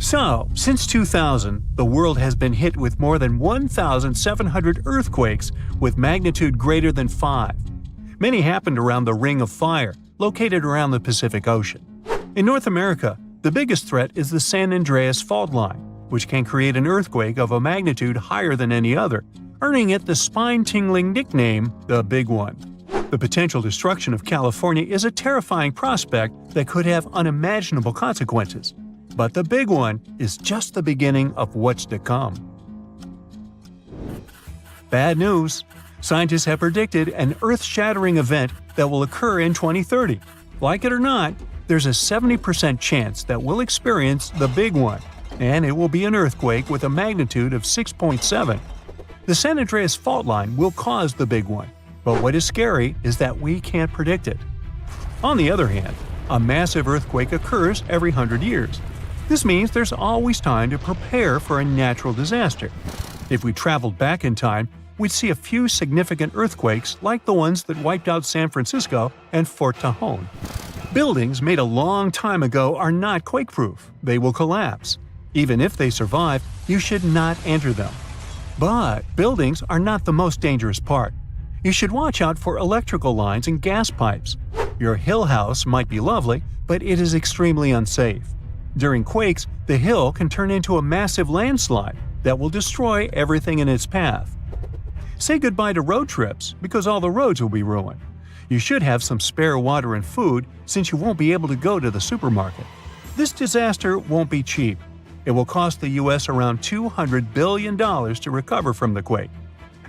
So, since 2000, the world has been hit with more than 1,700 earthquakes with magnitude greater than 5. Many happened around the Ring of Fire, located around the Pacific Ocean. In North America, the biggest threat is the San Andreas Fault line, which can create an earthquake of a magnitude higher than any other, earning it the spine-tingling nickname, the Big One. The potential destruction of California is a terrifying prospect that could have unimaginable consequences. But the Big One is just the beginning of what's to come. Bad news! Scientists have predicted an earth-shattering event that will occur in 2030. Like it or not, there's a 70% chance that we'll experience the Big One, and it will be an earthquake with a magnitude of 6.7. The San Andreas Fault line will cause the Big One, but what is scary is that we can't predict it. On the other hand, a massive earthquake occurs every 100 years. This means there's always time to prepare for a natural disaster. If we traveled back in time, we'd see a few significant earthquakes like the ones that wiped out San Francisco and Fort Tejon. Buildings made a long time ago are not quake-proof. They will collapse. Even if they survive, you should not enter them. But buildings are not the most dangerous part. You should watch out for electrical lines and gas pipes. Your hill house might be lovely, but it is extremely unsafe. During quakes, the hill can turn into a massive landslide that will destroy everything in its path. Say goodbye to road trips because all the roads will be ruined. You should have some spare water and food since you won't be able to go to the supermarket. This disaster won't be cheap. It will cost the U.S. around $200 billion to recover from the quake.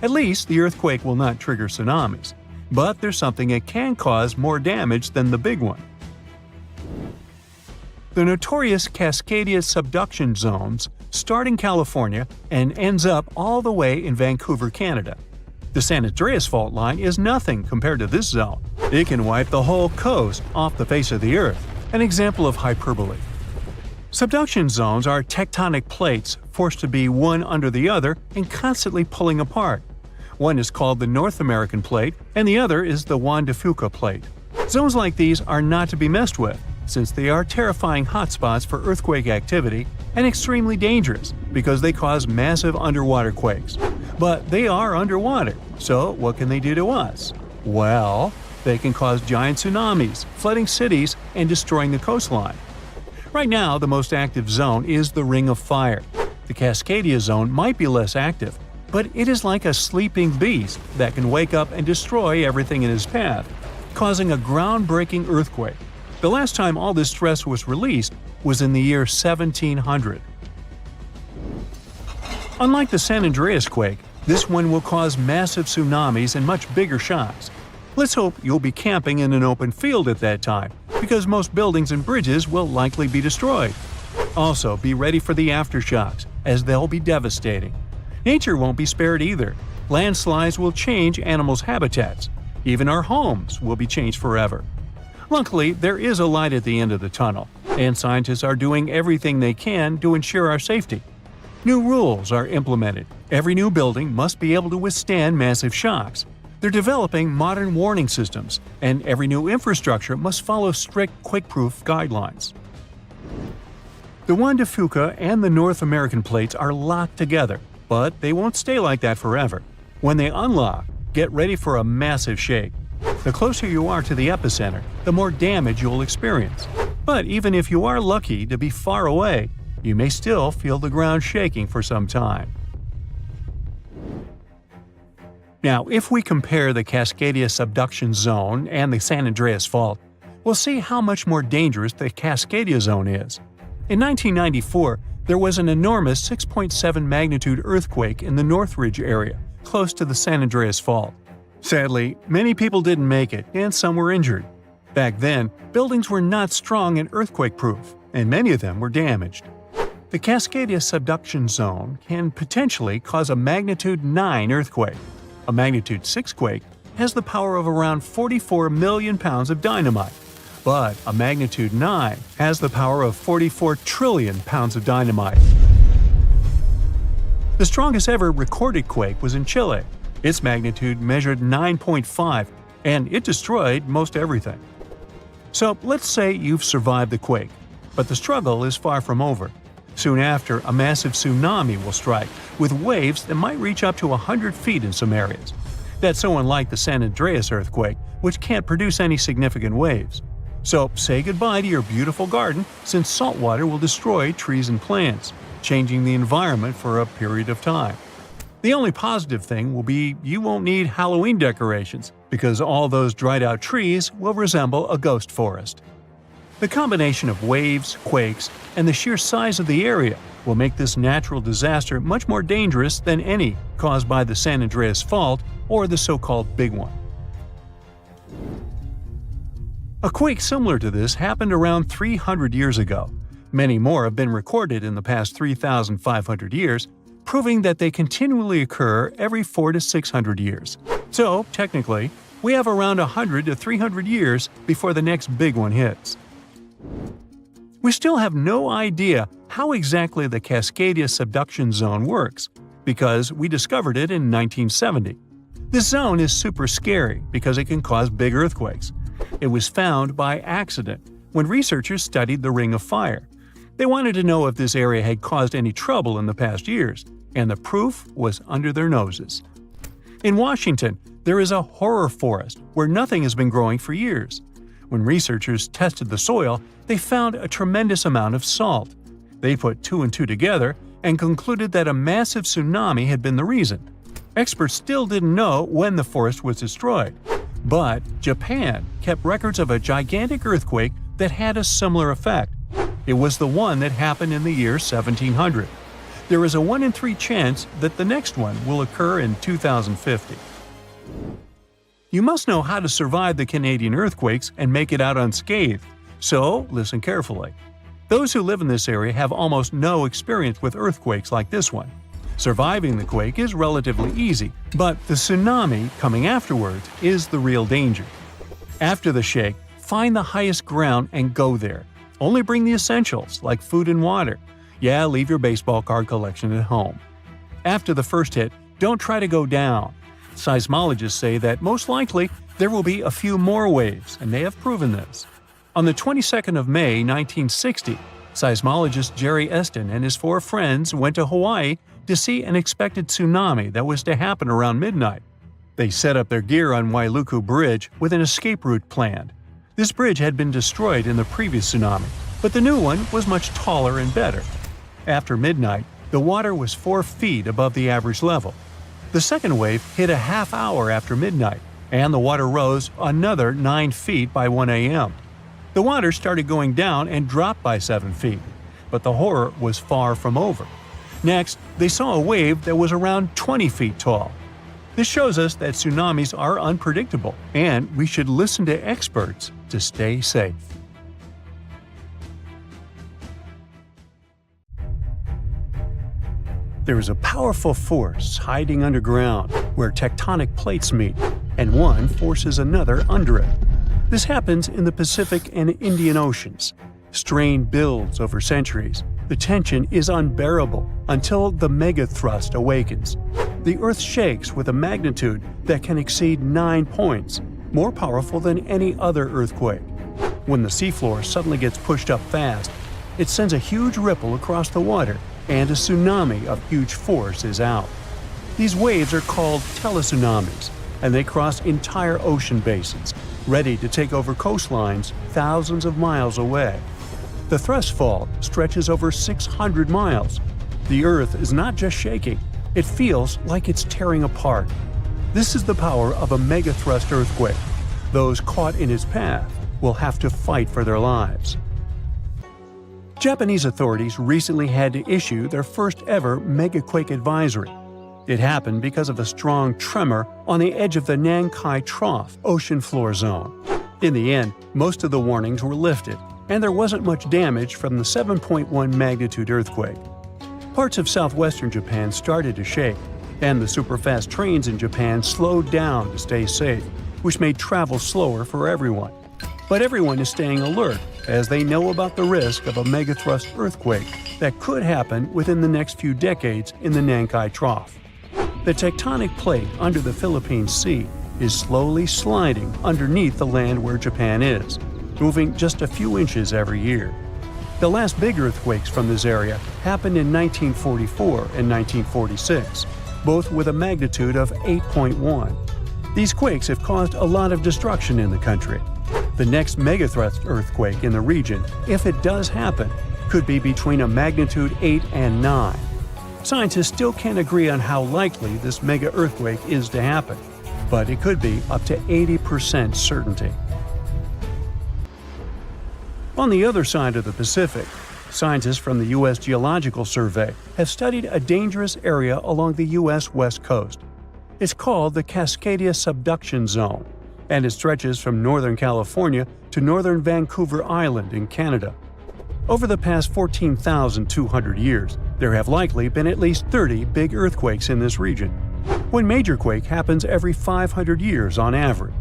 At least the earthquake will not trigger tsunamis. But there's something it can cause more damage than the Big One. The notorious Cascadia subduction zones start in California and ends up all the way in Vancouver, Canada. The San Andreas Fault line is nothing compared to this zone. It can wipe the whole coast off the face of the Earth, an example of hyperbole. Subduction zones are tectonic plates forced to be one under the other and constantly pulling apart. One is called the North American Plate and the other is the Juan de Fuca Plate. Zones like these are not to be messed with, since they are terrifying hotspots for earthquake activity and extremely dangerous because they cause massive underwater quakes. But they are underwater, so what can they do to us? Well, they can cause giant tsunamis, flooding cities, and destroying the coastline. Right now, the most active zone is the Ring of Fire. The Cascadia zone might be less active, but it is like a sleeping beast that can wake up and destroy everything in its path, causing a groundbreaking earthquake. The last time all this stress was released was in the year 1700. Unlike the San Andreas quake, this one will cause massive tsunamis and much bigger shocks. Let's hope you'll be camping in an open field at that time, because most buildings and bridges will likely be destroyed. Also, be ready for the aftershocks, as they'll be devastating. Nature won't be spared either. Landslides will change animals' habitats. Even our homes will be changed forever. Luckily, there is a light at the end of the tunnel, and scientists are doing everything they can to ensure our safety. New rules are implemented. Every new building must be able to withstand massive shocks. They're developing modern warning systems, and every new infrastructure must follow strict quake-proof guidelines. The Juan de Fuca and the North American plates are locked together, but they won't stay like that forever. When they unlock, get ready for a massive shake. The closer you are to the epicenter, the more damage you'll experience. But even if you are lucky to be far away, you may still feel the ground shaking for some time. Now, if we compare the Cascadia subduction zone and the San Andreas Fault, we'll see how much more dangerous the Cascadia zone is. In 1994, there was an enormous 6.7 magnitude earthquake in the Northridge area, close to the San Andreas Fault. Sadly, many people didn't make it, and some were injured. Back then, buildings were not strong and earthquake-proof, and many of them were damaged. The Cascadia subduction zone can potentially cause a magnitude 9 earthquake. A magnitude 6 quake has the power of around 44 million pounds of dynamite, but a magnitude 9 has the power of 44 trillion pounds of dynamite. The strongest ever recorded quake was in Chile. Its magnitude measured 9.5, and it destroyed most everything. So let's say you've survived the quake, but the struggle is far from over. Soon after, a massive tsunami will strike, with waves that might reach up to 100 feet in some areas. That's so unlike the San Andreas earthquake, which can't produce any significant waves. So say goodbye to your beautiful garden, since salt water will destroy trees and plants, changing the environment for a period of time. The only positive thing will be you won't need Halloween decorations, because all those dried-out trees will resemble a ghost forest. The combination of waves, quakes, and the sheer size of the area will make this natural disaster much more dangerous than any caused by the San Andreas Fault or the so-called Big One. A quake similar to this happened around 300 years ago. Many more have been recorded in the past 3,500 years, proving that they continually occur every 400 to 600 years. So, technically, we have around 100 to 300 years before the next big one hits. We still have no idea how exactly the Cascadia subduction zone works, because we discovered it in 1970. This zone is super scary because it can cause big earthquakes. It was found by accident when researchers studied the Ring of Fire. They wanted to know if this area had caused any trouble in the past years, and the proof was under their noses. In Washington, there is a horror forest where nothing has been growing for years. When researchers tested the soil, they found a tremendous amount of salt. They put two and two together and concluded that a massive tsunami had been the reason. Experts still didn't know when the forest was destroyed. But Japan kept records of a gigantic earthquake that had a similar effect. It was the one that happened in the year 1700. There is a 1 in 3 chance that the next one will occur in 2050. You must know how to survive the Canadian earthquakes and make it out unscathed, so listen carefully. Those who live in this area have almost no experience with earthquakes like this one. Surviving the quake is relatively easy, but the tsunami coming afterwards is the real danger. After the shake, find the highest ground and go there. Only bring the essentials, like food and water. Yeah, leave your baseball card collection at home. After the first hit, don't try to go down. Seismologists say that most likely there will be a few more waves, and they have proven this. On the 22nd of May, 1960, seismologist Jerry Eston and his 4 friends went to Hawaii to see an expected tsunami that was to happen around midnight. They set up their gear on Wailuku Bridge with an escape route planned. This bridge had been destroyed in the previous tsunami, but the new one was much taller and better. After midnight, the water was 4 feet above the average level. The second wave hit a half hour after midnight, and the water rose another 9 feet by 1 a.m. The water started going down and dropped by 7 feet, but the horror was far from over. Next, they saw a wave that was around 20 feet tall. This shows us that tsunamis are unpredictable, and we should listen to experts to stay safe. There is a powerful force hiding underground where tectonic plates meet, and one forces another under it. This happens in the Pacific and Indian Oceans. Strain builds over centuries. The tension is unbearable until the megathrust awakens. The Earth shakes with a magnitude that can exceed 9 points, more powerful than any other earthquake. When the seafloor suddenly gets pushed up fast, it sends a huge ripple across the water, and a tsunami of huge force is out. These waves are called teletsunamis, and they cross entire ocean basins, ready to take over coastlines thousands of miles away. The thrust fault stretches over 600 miles. The Earth is not just shaking, it feels like it's tearing apart. This is the power of a megathrust earthquake. Those caught in its path will have to fight for their lives. Japanese authorities recently had to issue their first ever mega-quake advisory. It happened because of a strong tremor on the edge of the Nankai Trough ocean floor zone. In the end, most of the warnings were lifted, and there wasn't much damage from the 7.1 magnitude earthquake. Parts of southwestern Japan started to shake, and the superfast trains in Japan slowed down to stay safe, which made travel slower for everyone. But everyone is staying alert as they know about the risk of a megathrust earthquake that could happen within the next few decades in the Nankai Trough. The tectonic plate under the Philippine Sea is slowly sliding underneath the land where Japan is, moving just a few inches every year. The last big earthquakes from this area happened in 1944 and 1946, both with a magnitude of 8.1. These quakes have caused a lot of destruction in the country. The next megathrust earthquake in the region, if it does happen, could be between a magnitude 8 and 9. Scientists still can't agree on how likely this mega-earthquake is to happen, but it could be up to 80% certainty. On the other side of the Pacific, scientists from the U.S. Geological Survey have studied a dangerous area along the U.S. West Coast. It's called the Cascadia subduction zone, and it stretches from northern California to northern Vancouver Island in Canada. Over the past 14,200 years, there have likely been at least 30 big earthquakes in this region. One major quake happens every 500 years on average.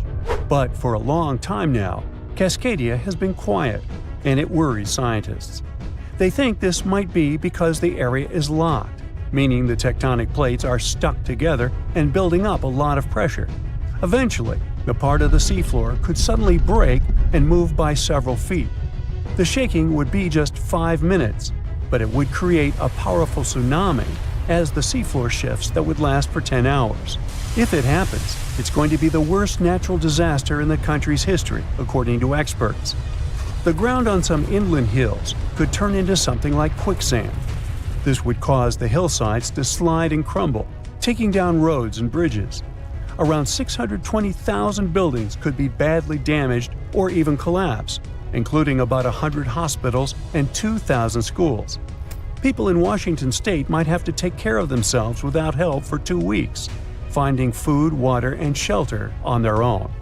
But for a long time now, Cascadia has been quiet, and it worries scientists. They think this might be because the area is locked, meaning the tectonic plates are stuck together and building up a lot of pressure. Eventually, the part of the seafloor could suddenly break and move by several feet. The shaking would be just 5 minutes, but it would create a powerful tsunami as the seafloor shifts that would last for 10 hours. If it happens, it's going to be the worst natural disaster in the country's history, according to experts. The ground on some inland hills could turn into something like quicksand. This would cause the hillsides to slide and crumble, taking down roads and bridges. Around 620,000 buildings could be badly damaged or even collapse, including about 100 hospitals and 2,000 schools. People in Washington state might have to take care of themselves without help for 2 weeks, finding food, water, and shelter on their own.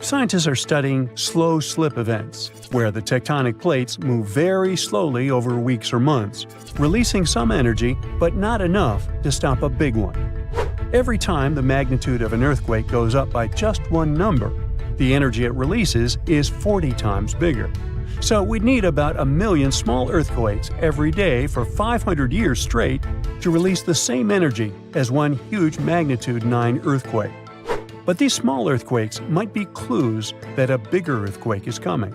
Scientists are studying slow slip events, where the tectonic plates move very slowly over weeks or months, releasing some energy but not enough to stop a big one. Every time the magnitude of an earthquake goes up by just one number, the energy it releases is 40 times bigger. So we'd need about 1 million small earthquakes every day for 500 years straight to release the same energy as one huge magnitude 9 earthquake. But these small earthquakes might be clues that a bigger earthquake is coming.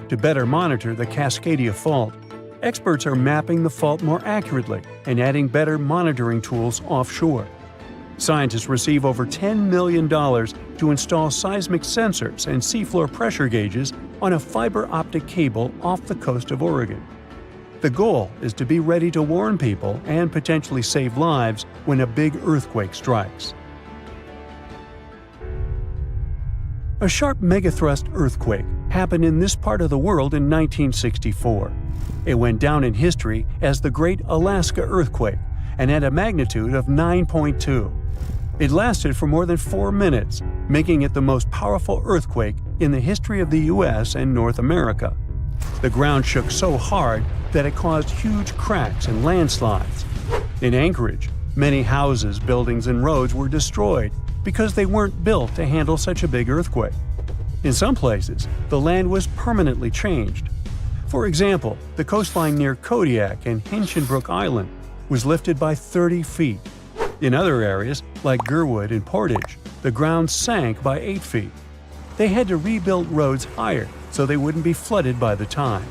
To better monitor the Cascadia Fault, experts are mapping the fault more accurately and adding better monitoring tools offshore. Scientists receive over $10 million to install seismic sensors and seafloor pressure gauges on a fiber optic cable off the coast of Oregon. The goal is to be ready to warn people and potentially save lives when a big earthquake strikes. A sharp megathrust earthquake happened in this part of the world in 1964. It went down in history as the Great Alaska Earthquake and had a magnitude of 9.2. It lasted for more than 4 minutes, making it the most powerful earthquake in the history of the U.S. and North America. The ground shook so hard that it caused huge cracks and landslides. In Anchorage, many houses, buildings, and roads were destroyed because they weren't built to handle such a big earthquake. In some places, the land was permanently changed. For example, the coastline near Kodiak and Hinchinbrook Island was lifted by 30 feet. In other areas, like Gerwood and Portage, the ground sank by 8 feet. They had to rebuild roads higher so they wouldn't be flooded by the time.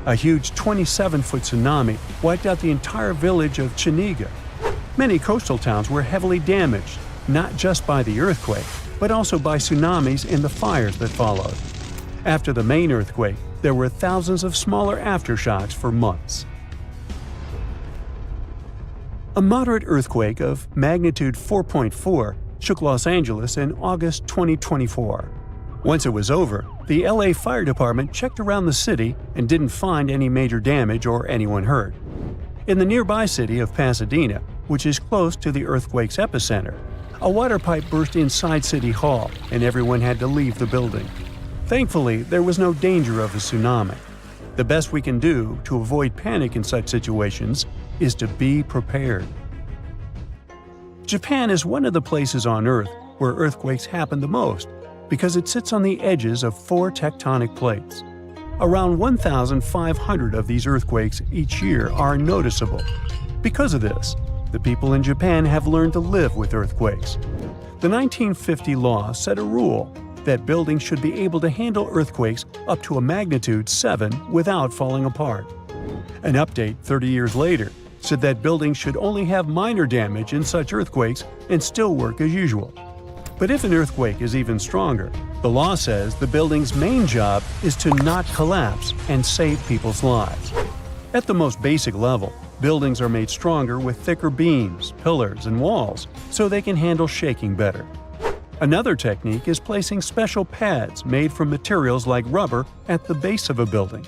A huge 27-foot tsunami wiped out the entire village of Chiniga. Many coastal towns were heavily damaged, not just by the earthquake, but also by tsunamis and the fires that followed. After the main earthquake, there were thousands of smaller aftershocks for months. A moderate earthquake of magnitude 4.4 shook Los Angeles in August 2024. Once it was over, the LA Fire Department checked around the city and didn't find any major damage or anyone hurt. In the nearby city of Pasadena, which is close to the earthquake's epicenter, a water pipe burst inside City Hall and everyone had to leave the building. Thankfully, there was no danger of a tsunami. The best we can do to avoid panic in such situations is to be prepared. Japan is one of the places on Earth where earthquakes happen the most because it sits on the edges of 4 tectonic plates. Around 1,500 of these earthquakes each year are noticeable. Because of this, the people in Japan have learned to live with earthquakes. The 1950 law set a rule: that buildings should be able to handle earthquakes up to a magnitude 7 without falling apart. An update 30 years later said that buildings should only have minor damage in such earthquakes and still work as usual. But if an earthquake is even stronger, the law says the building's main job is to not collapse and save people's lives. At the most basic level, buildings are made stronger with thicker beams, pillars, and walls so they can handle shaking better. Another technique is placing special pads made from materials like rubber at the base of a building.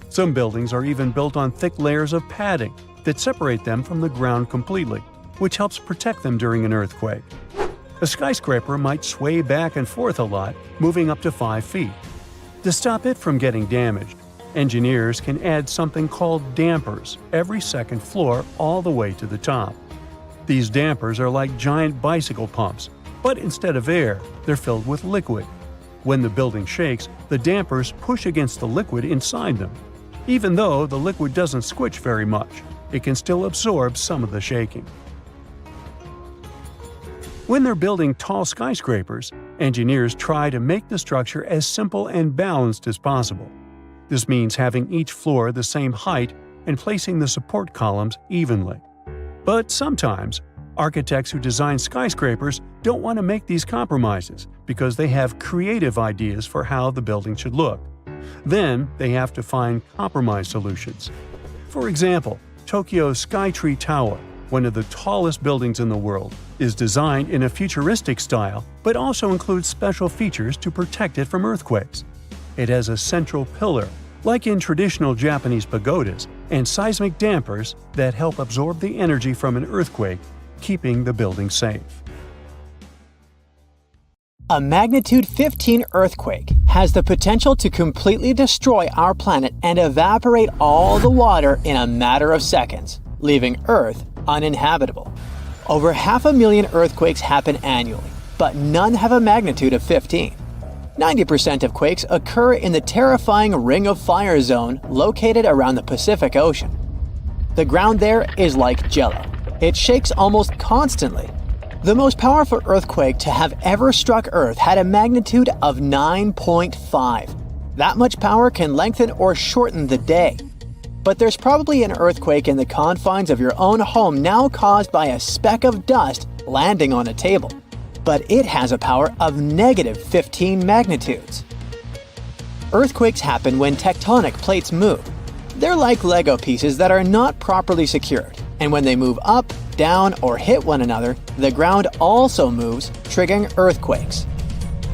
Some buildings are even built on thick layers of padding that separate them from the ground completely, which helps protect them during an earthquake. A skyscraper might sway back and forth a lot, moving up to 5 feet. To stop it from getting damaged, engineers can add something called dampers every second floor all the way to the top. These dampers are like giant bicycle pumps, but instead of air, they're filled with liquid. When the building shakes, the dampers push against the liquid inside them. Even though the liquid doesn't squish very much, it can still absorb some of the shaking. When they're building tall skyscrapers, engineers try to make the structure as simple and balanced as possible. This means having each floor the same height and placing the support columns evenly. But sometimes, architects who design skyscrapers don't want to make these compromises because they have creative ideas for how the building should look. Then they have to find compromise solutions. For example, Tokyo's Skytree Tower, one of the tallest buildings in the world, is designed in a futuristic style but also includes special features to protect it from earthquakes. It has a central pillar, like in traditional Japanese pagodas, and seismic dampers that help absorb the energy from an earthquake, keeping the building safe. A magnitude 15 earthquake has the potential to completely destroy our planet and evaporate all the water in a matter of seconds, leaving Earth uninhabitable. Over 500,000 earthquakes happen annually, but none have a magnitude of 15. 90% of quakes occur in the terrifying Ring of Fire zone located around the Pacific Ocean. The ground there is like jello. It shakes almost constantly. The most powerful earthquake to have ever struck Earth had a magnitude of 9.5. That much power can lengthen or shorten the day. But there's probably an earthquake in the confines of your own home now caused by a speck of dust landing on a table. But it has a power of negative 15 magnitudes. Earthquakes happen when tectonic plates move. They're like Lego pieces that are not properly secured, and when they move up, down, or hit one another, the ground also moves, triggering earthquakes.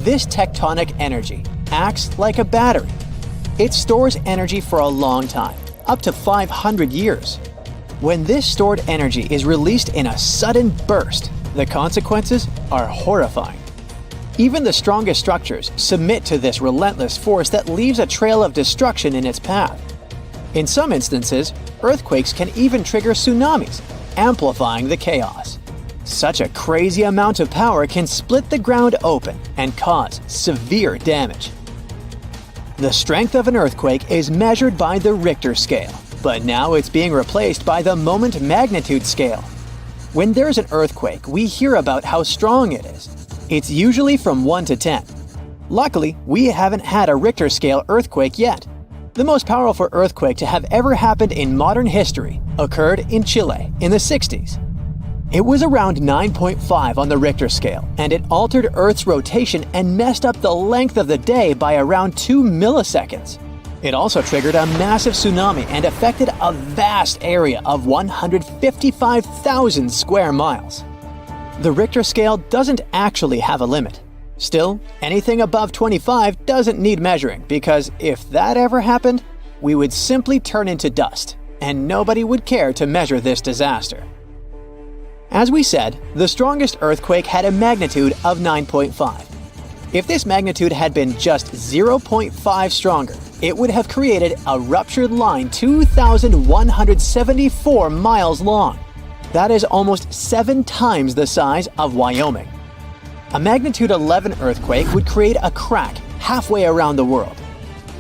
This tectonic energy acts like a battery. It stores energy for a long time, up to 500 years. When this stored energy is released in a sudden burst, the consequences are horrifying. Even the strongest structures submit to this relentless force that leaves a trail of destruction in its path. In some instances, earthquakes can even trigger tsunamis, amplifying the chaos. Such a crazy amount of power can split the ground open and cause severe damage. The strength of an earthquake is measured by the Richter scale, but now it's being replaced by the moment magnitude scale. When there's an earthquake, we hear about how strong it is. It's usually from 1 to 10. Luckily, we haven't had a Richter scale earthquake yet. The most powerful earthquake to have ever happened in modern history occurred in Chile in the 60s. It was around 9.5 on the Richter scale, and it altered Earth's rotation and messed up the length of the day by around 2 milliseconds. It also triggered a massive tsunami and affected a vast area of 155,000 square miles. The Richter scale doesn't actually have a limit. Still, anything above 25 doesn't need measuring, because if that ever happened, we would simply turn into dust, and nobody would care to measure this disaster. As we said, the strongest earthquake had a magnitude of 9.5. If this magnitude had been just 0.5 stronger, it would have created a ruptured line 2,174 miles long. That is almost 7 times the size of Wyoming. A magnitude 11 earthquake would create a crack halfway around the world.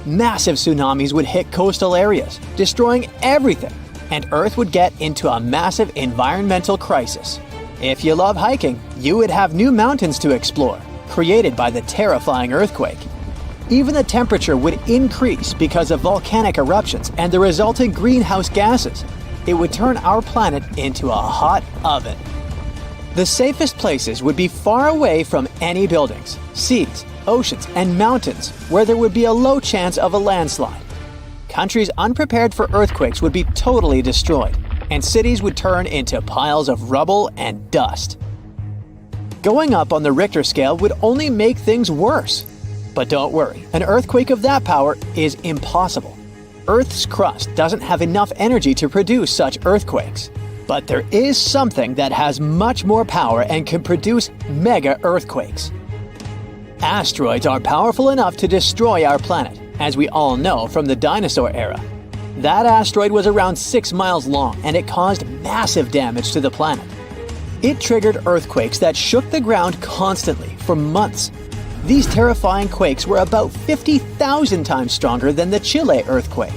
Massive tsunamis would hit coastal areas, destroying everything, and Earth would get into a massive environmental crisis. If you love hiking, you would have new mountains to explore. created by the terrifying earthquake. Even the temperature would increase because of volcanic eruptions and the resulting greenhouse gases. It would turn our planet into a hot oven. The safest places would be far away from any buildings, seas, oceans, and mountains where there would be a low chance of a landslide. Countries unprepared for earthquakes would be totally destroyed, and cities would turn into piles of rubble and dust. Going up on the Richter scale would only make things worse. But don't worry, an earthquake of that power is impossible. Earth's crust doesn't have enough energy to produce such earthquakes. But there is something that has much more power and can produce mega-earthquakes. Asteroids are powerful enough to destroy our planet, as we all know from the dinosaur era. That asteroid was around 6 miles long and it caused massive damage to the planet. It triggered earthquakes that shook the ground constantly for months. These terrifying quakes were about 50,000 times stronger than the Chile earthquake.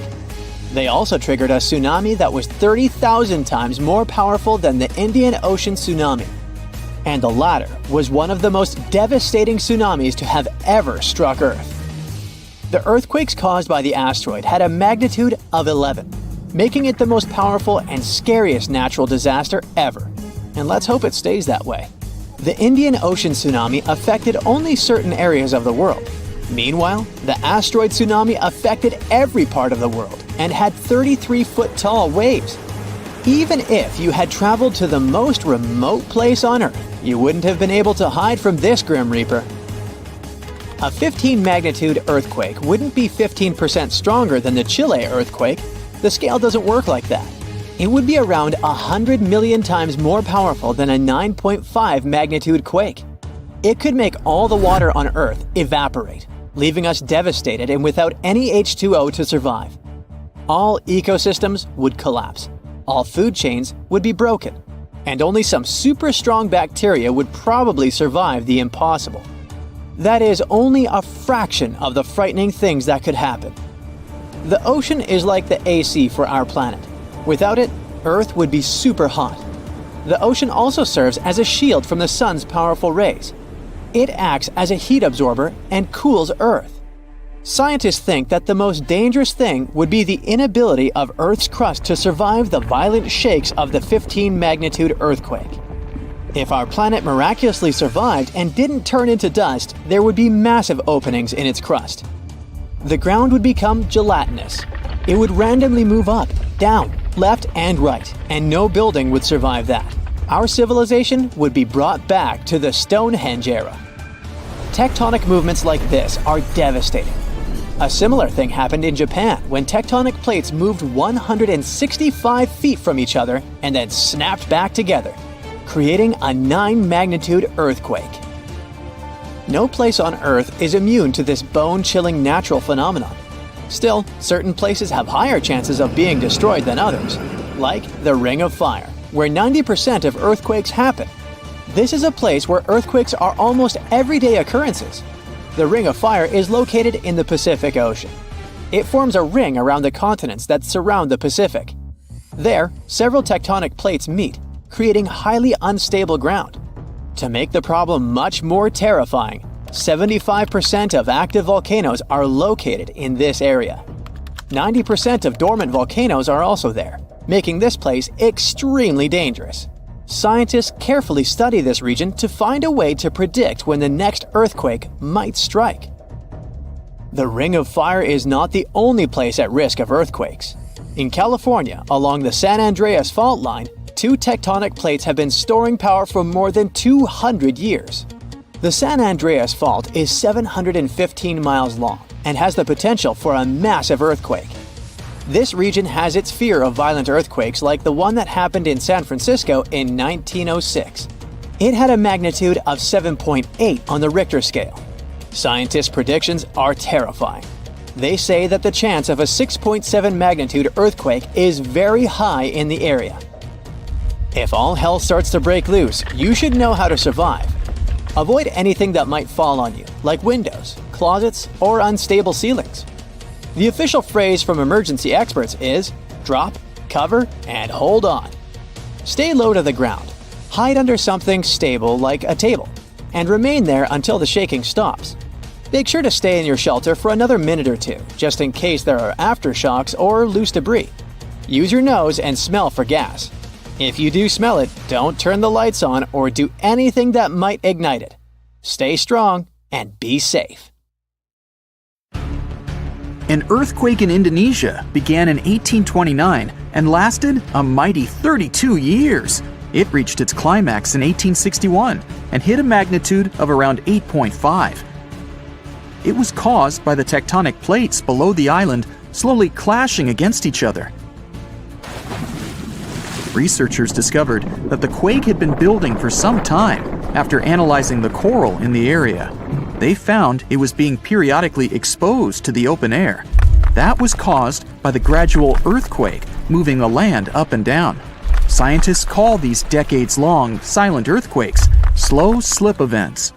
They also triggered a tsunami that was 30,000 times more powerful than the Indian Ocean tsunami. And the latter was one of the most devastating tsunamis to have ever struck Earth. The earthquakes caused by the asteroid had a magnitude of 11, making it the most powerful and scariest natural disaster ever. And let's hope it stays that way. The Indian Ocean tsunami affected only certain areas of the world. Meanwhile, the asteroid tsunami affected every part of the world and had 33-foot-tall waves. Even if you had traveled to the most remote place on Earth, you wouldn't have been able to hide from this Grim Reaper. A 15-magnitude earthquake wouldn't be 15% stronger than the Chile earthquake. The scale doesn't work like that. It would be around 100 million times more powerful than a 9.5 magnitude quake. It could make all the water on Earth evaporate, leaving us devastated and without any H2O to survive. All ecosystems would collapse, all food chains would be broken, and only some super strong bacteria would probably survive the impossible. That is only a fraction of the frightening things that could happen. The ocean is like the AC for our planet. Without it, Earth would be super hot. The ocean also serves as a shield from the sun's powerful rays. It acts as a heat absorber and cools Earth. Scientists think that the most dangerous thing would be the inability of Earth's crust to survive the violent shakes of the 15-magnitude earthquake. If our planet miraculously survived and didn't turn into dust, there would be massive openings in its crust. The ground would become gelatinous. It would randomly move up, down, left, and right, and no building would survive that. Our civilization would be brought back to the Stonehenge era. Tectonic movements like this are devastating. A similar thing happened in Japan when tectonic plates moved 165 feet from each other and then snapped back together, creating a 9-magnitude earthquake. No place on Earth is immune to this bone-chilling natural phenomenon. Still, certain places have higher chances of being destroyed than others, like the Ring of Fire, where 90% of earthquakes happen. This is a place where earthquakes are almost everyday occurrences. The Ring of Fire is located in the Pacific Ocean. It forms a ring around the continents that surround the Pacific. There, several tectonic plates meet, creating highly unstable ground. To make the problem much more terrifying, 75% of active volcanoes are located in this area. 90% of dormant volcanoes are also there, making this place extremely dangerous. Scientists carefully study this region to find a way to predict when the next earthquake might strike. The Ring of Fire is not the only place at risk of earthquakes. In California, along the San Andreas Fault line, 2 tectonic plates have been storing power for more than 200 years. The San Andreas Fault is 715 miles long and has the potential for a massive earthquake. This region has its fear of violent earthquakes like the one that happened in San Francisco in 1906. It had a magnitude of 7.8 on the Richter scale. Scientists' predictions are terrifying. They say that the chance of a 6.7 magnitude earthquake is very high in the area. If all hell starts to break loose, you should know how to survive. Avoid anything that might fall on you, like windows, closets, or unstable ceilings. The official phrase from emergency experts is drop, cover, and hold on. Stay low to the ground. Hide under something stable like a table. and remain there until the shaking stops. Make sure to stay in your shelter for another minute or two, just in case there are aftershocks or loose debris. Use your nose and smell for gas. If you do smell it, don't turn the lights on or do anything that might ignite it. Stay strong and be safe. An earthquake in Indonesia began in 1829 and lasted a mighty 32 years. It reached its climax in 1861 and hit a magnitude of around 8.5. It was caused by the tectonic plates below the island slowly clashing against each other. Researchers discovered that the quake had been building for some time after analyzing the coral in the area. They found it was being periodically exposed to the open air. That was caused by the gradual earthquake moving the land up and down. Scientists call these decades-long silent earthquakes slow slip events.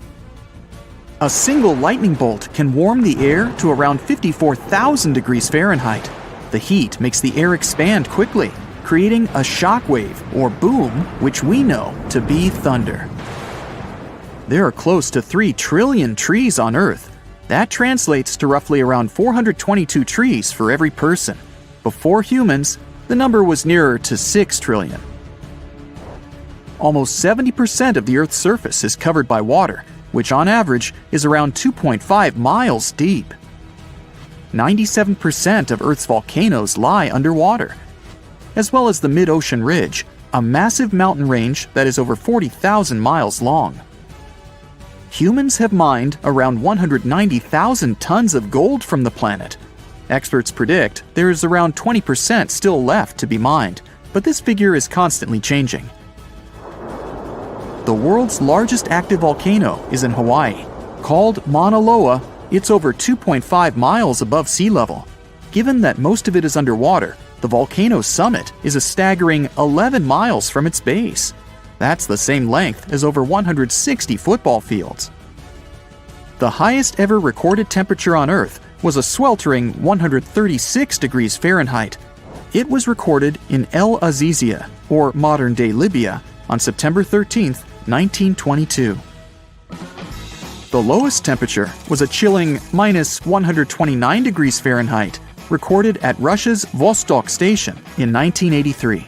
A single lightning bolt can warm the air to around 54,000 degrees Fahrenheit. The heat makes the air expand quickly, creating a shock wave or boom, which we know to be thunder. There are close to 3 trillion trees on Earth. That translates to roughly around 422 trees for every person. Before humans, the number was nearer to 6 trillion. Almost 70% of the Earth's surface is covered by water, which on average is around 2.5 miles deep. 97% of Earth's volcanoes lie underwater, as well as the mid-ocean ridge, a massive mountain range that is over 40,000 miles long. Humans have mined around 190,000 tons of gold from the planet. Experts predict there is around 20% still left to be mined, but this figure is constantly changing. The world's largest active volcano is in Hawaii. Called Mauna Loa, it's over 2.5 miles above sea level. Given that most of it is underwater, the volcano's summit is a staggering 11 miles from its base. That's the same length as over 160 football fields. The highest ever recorded temperature on Earth was a sweltering 136 degrees Fahrenheit. It was recorded in El Azizia, or modern-day Libya, on September 13, 1922. The lowest temperature was a chilling minus 129 degrees Fahrenheit, recorded at Russia's Vostok station in 1983.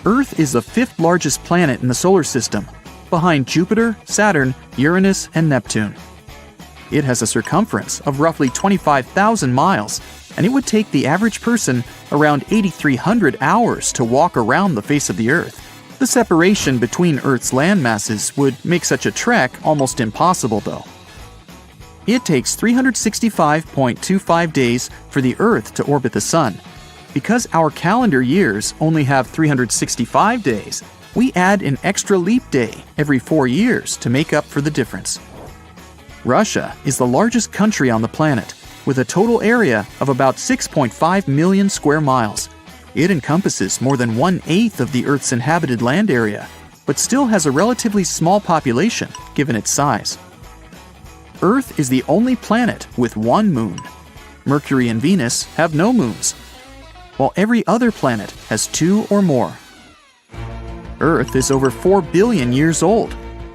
Earth is the 5th largest planet in the solar system, behind Jupiter, Saturn, Uranus, and Neptune. It has a circumference of roughly 25,000 miles, and it would take the average person around 8,300 hours to walk around the face of the Earth. The separation between Earth's land masses would make such a trek almost impossible, though. It takes 365.25 days for the Earth to orbit the Sun. Because our calendar years only have 365 days, we add an extra leap day every 4 years to make up for the difference. Russia is the largest country on the planet, with a total area of about 6.5 million square miles. It encompasses more than 1/8 of the Earth's inhabited land area, but still has a relatively small population given its size. Earth is the only planet with one moon. Mercury and Venus have no moons, while every other planet has 2 or more. Earth is over 4 billion years old.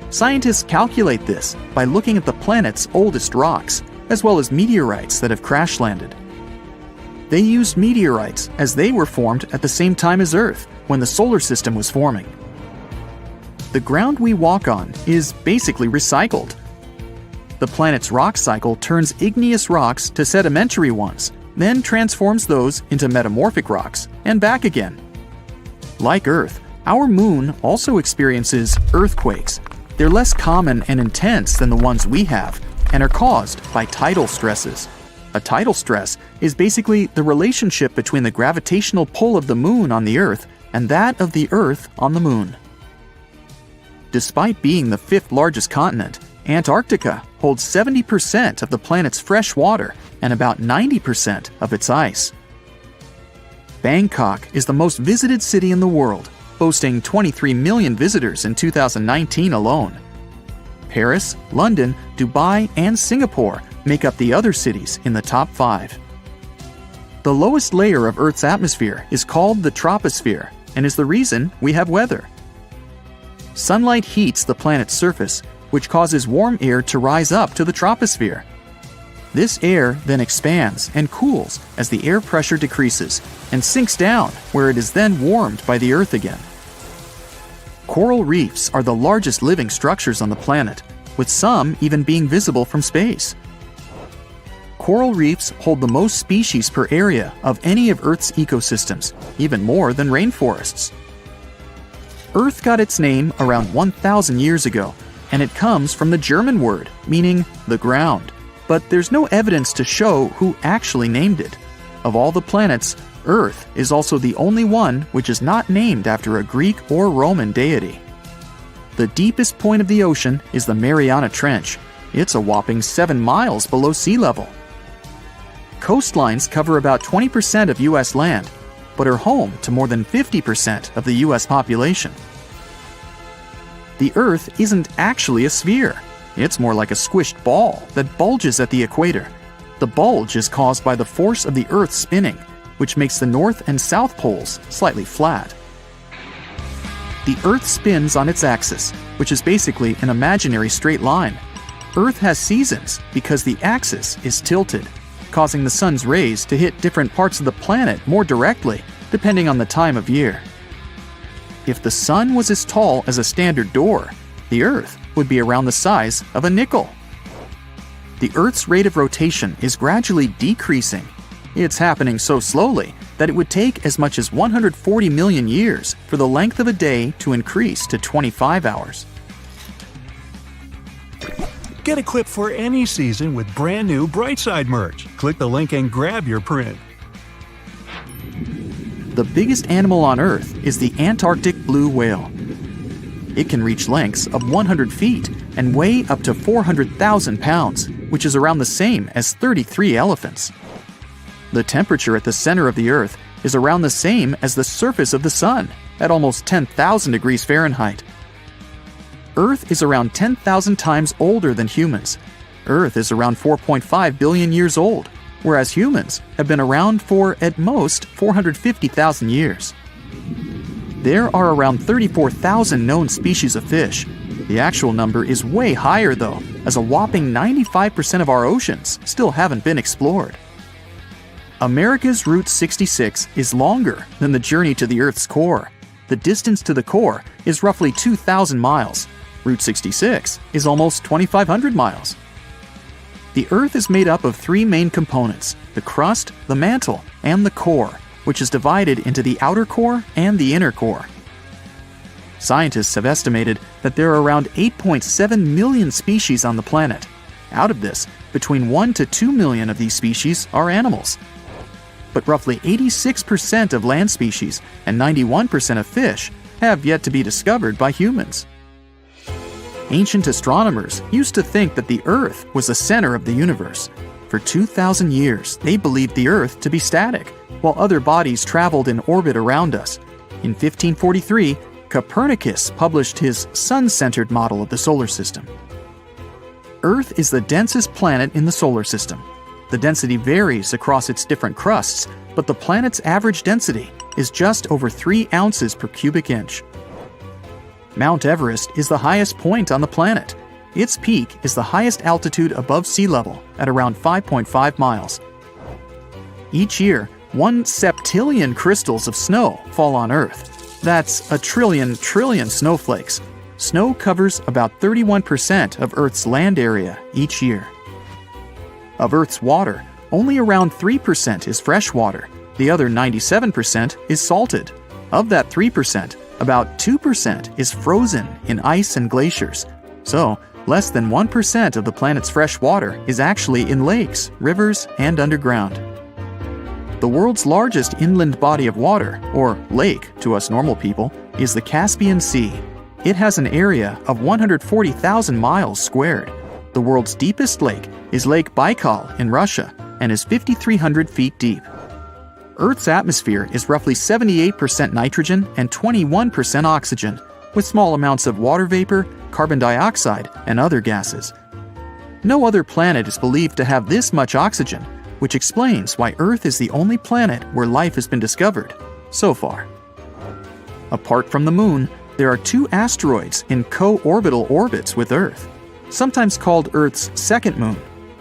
Scientists calculate this by looking at the planet's oldest rocks, as well as meteorites that have crash-landed. They used meteorites as they were formed at the same time as Earth, when the solar system was forming. The ground we walk on is basically recycled. The planet's rock cycle turns igneous rocks to sedimentary ones, then transforms those into metamorphic rocks, and back again. Like Earth, our moon also experiences earthquakes. They're less common and intense than the ones we have, and are caused by tidal stresses. A tidal stress is basically the relationship between the gravitational pull of the moon on the Earth and that of the Earth on the moon. Despite being the 5th largest continent, Antarctica holds 70% of the planet's fresh water and about 90% of its ice. Bangkok is the most visited city in the world, boasting 23 million visitors in 2019 alone. Paris, London, Dubai, and Singapore make up the other cities in the top 5. The lowest layer of Earth's atmosphere is called the troposphere and is the reason we have weather. Sunlight heats the planet's surface, which causes warm air to rise up to the troposphere. This air then expands and cools as the air pressure decreases and sinks down, where it is then warmed by the Earth again. Coral reefs are the largest living structures on the planet, with some even being visible from space. Coral reefs hold the most species per area of any of Earth's ecosystems, even more than rainforests. Earth got its name around 1,000 years ago, and it comes from the German word meaning the ground, but there's no evidence to show who actually named it. Of all the planets, Earth is also the only one which is not named after a Greek or Roman deity. The deepest point of the ocean is the Mariana Trench. It's a whopping 7 miles below sea level. Coastlines cover about 20% of U.S. land, but are home to more than 50% of the U.S. population. The Earth isn't actually a sphere. It's more like a squished ball that bulges at the equator. The bulge is caused by the force of the Earth spinning, which makes the north and south poles slightly flat. The Earth spins on its axis, which is basically an imaginary straight line. Earth has seasons because the axis is tilted, causing the sun's rays to hit different parts of the planet more directly, depending on the time of year. If the sun was as tall as a standard door, the Earth would be around the size of a nickel. The Earth's rate of rotation is gradually decreasing. It's happening so slowly that it would take as much as 140 million years for the length of a day to increase to 25 hours. Get a clip for any season with brand new Brightside merch. Click the link and grab your print. The biggest animal on Earth is the Antarctic blue whale. It can reach lengths of 100 feet and weigh up to 400,000 pounds, which is around the same as 33 elephants. The temperature at the center of the Earth is around the same as the surface of the Sun, at almost 10,000 degrees Fahrenheit. Earth is around 10,000 times older than humans. Earth is around 4.5 billion years old, whereas humans have been around for, at most, 450,000 years. There are around 34,000 known species of fish. The actual number is way higher though, as a whopping 95% of our oceans still haven't been explored. America's Route 66 is longer than the journey to the Earth's core. The distance to the core is roughly 2,000 miles. Route 66 is almost 2,500 miles. The Earth is made up of 3 main components: the crust, the mantle, and the core, which is divided into the outer core and the inner core. Scientists have estimated that there are around 8.7 million species on the planet. Out of this, between 1 to 2 million of these species are animals. But roughly 86% of land species and 91% of fish have yet to be discovered by humans. Ancient astronomers used to think that the Earth was the center of the universe. For 2,000 years, they believed the Earth to be static, while other bodies traveled in orbit around us. In 1543, Copernicus published his sun-centered model of the solar system. Earth is the densest planet in the solar system. The density varies across its different crusts, but the planet's average density is just over 3 ounces per cubic inch. Mount Everest is the highest point on the planet. Its peak is the highest altitude above sea level at around 5.5 miles. Each year, 1 septillion crystals of snow fall on Earth. That's a trillion snowflakes. Snow covers about 31% of Earth's land area each year. Of Earth's water, only around 3% is fresh water. The other 97% is salted. Of that 3%, about 2% is frozen in ice and glaciers. So, less than 1% of the planet's fresh water is actually in lakes, rivers, and underground. The world's largest inland body of water, or lake to us normal people, is the Caspian Sea. It has an area of 140,000 miles squared. The world's deepest lake is Lake Baikal in Russia and is 5,300 feet deep. Earth's atmosphere is roughly 78% nitrogen and 21% oxygen, with small amounts of water vapor, carbon dioxide, and other gases. No other planet is believed to have this much oxygen, which explains why Earth is the only planet where life has been discovered so far. Apart from the Moon, there are 2 asteroids in co-orbital orbits with Earth. sometimes called Earth's second moon.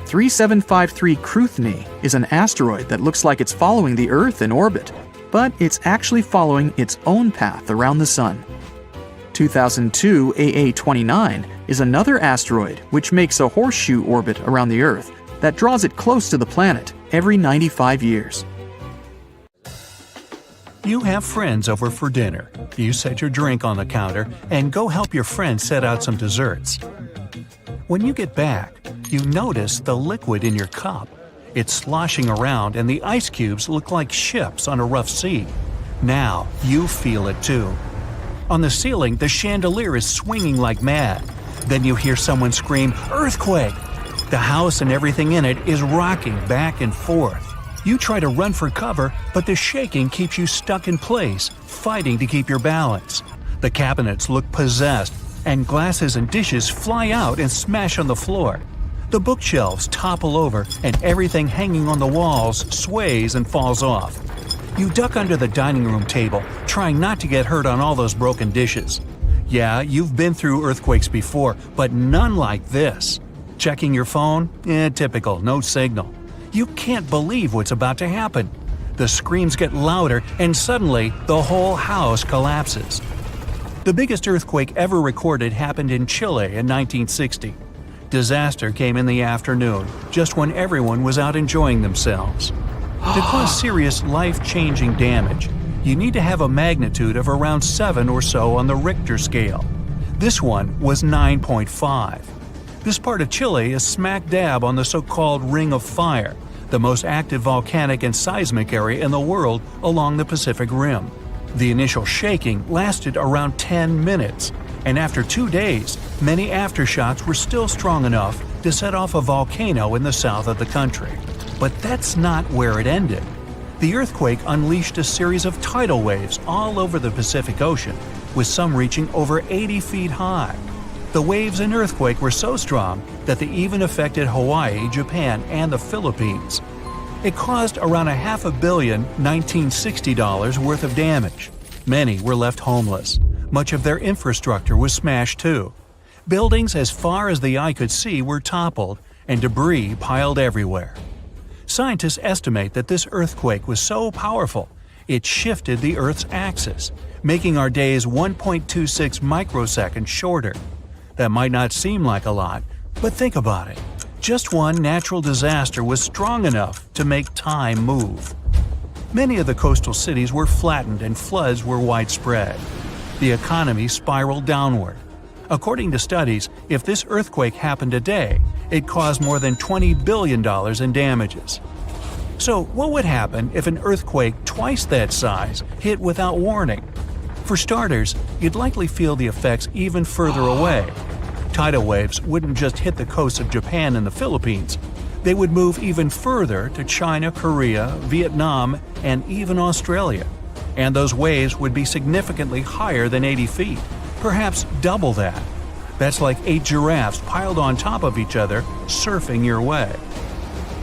3753 Cruithne is an asteroid that looks like it's following the Earth in orbit, but it's actually following its own path around the Sun. 2002 AA29 is another asteroid which makes a horseshoe orbit around the Earth that draws it close to the planet every 95 years. You have friends over for dinner. You set your drink on the counter and go help your friend set out some desserts. When you get back, you notice the liquid in your cup. It's sloshing around and the ice cubes look like ships on a rough sea. Now you feel it too. On the ceiling, the chandelier is swinging like mad. Then you hear someone scream, "Earthquake!" The house and everything in it is rocking back and forth. You try to run for cover, but the shaking keeps you stuck in place, fighting to keep your balance. The cabinets look possessed, and glasses and dishes fly out and smash on the floor. The bookshelves topple over, and everything hanging on the walls sways and falls off. You duck under the dining room table, trying not to get hurt on all those broken dishes. Yeah, you've been through earthquakes before, but none like this. Checking your phone? Typical, no signal. You can't believe what's about to happen. The screams get louder, and suddenly the whole house collapses. The biggest earthquake ever recorded happened in Chile in 1960. Disaster came in the afternoon, just when everyone was out enjoying themselves. To cause serious, life-changing damage, you need to have a magnitude of around 7 or so on the Richter scale. This one was 9.5. This part of Chile is smack dab on the so-called Ring of Fire, the most active volcanic and seismic area in the world along the Pacific Rim. The initial shaking lasted around 10 minutes, and after 2 days, many aftershocks were still strong enough to set off a volcano in the south of the country. But that's not where it ended. The earthquake unleashed a series of tidal waves all over the Pacific Ocean, with some reaching over 80 feet high. The waves in earthquake were so strong that they even affected Hawaii, Japan, and the Philippines. It caused around $500 million $1960 worth of damage. Many were left homeless. Much of their infrastructure was smashed too. Buildings as far as the eye could see were toppled, and debris piled everywhere. Scientists estimate that this earthquake was so powerful, it shifted the Earth's axis, making our days 1.26 microseconds shorter. That might not seem like a lot, but think about it. Just one natural disaster was strong enough to make time move. Many of the coastal cities were flattened and floods were widespread. The economy spiraled downward. According to studies, if this earthquake happened today, it caused more than $20 billion in damages. So what would happen if an earthquake twice that size hit without warning? For starters, you'd likely feel the effects even further away. Tidal waves wouldn't just hit the coasts of Japan and the Philippines. They would move even further to China, Korea, Vietnam, and even Australia. And those waves would be significantly higher than 80 feet, perhaps double that. That's like 8 giraffes piled on top of each other, surfing your way.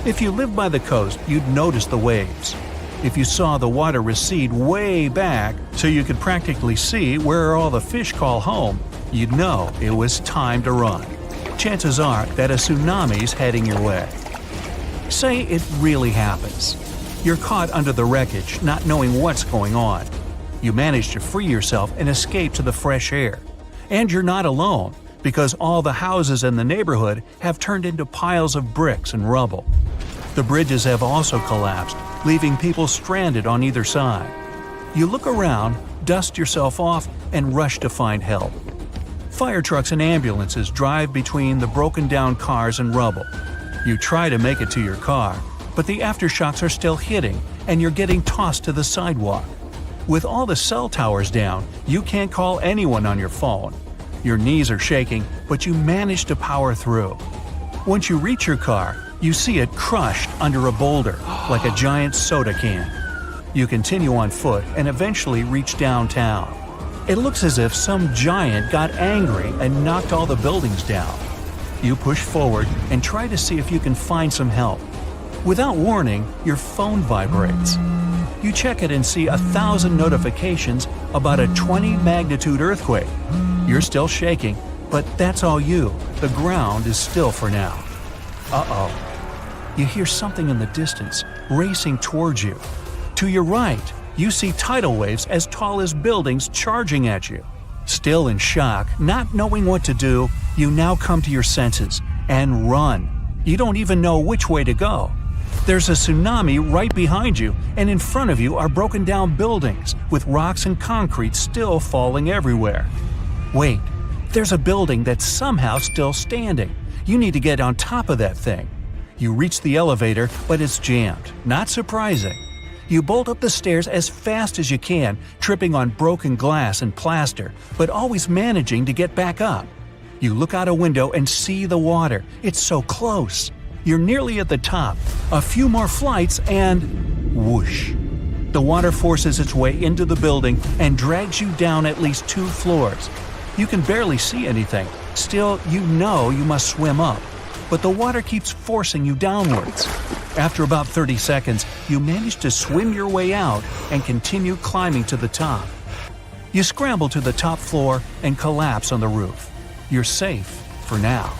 If you lived by the coast, you'd notice the waves. If you saw the water recede way back so you could practically see where all the fish call home, you'd know it was time to run. Chances are that a tsunami's heading your way. Say it really happens. You're caught under the wreckage, not knowing what's going on. You manage to free yourself and escape to the fresh air. And you're not alone, because all the houses in the neighborhood have turned into piles of bricks and rubble. The bridges have also collapsed, leaving people stranded on either side. You look around, dust yourself off, and rush to find help. Fire trucks and ambulances drive between the broken-down cars and rubble. You try to make it to your car, but the aftershocks are still hitting, and you're getting tossed to the sidewalk. With all the cell towers down, you can't call anyone on your phone. Your knees are shaking, but you manage to power through. Once you reach your car, you see it crushed under a boulder, like a giant soda can. You continue on foot and eventually reach downtown. It looks as if some giant got angry and knocked all the buildings down. You push forward and try to see if you can find some help. Without warning, your phone vibrates. You check it and see 1,000 notifications about a 20-magnitude earthquake. You're still shaking, But that's all you. The ground is still for now. Uh-oh. You hear something in the distance, racing towards you. To your right, you see tidal waves as tall as buildings charging at you. Still in shock, not knowing what to do, you now come to your senses and run. You don't even know which way to go. There's a tsunami right behind you, and in front of you are broken down buildings with rocks and concrete still falling everywhere. Wait, there's a building that's somehow still standing. You need to get on top of that thing. You reach the elevator, but it's jammed. Not surprising. You bolt up the stairs as fast as you can, tripping on broken glass and plaster, but always managing to get back up. You look out a window and see the water. It's so close. You're nearly at the top. A few more flights and… whoosh. The water forces its way into the building and drags you down at least 2 floors. You can barely see anything. Still, you know you must swim up. But the water keeps forcing you downwards. After about 30 seconds, you manage to swim your way out and continue climbing to the top. You scramble to the top floor and collapse on the roof. You're safe for now.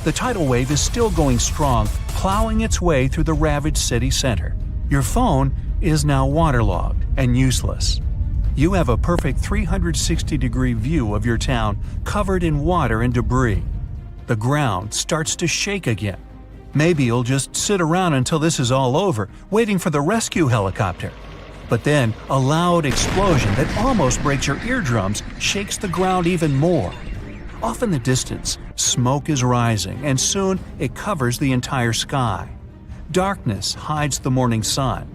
The tidal wave is still going strong, plowing its way through the ravaged city center. Your phone is now waterlogged and useless. You have a perfect 360-degree view of your town covered in water and debris. The ground starts to shake again. Maybe you'll just sit around until this is all over, waiting for the rescue helicopter. But then, a loud explosion that almost breaks your eardrums shakes the ground even more. Off in the distance, smoke is rising, and soon it covers the entire sky. Darkness hides the morning sun.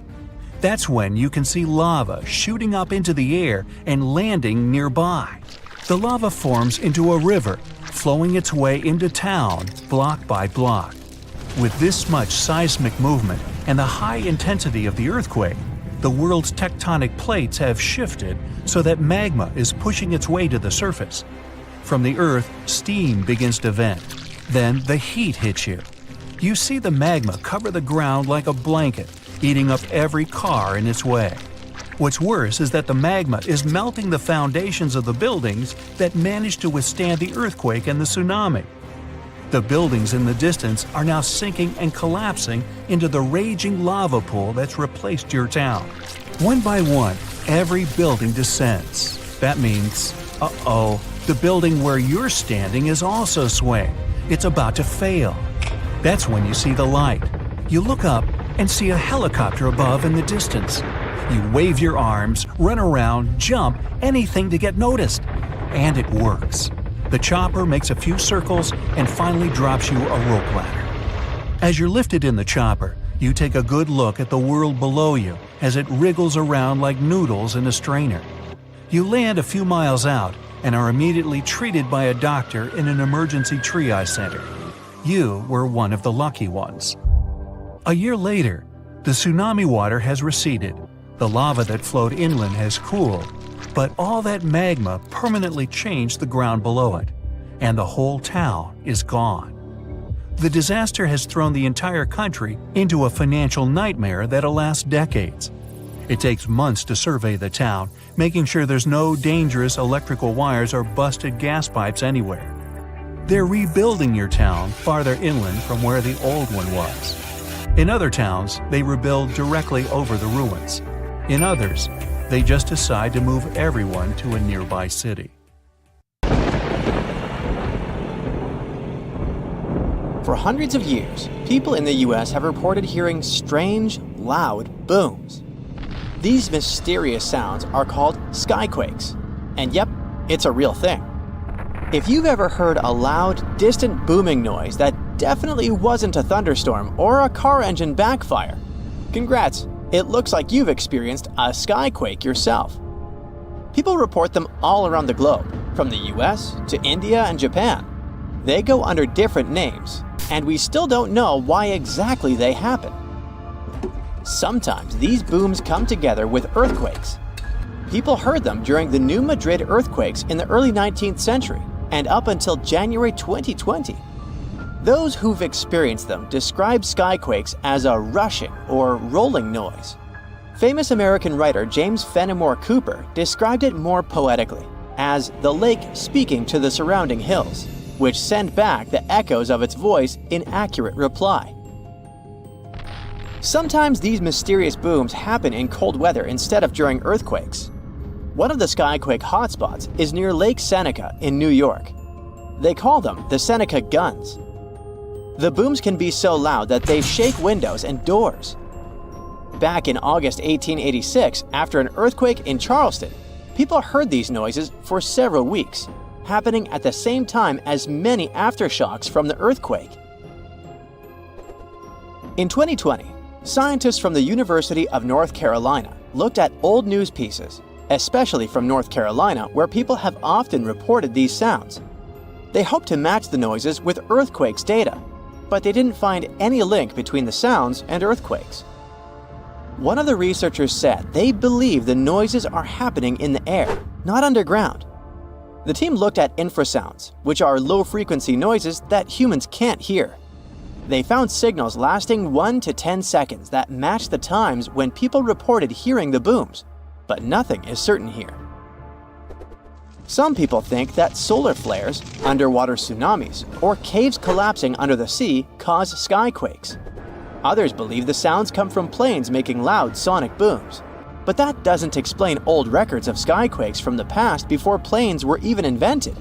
That's when you can see lava shooting up into the air and landing nearby. The lava forms into a river, flowing its way into town block by block. With this much seismic movement and the high intensity of the earthquake, the world's tectonic plates have shifted so that magma is pushing its way to the surface. From the earth, steam begins to vent. Then the heat hits you. You see the magma cover the ground like a blanket, eating up every car in its way. What's worse is that the magma is melting the foundations of the buildings that managed to withstand the earthquake and the tsunami. The buildings in the distance are now sinking and collapsing into the raging lava pool that's replaced your town. One by one, every building descends. That means, uh-oh, the building where you're standing is also swaying. It's about to fail. That's when you see the light. You look up and see a helicopter above in the distance. You wave your arms, run around, jump, anything to get noticed. And it works. The chopper makes a few circles and finally drops you a rope ladder. As you're lifted in the chopper, you take a good look at the world below you as it wriggles around like noodles in a strainer. You land a few miles out and are immediately treated by a doctor in an emergency triage center. You were one of the lucky ones. A year later, the tsunami water has receded. The lava that flowed inland has cooled, but all that magma permanently changed the ground below it, and the whole town is gone. The disaster has thrown the entire country into a financial nightmare that'll last decades. It takes months to survey the town, making sure there's no dangerous electrical wires or busted gas pipes anywhere. They're rebuilding your town farther inland from where the old one was. In other towns, they rebuild directly over the ruins. In others, they just decide to move everyone to a nearby city. For hundreds of years, people in the US have reported hearing strange, loud booms. These mysterious sounds are called skyquakes. And yep, it's a real thing. If you've ever heard a loud, distant booming noise that definitely wasn't a thunderstorm or a car engine backfire, congrats, it looks like you've experienced a skyquake yourself. People report them all around the globe, from the US to India and Japan. They go under different names, and we still don't know why exactly they happen. Sometimes these booms come together with earthquakes. People heard them during the New Madrid earthquakes in the early 19th century and up until January 2020. Those who've experienced them describe skyquakes as a rushing or rolling noise. Famous American writer James Fenimore Cooper described it more poetically. as the lake speaking to the surrounding hills, which send back the echoes of its voice in accurate reply. Sometimes these mysterious booms happen in cold weather instead of during earthquakes. One of the skyquake hotspots is near Lake Seneca in New York. They call them the Seneca guns. The booms can be so loud that they shake windows and doors. Back in August 1886, after an earthquake in Charleston, people heard these noises for several weeks, happening at the same time as many aftershocks from the earthquake. In 2020, scientists from the University of North Carolina looked at old news pieces, especially from North Carolina, where people have often reported these sounds. They hoped to match the noises with earthquakes data, but they didn't find any link between the sounds and earthquakes. One of the researchers said they believe the noises are happening in the air, not underground. The team looked at infrasounds, which are low-frequency noises that humans can't hear. They found signals lasting 1 to 10 seconds that match the times when people reported hearing the booms, but nothing is certain here. Some people think that solar flares, underwater tsunamis, or caves collapsing under the sea cause skyquakes. Others believe the sounds come from planes making loud sonic booms. But that doesn't explain old records of skyquakes from the past before planes were even invented.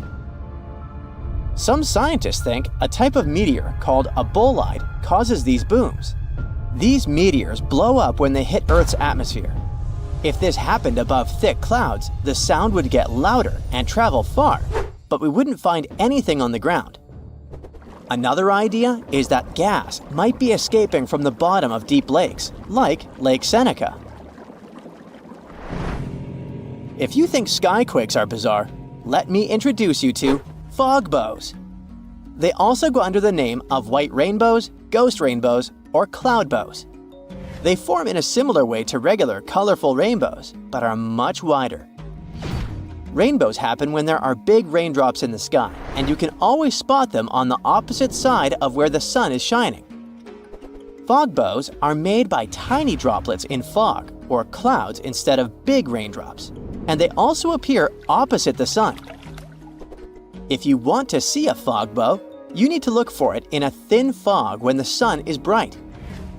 Some scientists think a type of meteor called a bolide causes these booms. These meteors blow up when they hit Earth's atmosphere. If this happened above thick clouds, the sound would get louder and travel far, but we wouldn't find anything on the ground. Another idea is that gas might be escaping from the bottom of deep lakes, like Lake Seneca. If you think skyquakes are bizarre, let me introduce you to fog bows. They also go under the name of white rainbows, ghost rainbows, or cloud bows. They form in a similar way to regular colorful rainbows, but are much wider. Rainbows happen when there are big raindrops in the sky, and you can always spot them on the opposite side of where the sun is shining. Fog bows are made by tiny droplets in fog, or clouds, instead of big raindrops, and they also appear opposite the sun. If you want to see a fog bow, you need to look for it in a thin fog when the sun is bright.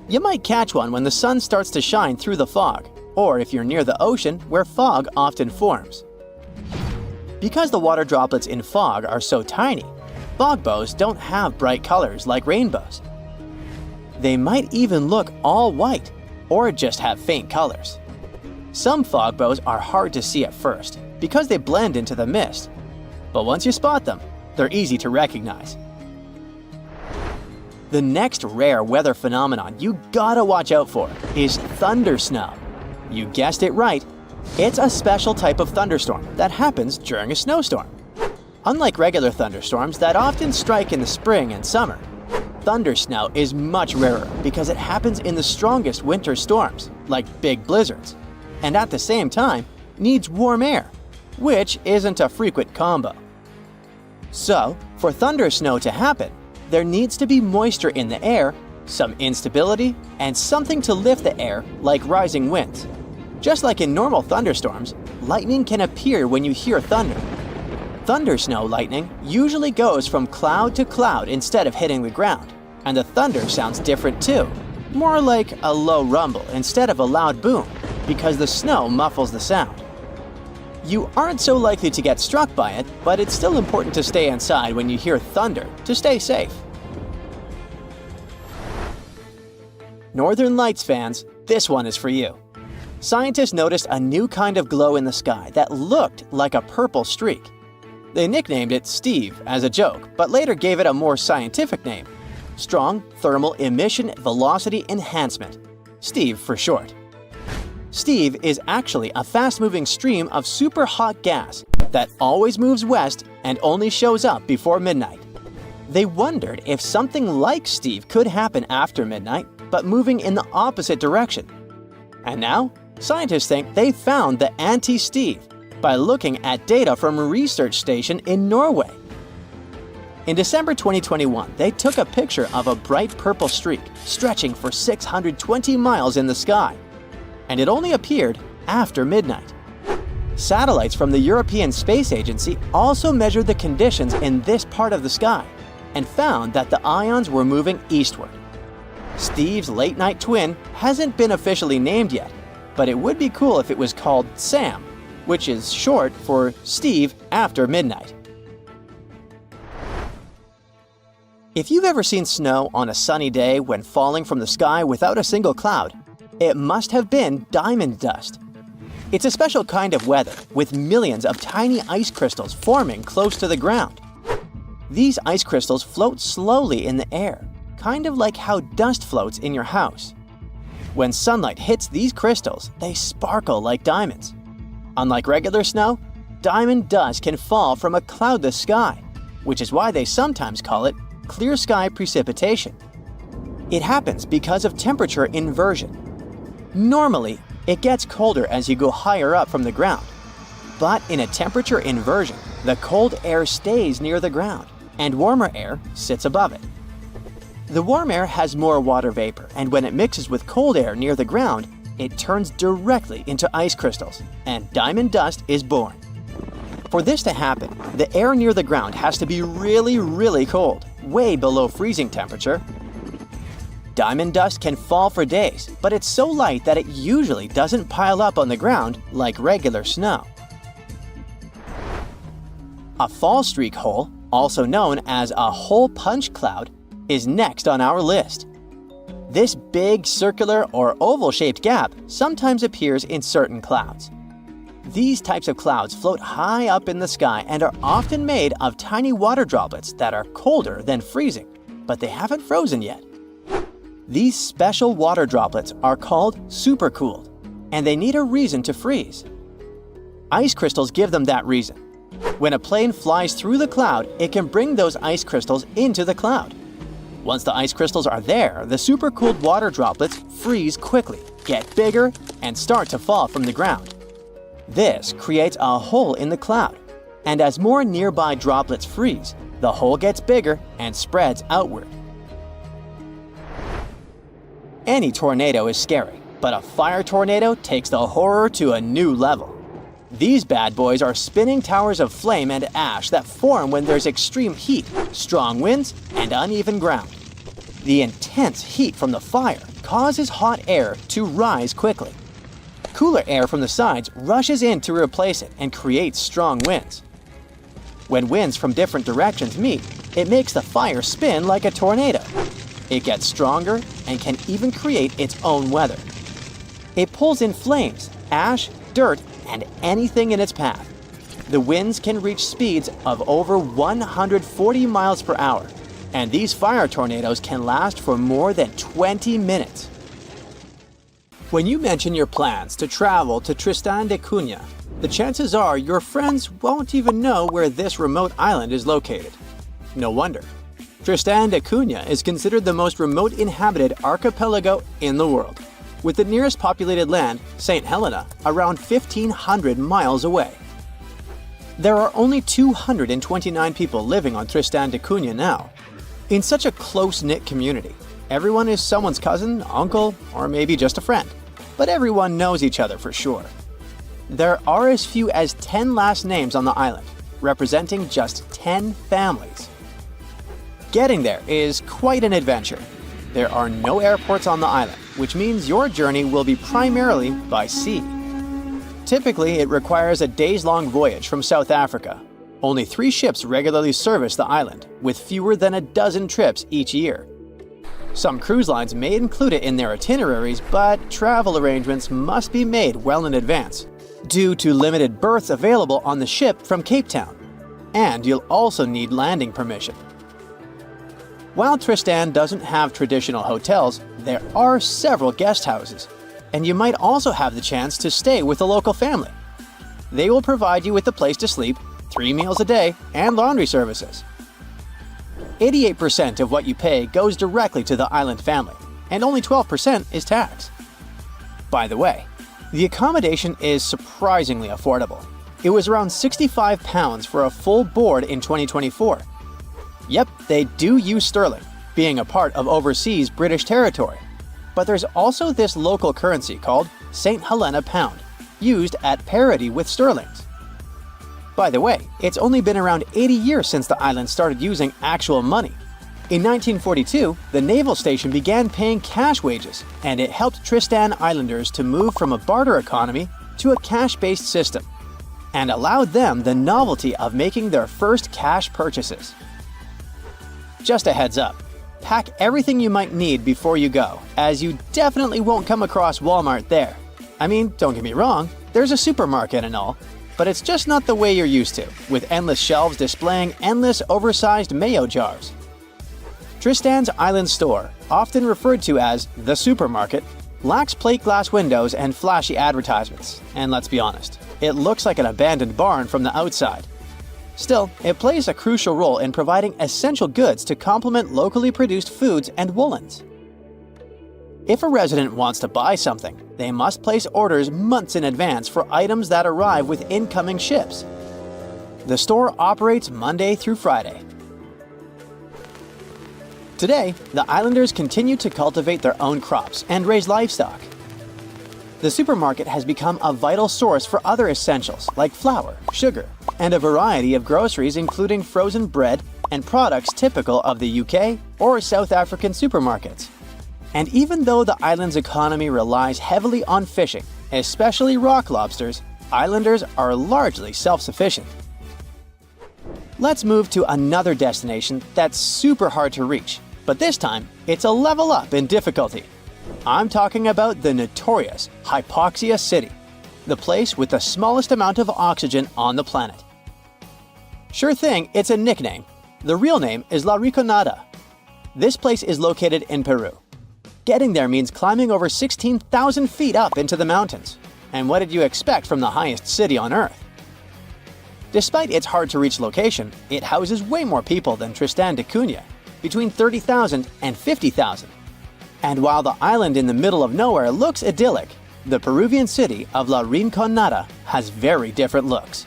You might catch one when the sun starts to shine through the fog, or if you're near the ocean where fog often forms. Because the water droplets in fog are so tiny, fog bows don't have bright colors like rainbows. They might even look all white, or just have faint colors. Some fog bows are hard to see at first because they blend into the mist, but once you spot them, they're easy to recognize. The next rare weather phenomenon you gotta watch out for is thunder snow. You guessed it right, it's a special type of thunderstorm that happens during a snowstorm. Unlike regular thunderstorms that often strike in the spring and summer, thunder snow is much rarer because it happens in the strongest winter storms, like big blizzards, and at the same time needs warm air, which isn't a frequent combo. So, for thunder snow to happen, there needs to be moisture in the air, some instability, and something to lift the air like rising winds. Just like in normal thunderstorms, lightning can appear when you hear thunder. Thunder snow lightning usually goes from cloud to cloud instead of hitting the ground, and the thunder sounds different too, more like a low rumble instead of a loud boom, because the snow muffles the sound. You aren't so likely to get struck by it, but it's still important to stay inside when you hear thunder to stay safe. Northern Lights fans, this one is for you. Scientists noticed a new kind of glow in the sky that looked like a purple streak. They nicknamed it Steve as a joke, but later gave it a more scientific name: Strong Thermal Emission Velocity Enhancement, Steve for short. Steve is actually a fast-moving stream of super hot gas that always moves west and only shows up before midnight. They wondered if something like Steve could happen after midnight, but moving in the opposite direction. And now, scientists think they found the anti-Steve by looking at data from a research station in Norway. In December 2021, they took a picture of a bright purple streak stretching for 620 miles in the sky, and it only appeared after midnight. Satellites from the European Space Agency also measured the conditions in this part of the sky and found that the ions were moving eastward. Steve's late-night twin hasn't been officially named yet, but it would be cool if it was called Sam, which is short for Steve after midnight. If you've ever seen snow on a sunny day when falling from the sky without a single cloud, it must have been diamond dust. It's a special kind of weather with millions of tiny ice crystals forming close to the ground. These ice crystals float slowly in the air, kind of like how dust floats in your house. When sunlight hits these crystals, they sparkle like diamonds. Unlike regular snow, diamond dust can fall from a cloudless sky, which is why they sometimes call it clear sky precipitation. It happens because of temperature inversion. Normally, it gets colder as you go higher up from the ground. But in a temperature inversion, the cold air stays near the ground, and warmer air sits above it. The warm air has more water vapor, and when it mixes with cold air near the ground, it turns directly into ice crystals, and diamond dust is born. For this to happen, the air near the ground has to be really, really cold, way below freezing temperature. Diamond dust can fall for days, but it's so light that it usually doesn't pile up on the ground like regular snow. A fall streak hole, also known as a hole punch cloud, is next on our list. This big circular or oval-shaped gap sometimes appears in certain clouds. These types of clouds float high up in the sky and are often made of tiny water droplets that are colder than freezing, but they haven't frozen yet. These special water droplets are called supercooled, and they need a reason to freeze. Ice crystals give them that reason. When a plane flies through the cloud, it can bring those ice crystals into the cloud. Once the ice crystals are there, the supercooled water droplets freeze quickly, get bigger, and start to fall from the ground. This creates a hole in the cloud, and as more nearby droplets freeze, the hole gets bigger and spreads outward. Any tornado is scary, but a fire tornado takes the horror to a new level. These bad boys are spinning towers of flame and ash that form when there's extreme heat, strong winds, and uneven ground. The intense heat from the fire causes hot air to rise quickly. Cooler air from the sides rushes in to replace it and creates strong winds. When winds from different directions meet, it makes the fire spin like a tornado. It gets stronger and can even create its own weather. It pulls in flames, ash, dirt, and anything in its path. The winds can reach speeds of over 140 miles per hour, and these fire tornadoes can last for more than 20 minutes. When you mention your plans to travel to Tristan da Cunha, the chances are your friends won't even know where this remote island is located. No wonder. Tristan da Cunha is considered the most remote inhabited archipelago in the world, with the nearest populated land, St. Helena, around 1,500 miles away. There are only 229 people living on Tristan da Cunha now. In such a close-knit community, everyone is someone's cousin, uncle, or maybe just a friend, but everyone knows each other for sure. There are as few as 10 last names on the island, representing just 10 families. Getting there is quite an adventure. There are no airports on the island, which means your journey will be primarily by sea. Typically, it requires a days-long voyage from South Africa. Only 3 ships regularly service the island, with fewer than a dozen trips each year. Some cruise lines may include it in their itineraries, but travel arrangements must be made well in advance, due to limited berths available on the ship from Cape Town. And you'll also need landing permission. While Tristan doesn't have traditional hotels, there are several guest houses, and you might also have the chance to stay with a local family. They will provide you with a place to sleep, 3 meals a day, and laundry services. 88% of what you pay goes directly to the island family, and only 12% is tax. By the way, the accommodation is surprisingly affordable. It was around £65 for a full board in 2024. Yep, they do use sterling, being a part of overseas British territory. But there's also this local currency called St. Helena Pound, used at parity with sterlings. By the way, it's only been around 80 years since the island started using actual money. In 1942, the naval station began paying cash wages, and it helped Tristan Islanders to move from a barter economy to a cash-based system, and allowed them the novelty of making their first cash purchases. Just a heads up, pack everything you might need before you go, as you definitely won't come across Walmart there. I mean, don't get me wrong, there's a supermarket and all, but it's just not the way you're used to, with endless shelves displaying endless oversized mayo jars. Tristan's Island Store, often referred to as the supermarket, lacks plate glass windows and flashy advertisements, and let's be honest, it looks like an abandoned barn from the outside. Still, it plays a crucial role in providing essential goods to complement locally produced foods and woolens. If a resident wants to buy something, they must place orders months in advance for items that arrive with incoming ships. The store operates Monday through Friday. Today, the islanders continue to cultivate their own crops and raise livestock. The supermarket has become a vital source for other essentials like flour, sugar, and a variety of groceries including frozen bread and products typical of the UK or South African supermarkets. And even though the island's economy relies heavily on fishing, especially rock lobsters, islanders are largely self-sufficient. Let's move to another destination that's super hard to reach, but this time it's a level up in difficulty. I'm talking about the notorious Hypoxia City, the place with the smallest amount of oxygen on the planet. Sure thing, it's a nickname. The real name is La Rinconada. This place is located in Peru. Getting there means climbing over 16,000 feet up into the mountains. And what did you expect from the highest city on Earth? Despite its hard-to-reach location, it houses way more people than Tristan da Cunha, between 30,000 and 50,000. And while the island in the middle of nowhere looks idyllic, the Peruvian city of La Rinconada has very different looks.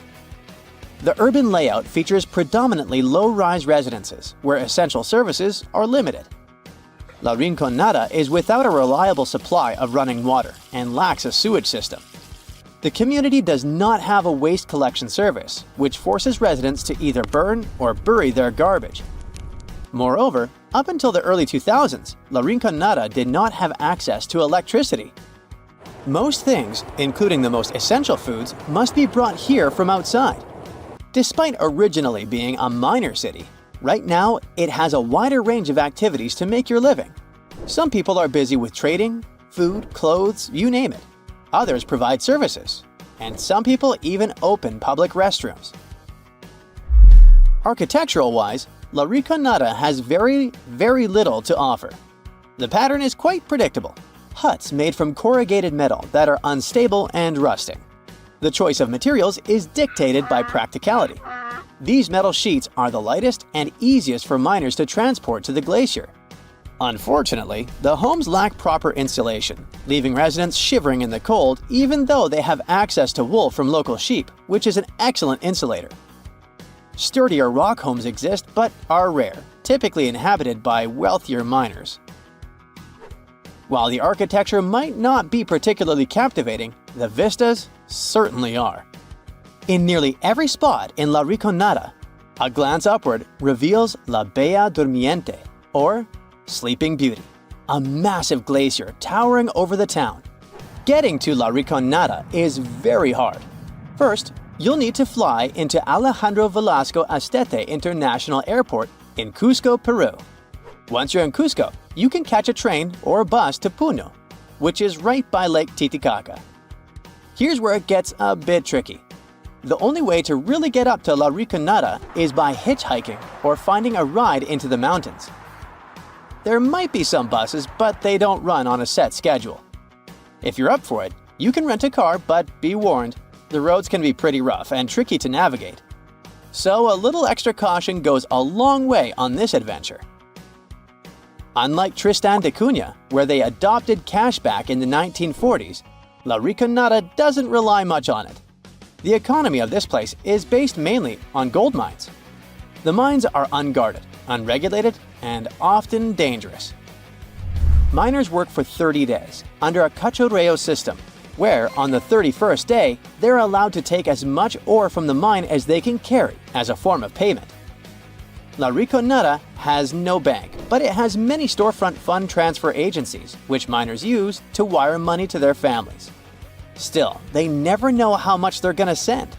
The urban layout features predominantly low-rise residences, where essential services are limited. La Rinconada is without a reliable supply of running water and lacks a sewage system. The community does not have a waste collection service, which forces residents to either burn or bury their garbage. Moreover, up until the early 2000s, La Rinconada did not have access to electricity. Most things, including the most essential foods, must be brought here from outside. Despite originally being a miner city, right now it has a wider range of activities to make your living. Some people are busy with trading, food, clothes, you name it. Others provide services, and some people even open public restrooms. Architectural-wise, La Rinconada has very little to offer. The pattern is quite predictable. Huts made from corrugated metal that are unstable and rusting. The choice of materials is dictated by practicality. These metal sheets are the lightest and easiest for miners to transport to the glacier. Unfortunately, the homes lack proper insulation, leaving residents shivering in the cold even though they have access to wool from local sheep, which is an excellent insulator. Sturdier rock homes exist but are rare, typically inhabited by wealthier miners. While the architecture might not be particularly captivating, the vistas certainly are. In nearly every spot in La Rinconada, a glance upward reveals La Bella Durmiente, or Sleeping Beauty, a massive glacier towering over the town. Getting to La Rinconada is very hard. First, you'll need to fly into Alejandro Velasco Astete International Airport in Cusco, Peru. Once you're in Cusco, you can catch a train or a bus to Puno, which is right by Lake Titicaca. Here's where it gets a bit tricky. The only way to really get up to La Rinconada is by hitchhiking or finding a ride into the mountains. There might be some buses, but they don't run on a set schedule. If you're up for it, you can rent a car, but be warned, the roads can be pretty rough and tricky to navigate. So a little extra caution goes a long way on this adventure. Unlike Tristan da Cunha, where they adopted cashback in the 1940s, La Rinconada doesn't rely much on it. The economy of this place is based mainly on gold mines. The mines are unguarded, unregulated, and often dangerous. Miners work for 30 days under a cachorreo system, where on the 31st day, they're allowed to take as much ore from the mine as they can carry as a form of payment. La Riconada has no bank, but it has many storefront fund transfer agencies, which miners use to wire money to their families. Still, they never know how much they're gonna send.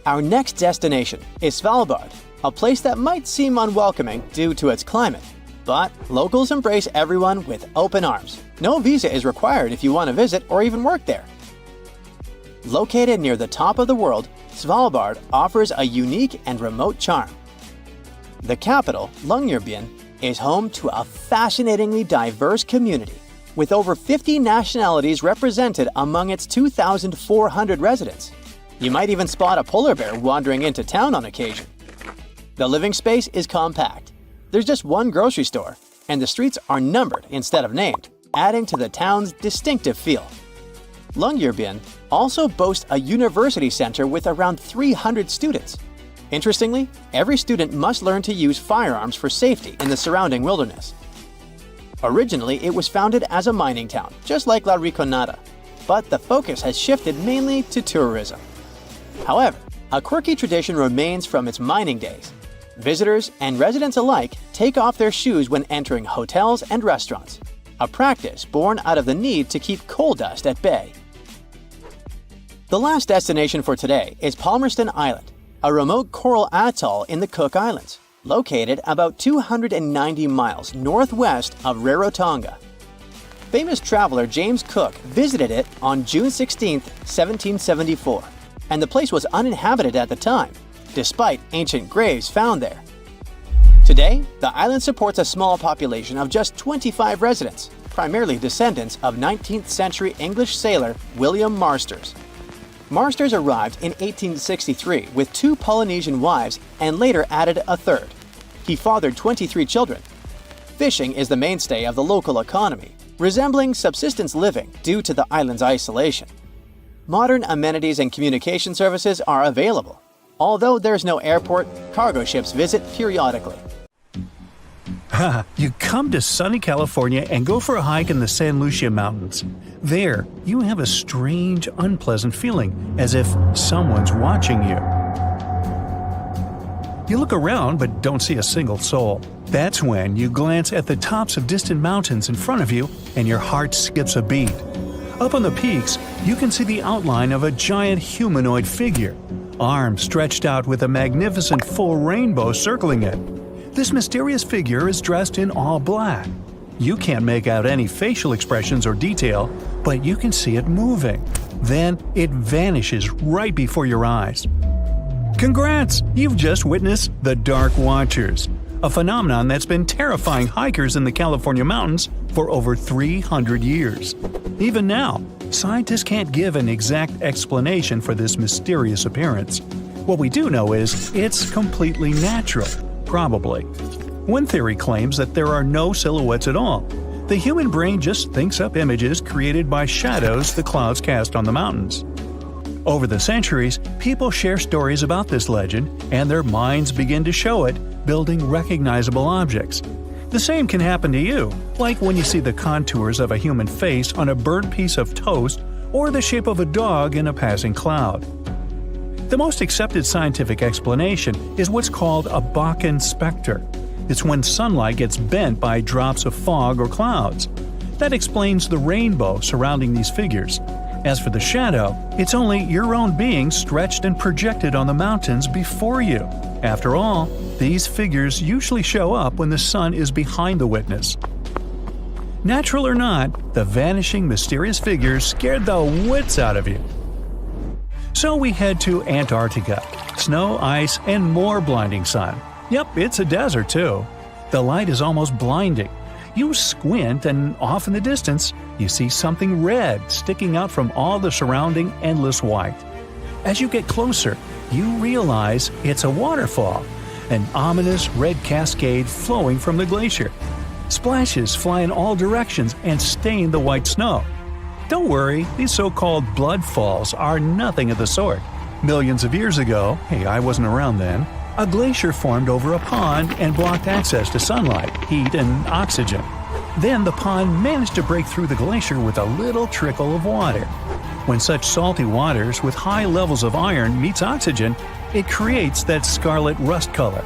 Our next destination is Svalbard, a place that might seem unwelcoming due to its climate. But locals embrace everyone with open arms. No visa is required if you want to visit or even work there. Located near the top of the world, Svalbard offers a unique and remote charm. The capital, Longyearbyen, is home to a fascinatingly diverse community, with over 50 nationalities represented among its 2,400 residents. You might even spot a polar bear wandering into town on occasion. The living space is compact. There's just one grocery store, and the streets are numbered instead of named, adding to the town's distinctive feel. Longyearbyen also boasts a university center with around 300 students. Interestingly, every student must learn to use firearms for safety in the surrounding wilderness. Originally, it was founded as a mining town, just like La Riconada, but the focus has shifted mainly to tourism. However, a quirky tradition remains from its mining days. Visitors and residents alike take off their shoes when entering hotels and restaurants, a practice born out of the need to keep coal dust at bay. The last destination for today is Palmerston Island, a remote coral atoll in the Cook Islands, located about 290 miles northwest of Rarotonga. Famous traveler James Cook visited it on June 16, 1774, and the place was uninhabited at the time, despite ancient graves found there. Today, the island supports a small population of just 25 residents, primarily descendants of 19th century English sailor William Marsters. Marsters arrived in 1863 with 2 Polynesian wives and later added a third. He fathered 23 children. Fishing is the mainstay of the local economy, resembling subsistence living due to the island's isolation. Modern amenities and communication services are available. Although there's no airport, cargo ships visit periodically. You come to sunny California and go for a hike in the San Lucia Mountains. There, you have a strange, unpleasant feeling, as if someone's watching you. You look around but don't see a single soul. That's when you glance at the tops of distant mountains in front of you and your heart skips a beat. Up on the peaks, you can see the outline of a giant humanoid figure, arms stretched out with a magnificent full rainbow circling it. This mysterious figure is dressed in all black. You can't make out any facial expressions or detail, but you can see it moving. Then it vanishes right before your eyes. Congrats! You've just witnessed the Dark Watchers, a phenomenon that's been terrifying hikers in the California mountains for over 300 years. Even now, scientists can't give an exact explanation for this mysterious appearance. What we do know is it's completely natural. Probably. One theory claims that there are no silhouettes at all. The human brain just thinks up images created by shadows the clouds cast on the mountains. Over the centuries, people share stories about this legend, and their minds begin to show it, building recognizable objects. The same can happen to you, like when you see the contours of a human face on a burnt piece of toast or the shape of a dog in a passing cloud. The most accepted scientific explanation is what's called a Bakken specter. It's when sunlight gets bent by drops of fog or clouds. That explains the rainbow surrounding these figures. As for the shadow, it's only your own being stretched and projected on the mountains before you. After all, these figures usually show up when the sun is behind the witness. Natural or not, the vanishing mysterious figures scared the wits out of you. So we head to Antarctica. Snow, ice, and more blinding sun. Yep, it's a desert too. The light is almost blinding. You squint and off in the distance, you see something red sticking out from all the surrounding endless white. As you get closer, you realize it's a waterfall, an ominous red cascade flowing from the glacier. Splashes fly in all directions and stain the white snow. Don't worry, these so-called blood falls are nothing of the sort. Millions of years ago, hey, I wasn't around then, a glacier formed over a pond and blocked access to sunlight, heat, and oxygen. Then the pond managed to break through the glacier with a little trickle of water. When such salty waters with high levels of iron meets oxygen, it creates that scarlet rust color.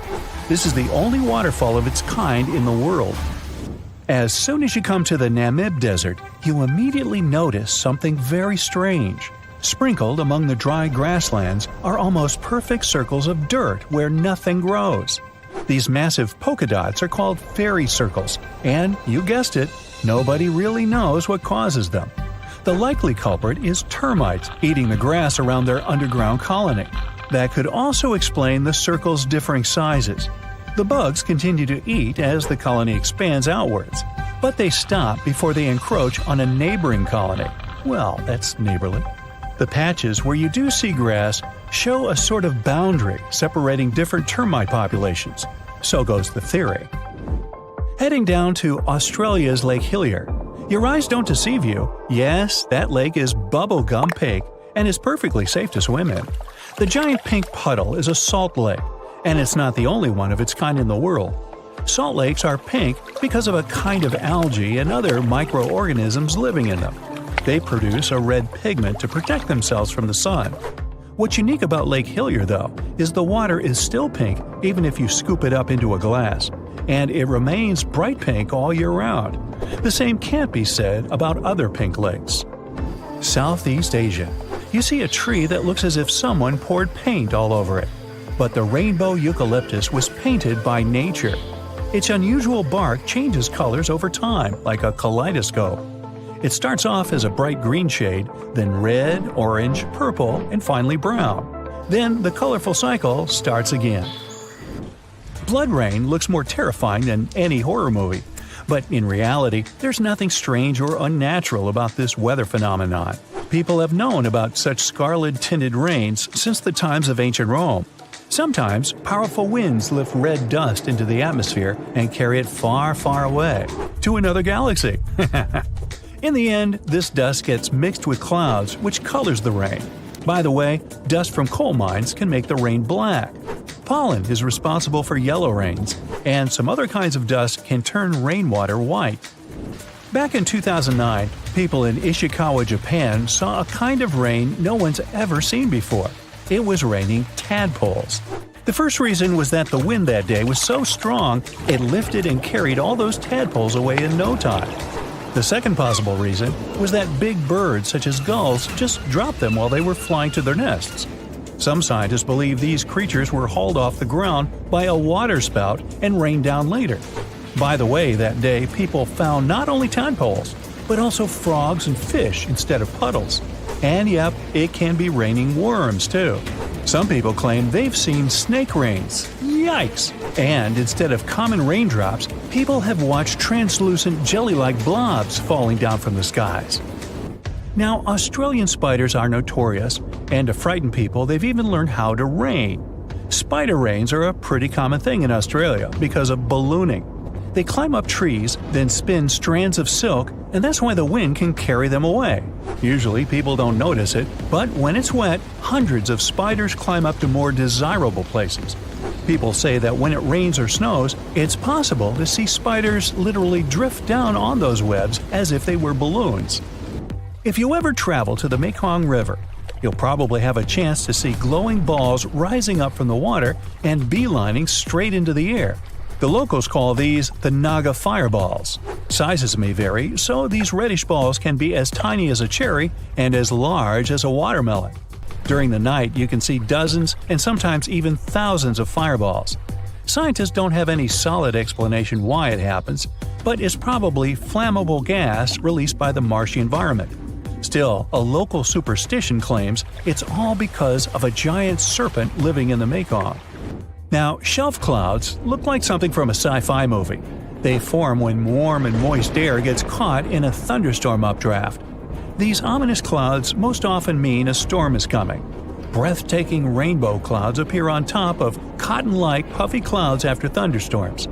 This is the only waterfall of its kind in the world. As soon as you come to the Namib Desert, you immediately notice something very strange. Sprinkled among the dry grasslands are almost perfect circles of dirt where nothing grows. These massive polka dots are called fairy circles, and, you guessed it, nobody really knows what causes them. The likely culprit is termites eating the grass around their underground colony. That could also explain the circles' differing sizes. The bugs continue to eat as the colony expands outwards, but they stop before they encroach on a neighboring colony. Well, that's neighborly. The patches where you do see grass show a sort of boundary separating different termite populations. So goes the theory. Heading down to Australia's Lake Hillier. Your eyes don't deceive you. Yes, that lake is bubblegum pink and is perfectly safe to swim in. The giant pink puddle is a salt lake, and it's not the only one of its kind in the world. Salt lakes are pink because of a kind of algae and other microorganisms living in them. They produce a red pigment to protect themselves from the sun. What's unique about Lake Hillier, though, is the water is still pink even if you scoop it up into a glass, and it remains bright pink all year round. The same can't be said about other pink lakes. Southeast Asia. You see a tree that looks as if someone poured paint all over it. But the rainbow eucalyptus was painted by nature. Its unusual bark changes colors over time, like a kaleidoscope. It starts off as a bright green shade, then red, orange, purple, and finally brown. Then the colorful cycle starts again. Blood rain looks more terrifying than any horror movie, but in reality, there's nothing strange or unnatural about this weather phenomenon. People have known about such scarlet-tinted rains since the times of ancient Rome. Sometimes, powerful winds lift red dust into the atmosphere and carry it far, far away, to another galaxy. In the end, this dust gets mixed with clouds, which colors the rain. By the way, dust from coal mines can make the rain black. Pollen is responsible for yellow rains, and some other kinds of dust can turn rainwater white. Back in 2009, people in Ishikawa, Japan saw a kind of rain no one's ever seen before. It was raining tadpoles. The first reason was that the wind that day was so strong, it lifted and carried all those tadpoles away in no time. The second possible reason was that big birds such as gulls just dropped them while they were flying to their nests. Some scientists believe these creatures were hauled off the ground by a waterspout and rained down later. By the way, that day people found not only tadpoles, but also frogs and fish instead of puddles. And yep, it can be raining worms too. Some people claim they've seen snake rains. Yikes! And instead of common raindrops, people have watched translucent jelly-like blobs falling down from the skies. Now, Australian spiders are notorious, and to frighten people, they've even learned how to rain. Spider rains are a pretty common thing in Australia because of ballooning. They climb up trees, then spin strands of silk, and that's why the wind can carry them away. Usually people don't notice it, but when it's wet, hundreds of spiders climb up to more desirable places. People say that when it rains or snows, it's possible to see spiders literally drift down on those webs as if they were balloons. If you ever travel to the Mekong River, you'll probably have a chance to see glowing balls rising up from the water and beelining straight into the air. The locals call these the Naga fireballs. Sizes may vary, so these reddish balls can be as tiny as a cherry and as large as a watermelon. During the night, you can see dozens and sometimes even thousands of fireballs. Scientists don't have any solid explanation why it happens, but it's probably flammable gas released by the marshy environment. Still, a local superstition claims it's all because of a giant serpent living in the Mekong. Now, shelf clouds look like something from a sci-fi movie. They form when warm and moist air gets caught in a thunderstorm updraft. These ominous clouds most often mean a storm is coming. Breathtaking rainbow clouds appear on top of cotton-like puffy clouds after thunderstorms.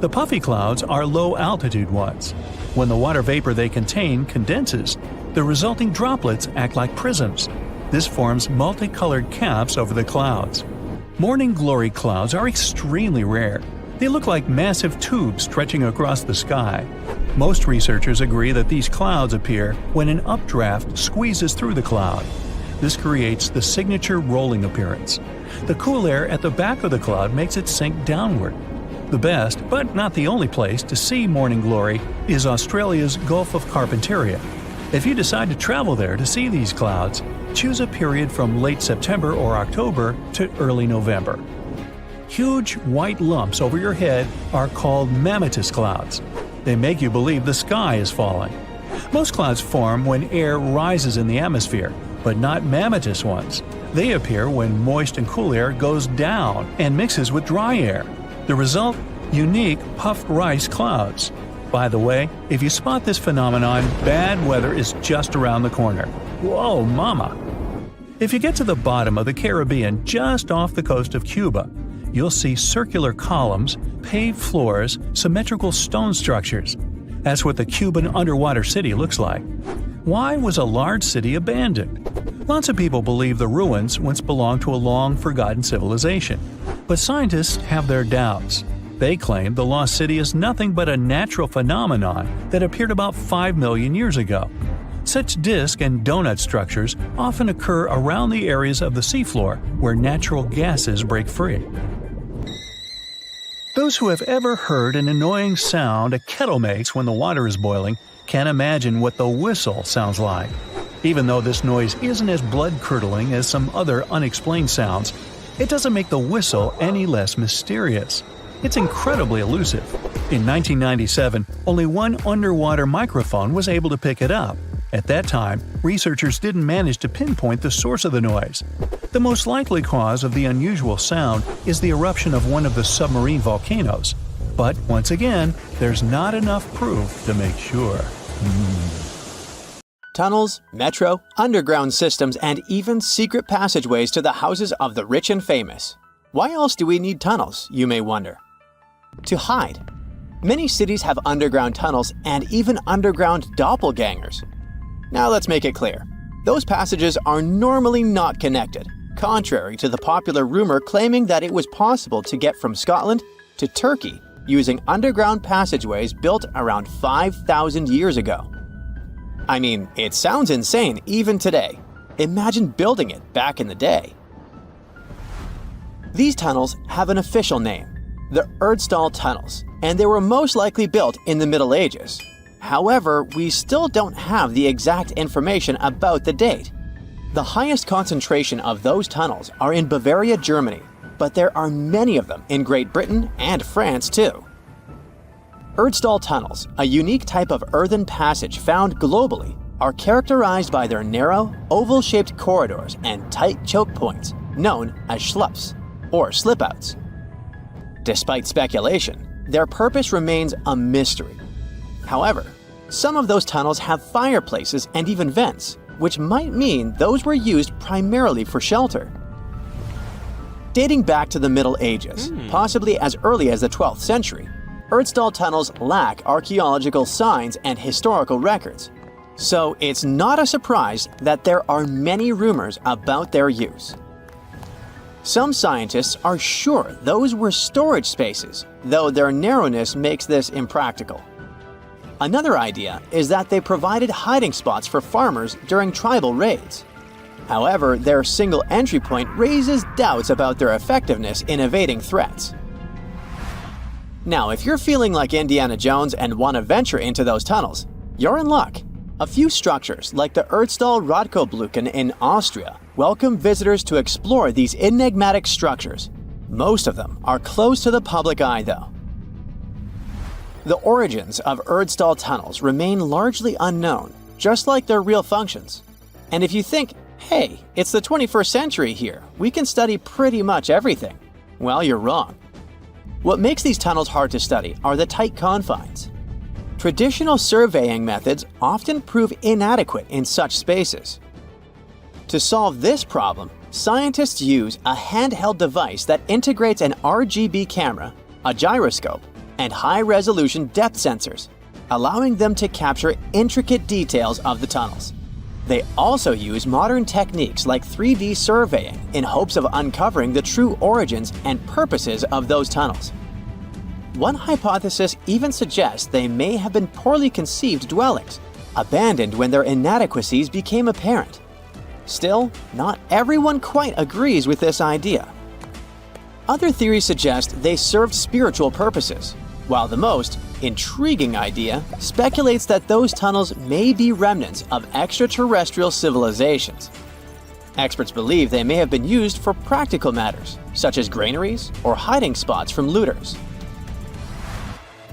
The puffy clouds are low-altitude ones. When the water vapor they contain condenses, the resulting droplets act like prisms. This forms multicolored caps over the clouds. Morning glory clouds are extremely rare. They look like massive tubes stretching across the sky. Most researchers agree that these clouds appear when an updraft squeezes through the cloud. This creates the signature rolling appearance. The cool air at the back of the cloud makes it sink downward. The best, but not the only place to see morning glory is Australia's Gulf of Carpentaria. If you decide to travel there to see these clouds, choose a period from late September or October to early November. Huge white lumps over your head are called mammatus clouds. They make you believe the sky is falling. Most clouds form when air rises in the atmosphere, but not mammatus ones. They appear when moist and cool air goes down and mixes with dry air. The result? Unique puffed rice clouds. By the way, if you spot this phenomenon, bad weather is just around the corner. Whoa, mama! If you get to the bottom of the Caribbean just off the coast of Cuba, you'll see circular columns, paved floors, symmetrical stone structures. That's what the Cuban underwater city looks like. Why was a large city abandoned? Lots of people believe the ruins once belonged to a long-forgotten civilization. But scientists have their doubts. They claim the lost city is nothing but a natural phenomenon that appeared about 5 million years ago. Such disc and donut structures often occur around the areas of the seafloor where natural gases break free. Those who have ever heard an annoying sound a kettle makes when the water is boiling can't imagine what the whistle sounds like. Even though this noise isn't as blood-curdling as some other unexplained sounds, it doesn't make the whistle any less mysterious. It's incredibly elusive. In 1997, only one underwater microphone was able to pick it up. At that time, researchers didn't manage to pinpoint the source of the noise. The most likely cause of the unusual sound is the eruption of one of the submarine volcanoes. But once again, there's not enough proof to make sure. Tunnels, metro, underground systems, and even secret passageways to the houses of the rich and famous. Why else do we need tunnels, you may wonder? To hide. Many cities have underground tunnels and even underground doppelgangers. Now let's make it clear. Those passages are normally not connected, contrary to the popular rumor claiming that it was possible to get from Scotland to Turkey using underground passageways built around 5,000 years ago. I mean, it sounds insane even today. Imagine building it back in the day. These tunnels have an official name, the Erdstall Tunnels, and they were most likely built in the Middle Ages. However, we still don't have the exact information about the date. The highest concentration of those tunnels are in Bavaria, Germany, but there are many of them in Great Britain and France too. Erdstall tunnels, a unique type of earthen passage found globally, are characterized by their narrow, oval-shaped corridors and tight choke points, known as schlups, or slip-outs. Despite speculation, their purpose remains a mystery. However, some of those tunnels have fireplaces and even vents, which might mean those were used primarily for shelter. Dating back to the Middle Ages, possibly as early as the 12th century, Erdstall tunnels lack archaeological signs and historical records, so it's not a surprise that there are many rumors about their use. Some scientists are sure those were storage spaces, though their narrowness makes this impractical. Another idea is that they provided hiding spots for farmers during tribal raids. However, their single entry point raises doubts about their effectiveness in evading threats. Now, if you're feeling like Indiana Jones and want to venture into those tunnels, you're in luck. A few structures, like the Erdstall Radkobluken in Austria, welcome visitors to explore these enigmatic structures. Most of them are closed to the public eye, though. The origins of Erdstall tunnels remain largely unknown, just like their real functions. And if you think, hey, it's the 21st century here, we can study pretty much everything, well, you're wrong. What makes these tunnels hard to study are the tight confines. Traditional surveying methods often prove inadequate in such spaces. To solve this problem, scientists use a handheld device that integrates an RGB camera, a gyroscope, and high-resolution depth sensors, allowing them to capture intricate details of the tunnels. They also use modern techniques like 3D surveying in hopes of uncovering the true origins and purposes of those tunnels. One hypothesis even suggests they may have been poorly conceived dwellings, abandoned when their inadequacies became apparent. Still, not everyone quite agrees with this idea. Other theories suggest they served spiritual purposes, while the most intriguing idea speculates that those tunnels may be remnants of extraterrestrial civilizations. Experts believe they may have been used for practical matters, such as granaries or hiding spots from looters.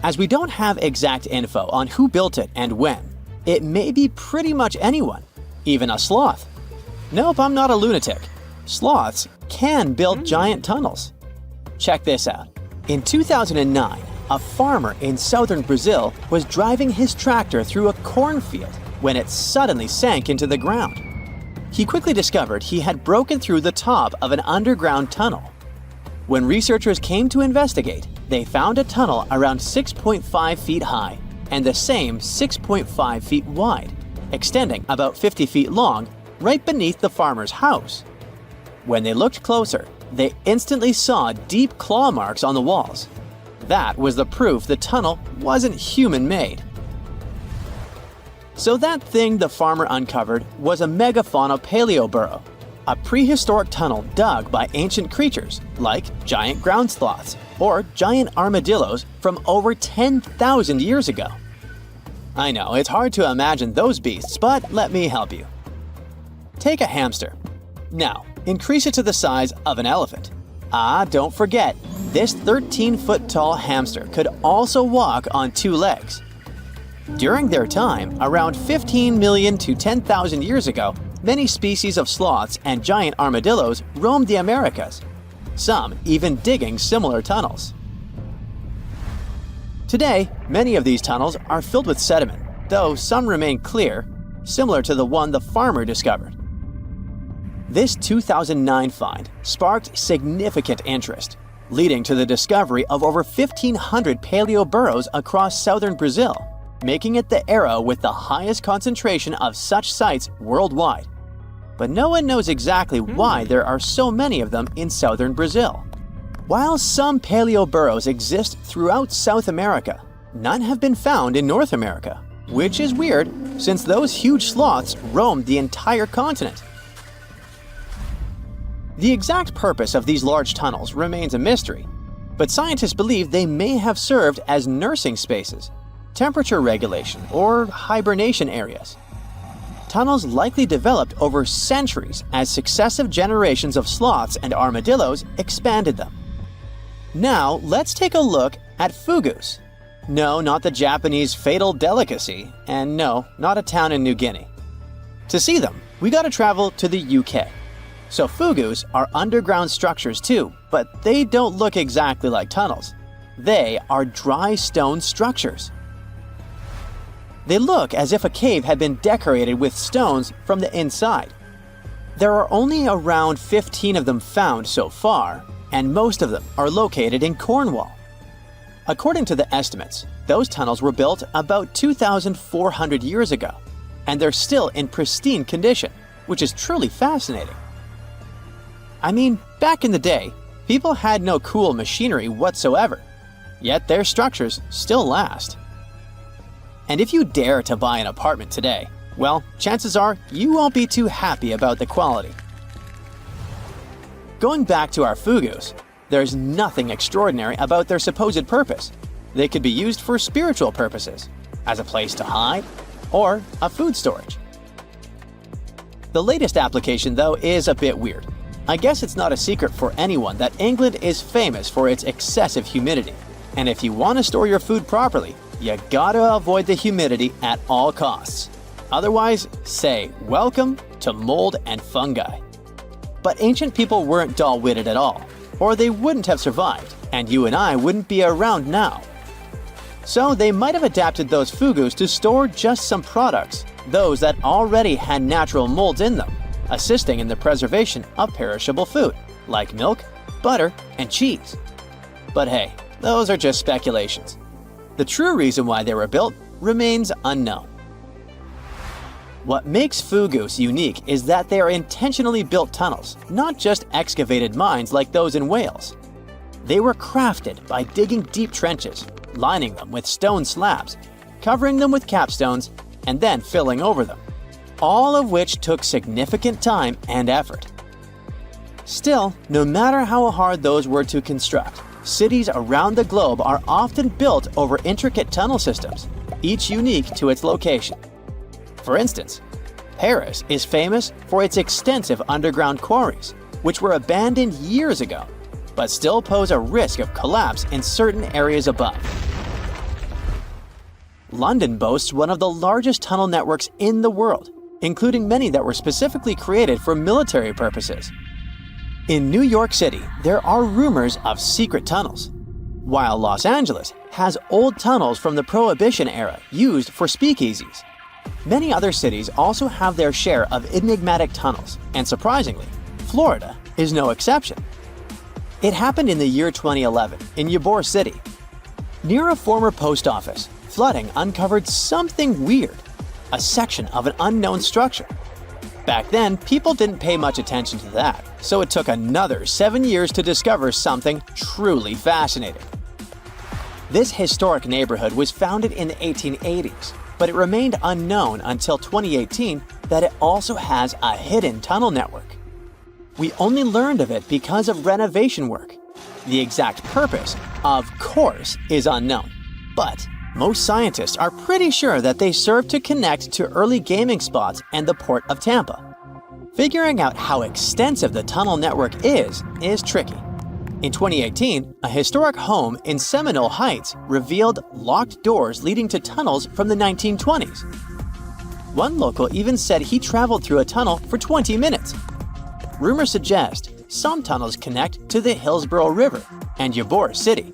As we don't have exact info on who built it and when, it may be pretty much anyone, even a sloth. Nope, I'm not a lunatic. Sloths can build giant tunnels. Check this out. In 2009, a farmer in southern Brazil was driving his tractor through a cornfield when it suddenly sank into the ground. He quickly discovered he had broken through the top of an underground tunnel. When researchers came to investigate, they found a tunnel around 6.5 feet high and the same 6.5 feet wide, extending about 50 feet long right beneath the farmer's house. When they looked closer, they instantly saw deep claw marks on the walls. That was the proof the tunnel wasn't human-made. So that thing the farmer uncovered was a megafauna paleoburrow, a prehistoric tunnel dug by ancient creatures like giant ground sloths or giant armadillos from over 10,000 years ago. I know, it's hard to imagine those beasts, but let me help you. Take a hamster. Now, increase it to the size of an elephant. Don't forget, this 13-foot-tall hamster could also walk on two legs. During their time, around 15 million to 10,000 years ago, many species of sloths and giant armadillos roamed the Americas, some even digging similar tunnels. Today, many of these tunnels are filled with sediment, though some remain clear, similar to the one the farmer discovered. This 2009 find sparked significant interest, leading to the discovery of over 1,500 paleoburrows across southern Brazil, making it the era with the highest concentration of such sites worldwide. But no one knows exactly why there are so many of them in southern Brazil. While some paleoburrows exist throughout South America, none have been found in North America, which is weird since those huge sloths roamed the entire continent. The exact purpose of these large tunnels remains a mystery, but scientists believe they may have served as nursing spaces, temperature regulation, or hibernation areas. Tunnels likely developed over centuries as successive generations of sloths and armadillos expanded them. Now, let's take a look at fugus. No, not the Japanese fatal delicacy, and no, not a town in New Guinea. To see them, we gotta travel to the UK. So fugus are underground structures too, but they don't look exactly like tunnels. They are dry stone structures. They look as if a cave had been decorated with stones from the inside. There are only around 15 of them found so far, and most of them are located in Cornwall. According to the estimates, those tunnels were built about 2,400 years ago, and they're still in pristine condition, which is truly fascinating. I mean, back in the day, people had no cool machinery whatsoever, yet their structures still last. And if you dare to buy an apartment today, well, chances are you won't be too happy about the quality. Going back to our fugus, there's nothing extraordinary about their supposed purpose. They could be used for spiritual purposes, as a place to hide, or a food storage. The latest application, though, is a bit weird. I guess it's not a secret for anyone that England is famous for its excessive humidity. And if you want to store your food properly, you gotta avoid the humidity at all costs. Otherwise, say welcome to mold and fungi. But ancient people weren't dull-witted at all, or they wouldn't have survived, and you and I wouldn't be around now. So they might have adapted those fugus to store just some products, those that already had natural molds in them, assisting in the preservation of perishable food, like milk, butter, and cheese. But hey, those are just speculations. The true reason why they were built remains unknown. What makes fugus unique is that they are intentionally built tunnels, not just excavated mines like those in Wales. They were crafted by digging deep trenches, lining them with stone slabs, covering them with capstones, and then filling over them, all of which took significant time and effort. Still, no matter how hard those were to construct, cities around the globe are often built over intricate tunnel systems, each unique to its location. For instance, Paris is famous for its extensive underground quarries, which were abandoned years ago, but still pose a risk of collapse in certain areas above. London boasts one of the largest tunnel networks in the world, including many that were specifically created for military purposes. In New York City, there are rumors of secret tunnels, while Los Angeles has old tunnels from the Prohibition era used for speakeasies. Many other cities also have their share of enigmatic tunnels, and surprisingly, Florida is no exception. It happened in the year 2011 in Ybor City. Near a former post office, flooding uncovered something weird, a section of an unknown structure. Back then, people didn't pay much attention to that, so it took another 7 years to discover something truly fascinating. This historic neighborhood was founded in the 1880s, but it remained unknown until 2018 that it also has a hidden tunnel network. We only learned of it because of renovation work. The exact purpose, of course, is unknown, but most scientists are pretty sure that they serve to connect to early gaming spots and the port of Tampa. Figuring out how extensive the tunnel network is tricky. In 2018, a historic home in Seminole Heights revealed locked doors leading to tunnels from the 1920s. One local even said he traveled through a tunnel for 20 minutes. Rumors suggest some tunnels connect to the Hillsborough River and Ybor City.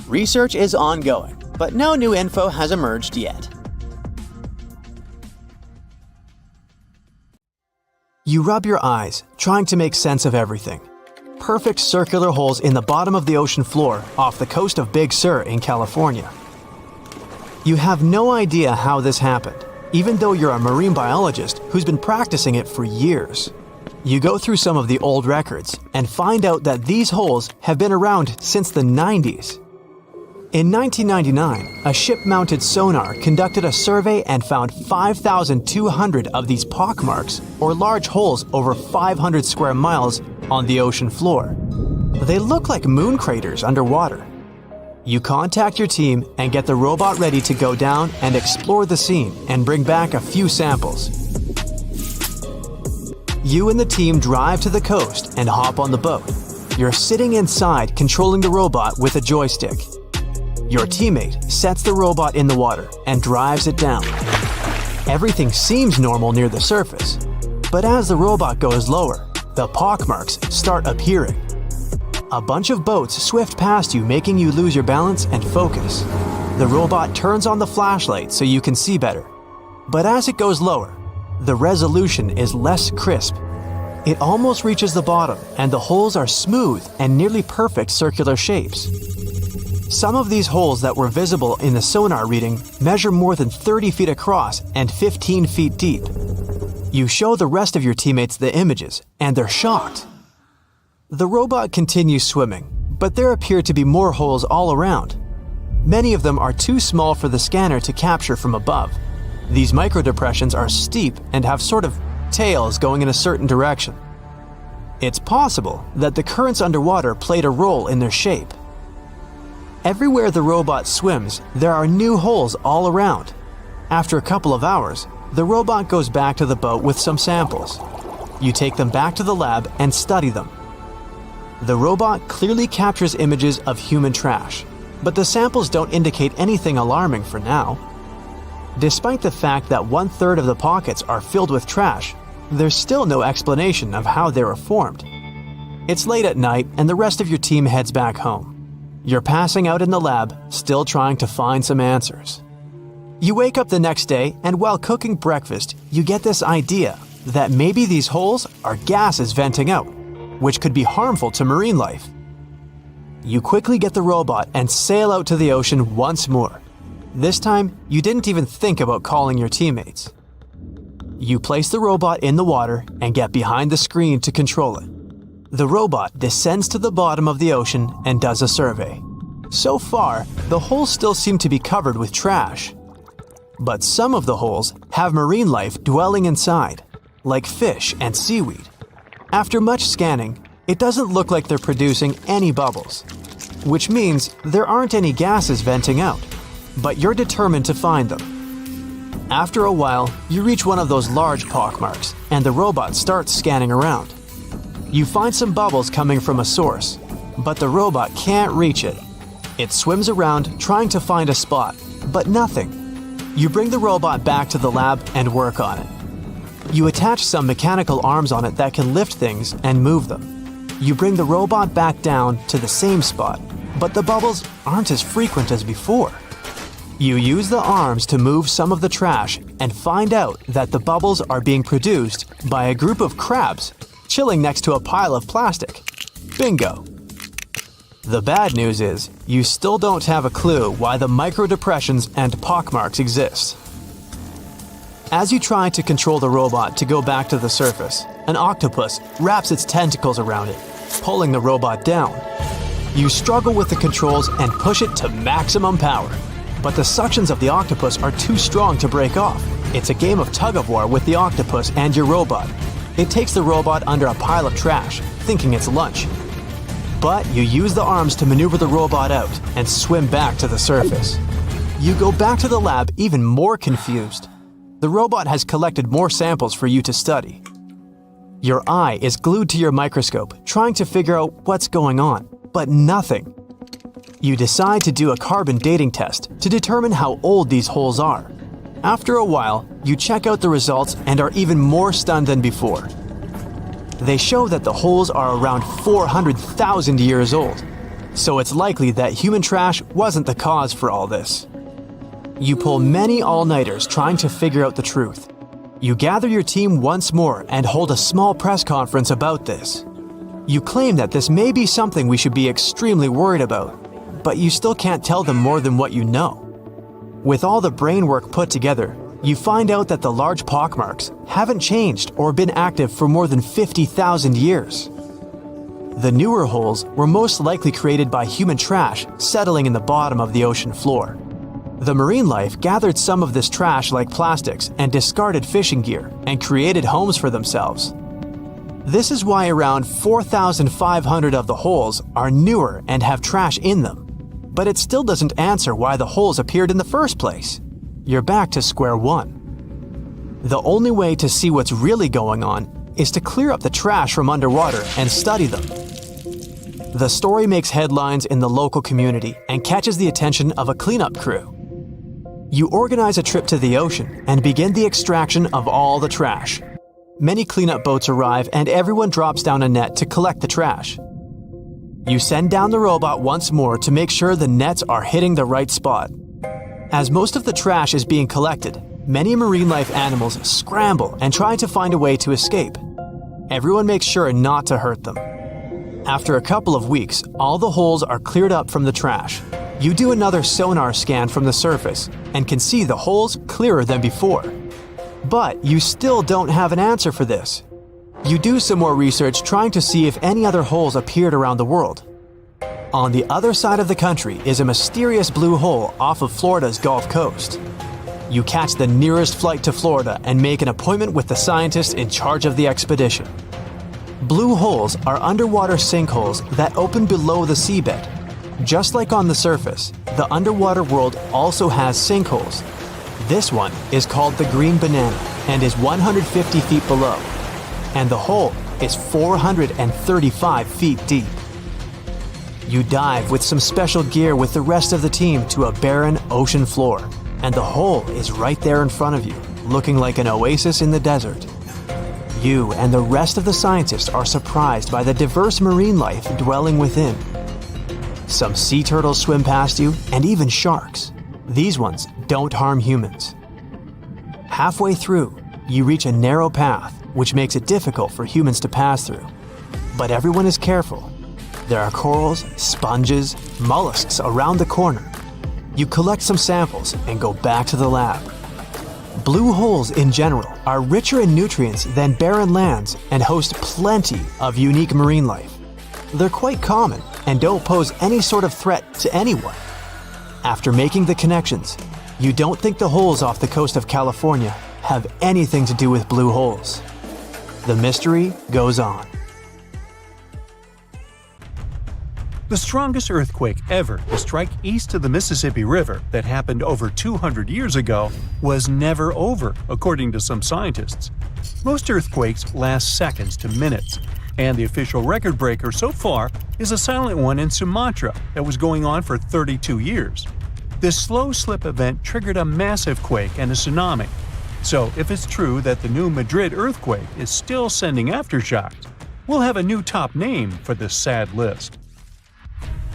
Research is ongoing, but no new info has emerged yet. You rub your eyes, trying to make sense of everything. Perfect circular holes in the bottom of the ocean floor off the coast of Big Sur in California. You have no idea how this happened, even though you're a marine biologist who's been practicing it for years. You go through some of the old records and find out that these holes have been around since the 90s. In 1999, a ship-mounted sonar conducted a survey and found 5,200 of these pockmarks, or large holes over 500 square miles, on the ocean floor. They look like moon craters underwater. You contact your team and get the robot ready to go down and explore the scene and bring back a few samples. You and the team drive to the coast and hop on the boat. You're sitting inside controlling the robot with a joystick. Your teammate sets the robot in the water and drives it down. Everything seems normal near the surface, but as the robot goes lower, the pockmarks start appearing. A bunch of boats swift past you, making you lose your balance and focus. The robot turns on the flashlight so you can see better. But as it goes lower, the resolution is less crisp. It almost reaches the bottom, and the holes are smooth and nearly perfect circular shapes. Some of these holes that were visible in the sonar reading measure more than 30 feet across and 15 feet deep. You show the rest of your teammates the images, and they're shocked. The robot continues swimming, but there appear to be more holes all around. Many of them are too small for the scanner to capture from above. These microdepressions are steep and have sort of tails going in a certain direction. It's possible that the currents underwater played a role in their shape. Everywhere the robot swims, there are new holes all around. After a couple of hours, the robot goes back to the boat with some samples. You take them back to the lab and study them. The robot clearly captures images of human trash, but the samples don't indicate anything alarming for now. Despite the fact that 1/3 of the pockets are filled with trash, there's still no explanation of how they were formed. It's late at night and the rest of your team heads back home. You're passing out in the lab, still trying to find some answers. You wake up the next day, and while cooking breakfast, you get this idea that maybe these holes are gases venting out, which could be harmful to marine life. You quickly get the robot and sail out to the ocean once more. This time, you didn't even think about calling your teammates. You place the robot in the water and get behind the screen to control it. The robot descends to the bottom of the ocean and does a survey. So far, the holes still seem to be covered with trash. But some of the holes have marine life dwelling inside, like fish and seaweed. After much scanning, it doesn't look like they're producing any bubbles, which means there aren't any gases venting out, but you're determined to find them. After a while, you reach one of those large pockmarks, and the robot starts scanning around. You find some bubbles coming from a source, but the robot can't reach it. It swims around trying to find a spot, but nothing. You bring the robot back to the lab and work on it. You attach some mechanical arms on it that can lift things and move them. You bring the robot back down to the same spot, but the bubbles aren't as frequent as before. You use the arms to move some of the trash and find out that the bubbles are being produced by a group of crabs chilling next to a pile of plastic. Bingo! The bad news is, you still don't have a clue why the microdepressions and pockmarks exist. As you try to control the robot to go back to the surface, an octopus wraps its tentacles around it, pulling the robot down. You struggle with the controls and push it to maximum power, but the suctions of the octopus are too strong to break off. It's a game of tug-of-war with the octopus and your robot. It takes the robot under a pile of trash, thinking it's lunch. But you use the arms to maneuver the robot out and swim back to the surface. You go back to the lab even more confused. The robot has collected more samples for you to study. Your eye is glued to your microscope, trying to figure out what's going on, but nothing. You decide to do a carbon dating test to determine how old these holes are. After a while, you check out the results and are even more stunned than before. They show that the holes are around 400,000 years old, so it's likely that human trash wasn't the cause for all this. You pull many all-nighters trying to figure out the truth. You gather your team once more and hold a small press conference about this. You claim that this may be something we should be extremely worried about, but you still can't tell them more than what you know. With all the brain work put together, you find out that the large pockmarks haven't changed or been active for more than 50,000 years. The newer holes were most likely created by human trash settling in the bottom of the ocean floor. The marine life gathered some of this trash like plastics and discarded fishing gear and created homes for themselves. This is why around 4,500 of the holes are newer and have trash in them. But it still doesn't answer why the holes appeared in the first place. You're back to square one. The only way to see what's really going on is to clear up the trash from underwater and study them. The story makes headlines in the local community and catches the attention of a cleanup crew. You organize a trip to the ocean and begin the extraction of all the trash. Many cleanup boats arrive and everyone drops down a net to collect the trash. You send down the robot once more to make sure the nets are hitting the right spot. As most of the trash is being collected, many marine life animals scramble and try to find a way to escape. Everyone makes sure not to hurt them. After a couple of weeks, all the holes are cleared up from the trash. You do another sonar scan from the surface and can see the holes clearer than before. But you still don't have an answer for this. You do some more research trying to see if any other holes appeared around the world. On the other side of the country is a mysterious blue hole off of Florida's Gulf Coast. You catch the nearest flight to Florida and make an appointment with the scientists in charge of the expedition. Blue holes are underwater sinkholes that open below the seabed. Just like on the surface, the underwater world also has sinkholes. This one is called the Green Banana and is 150 feet below. And the hole is 435 feet deep. You dive with some special gear with the rest of the team to a barren ocean floor, and the hole is right there in front of you, looking like an oasis in the desert. You and the rest of the scientists are surprised by the diverse marine life dwelling within. Some sea turtles swim past you, and even sharks. These ones don't harm humans. Halfway through, you reach a narrow path, which makes it difficult for humans to pass through. But everyone is careful. There are corals, sponges, mollusks around the corner. You collect some samples and go back to the lab. Blue holes in general are richer in nutrients than barren lands and host plenty of unique marine life. They're quite common and don't pose any sort of threat to anyone. After making the connections, you don't think the holes off the coast of California have anything to do with blue holes. The mystery goes on. The strongest earthquake ever to strike east of the Mississippi River that happened over 200 years ago was never over, according to some scientists. Most earthquakes last seconds to minutes, and the official record breaker so far is a silent one in Sumatra that was going on for 32 years. This slow slip event triggered a massive quake and a tsunami. So if it's true that the new Madrid earthquake is still sending aftershocks, we'll have a new top name for this sad list.